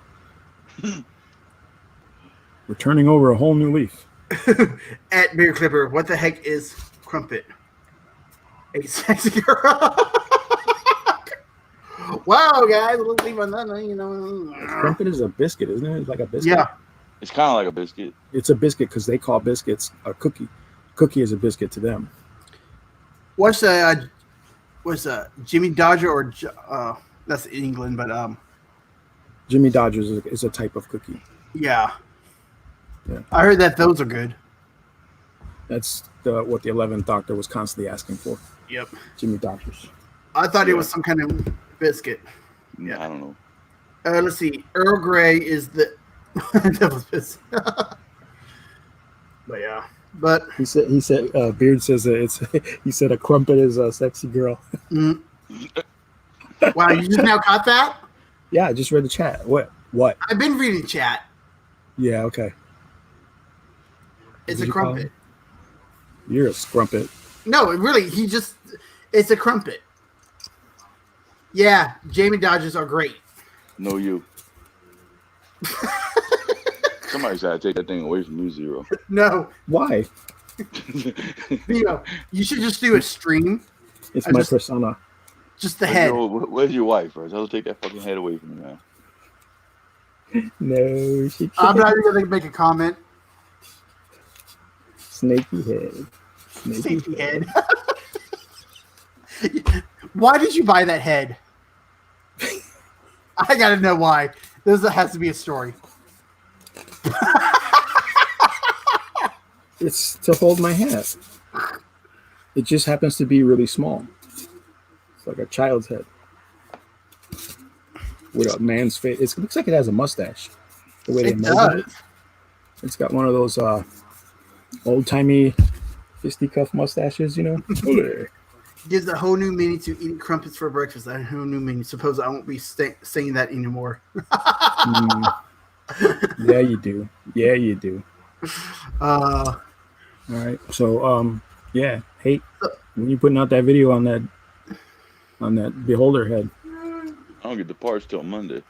We're turning over a whole new leaf. At Beer Clipper, what the heck is crumpet? A sexy girl. Wow, guys, let's leave on that. Crumpet is a biscuit, isn't it? It's like a biscuit. Yeah. It's kind of like a biscuit. It's a biscuit because they call biscuits a cookie. cookie is a biscuit to them. What's Jimmy Dodger or that's England, but Jimmy Dodgers is a type of cookie. yeah. Yeah. I heard that those are good. That's what the 11th Doctor was constantly asking for. Yep. Jimmy Dodgers. I thought it was some kind of biscuit. Yeah. I don't know. Let's see. Earl Grey is the devil's biscuit. But yeah. But He said Beard says that he said a crumpet is a sexy girl. wow, you just now caught that? Yeah, I just read the chat. What? I've been reading chat. Yeah, okay. It's Did a you call crumpet. him? You're a scrumpet. No, really, it's a crumpet. Yeah, Jamie Dodgers are great. No, you. Somebody's got to take that thing away from you, Zero. No, Why? you should just do a stream. It's I my just- persona. Just the head. Where's your wife, bro? Tell her to take that fucking head away from you, man. No, she can't. I'm not even going to make a comment. Snaky head. Safety head. Why did you buy that head? I gotta know why. There has to be a story. It's to hold my hat. It just happens to be really small. It's like a child's head with a man's face. It looks like it has a mustache. The way they It molded it. does. It's got one of those old-timey fisticuff mustaches, you know? Gives a whole new meaning to eating crumpets for breakfast. A whole new meaning. Suppose I won't be saying that anymore. Yeah, you do. Yeah, you do. Uh, All right. So, yeah. Hey, when you putting out that video on that beholder head? I don't get the parts till Monday.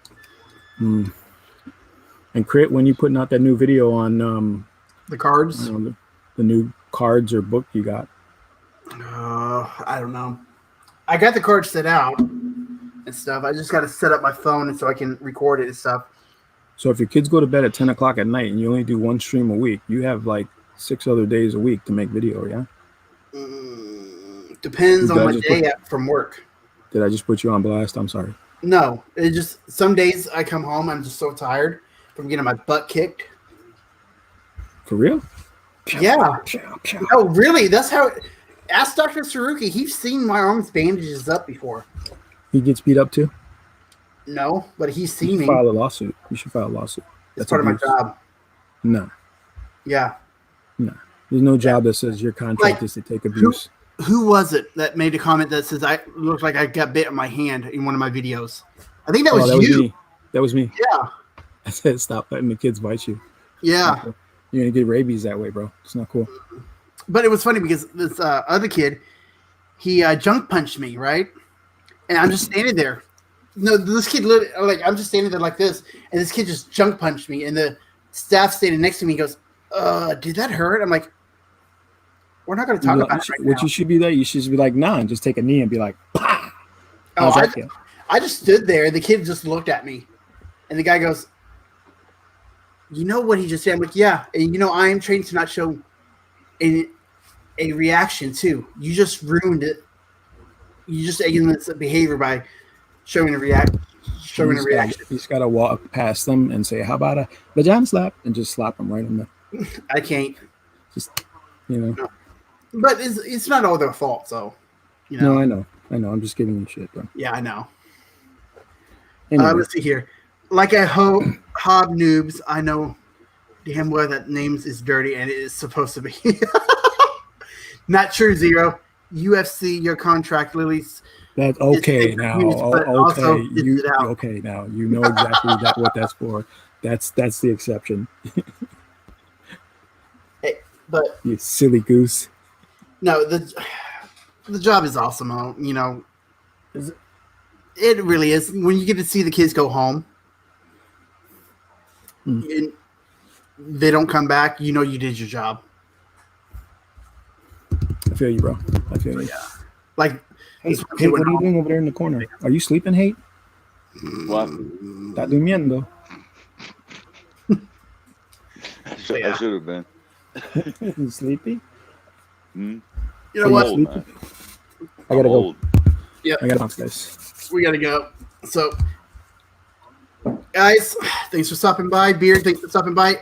And Crit, when you putting out that new video on the cards. the new cards or book you got? I don't know. I got the cards set out and stuff. I just got to set up my phone and so I can record it and stuff. So if your kids go to bed at 10 o'clock at night and you only do one stream a week, you have like 6 other days a week to make video, yeah? Depends on Did I my just day from work. Did I just put you on blast? I'm sorry. No, it just some days I come home, I'm just so tired from getting my butt kicked. For real? Yeah. Oh, really? That's how. Ask Dr. Saruki. He's seen my arms bandages up before. He gets beat up too? No, but he's You seen should me. file a lawsuit. You should file a lawsuit. It's part abuse. of my job. No. Yeah. There's no job that says your contract is to take abuse. Who was it that made a comment that says I looked like I got bit on my hand in one of my videos? I think that was you. me. That was me. Yeah. I said stop letting the kids bite you. Yeah. You're gonna get rabies that way, bro. It's not cool. But it was funny because this other kid, he junk punched me, right? And I'm just standing there. No, this kid literally, I'm just standing there like this, and this kid just junk punched me, and the staff standing next to me goes, did that hurt? I'm like, we're not going to talk about it right now. You should be there. You should be like, nah, and just take a knee and be like, "Pah!" How's that feel? I just stood there, and the kid just looked at me, and the guy goes, you know what he just said? I'm like, yeah, and I am trained to not show a reaction too. You just ruined it. You just against the behavior by showing a reaction. He's got to walk past them and say, how about a vagina slap? And just slap them right in the... I can't. Just, No. But it's not all their fault, so. No, I know. I'm just giving you shit, bro. Yeah, I know. Anyway. Let's see here. Like I hope Hob Noobs, I know damn well that names is dirty and it is supposed to be. Not true, Zero. UFC, your contract, Lily's. That's okay now. Okay, okay now. You know exactly what that's for. That's the exception. Hey, but you silly goose. No, the job is awesome. It really is. When you get to see the kids go home, and they don't come back, you did your job. I feel you, bro. I feel you. Yeah. Like, hey, what are you doing over there in the corner? Are you sleeping, Hate? What? Está durmiendo. I should have been. You sleepy? Hmm? You know I'm what? old, man. I gotta I'm go. old. I gotta bounce, guys. We gotta go. So, guys, thanks for stopping by. Beard, thanks for stopping by.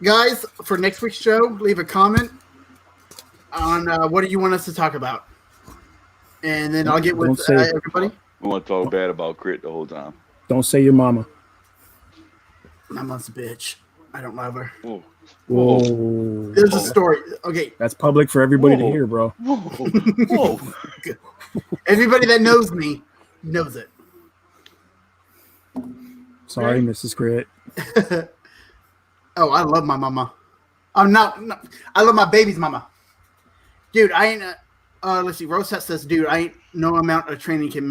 Guys, for next week's show, leave a comment on what do you want us to talk about, and then I'll get with Don't say- everybody. We want to talk bad about Crit the whole time. Don't say your mama. My mom's a bitch. I don't love her. Whoa. Whoa. There's a story. Okay, That's public for everybody to Whoa. hear, bro. Whoa. Whoa. everybody that knows me knows it. Sorry, Right. Mrs. Crit. Oh, I love my mama. I'm not. I love my baby's mama. Dude, I ain't. Let's see. Rosette says, "Dude, I ain't. No amount of training can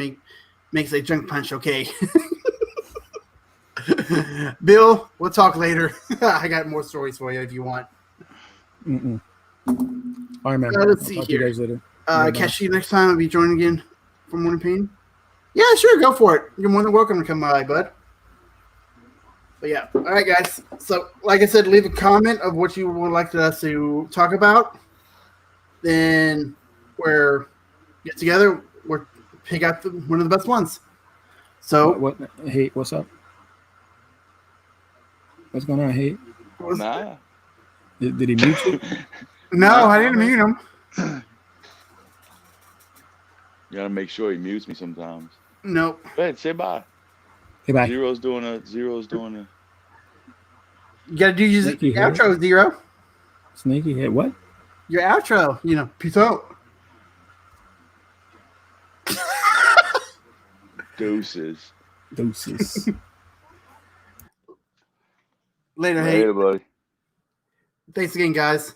makes a junk punch okay." Bill, we'll talk later. I got more stories for you if you want. Mm-mm. All right, man. Let's I'll see talk to here. you guys later. Bye-bye. Catch you next time. I'll be joining again for Morning Pain. Yeah, sure, go for it. You're more than welcome to come by, bud. But yeah, all right, guys. So, like I said, leave a comment of what you would like us to talk about. Then we're get together. We're pick out one of the best ones. So, What? Hey, what's up? What's going on? Hey, Nah. did he mute you? no, I didn't mute him. You gotta make sure he mutes me sometimes. Nope. Go ahead, say bye. Hey, bye. Zero's doing a. You gotta do your Sneaky hair. outro, Zero. Sneaky hit. What? Your outro. Peace out. Deuces. Deuces. Later, hey. Later, buddy. Thanks again, guys.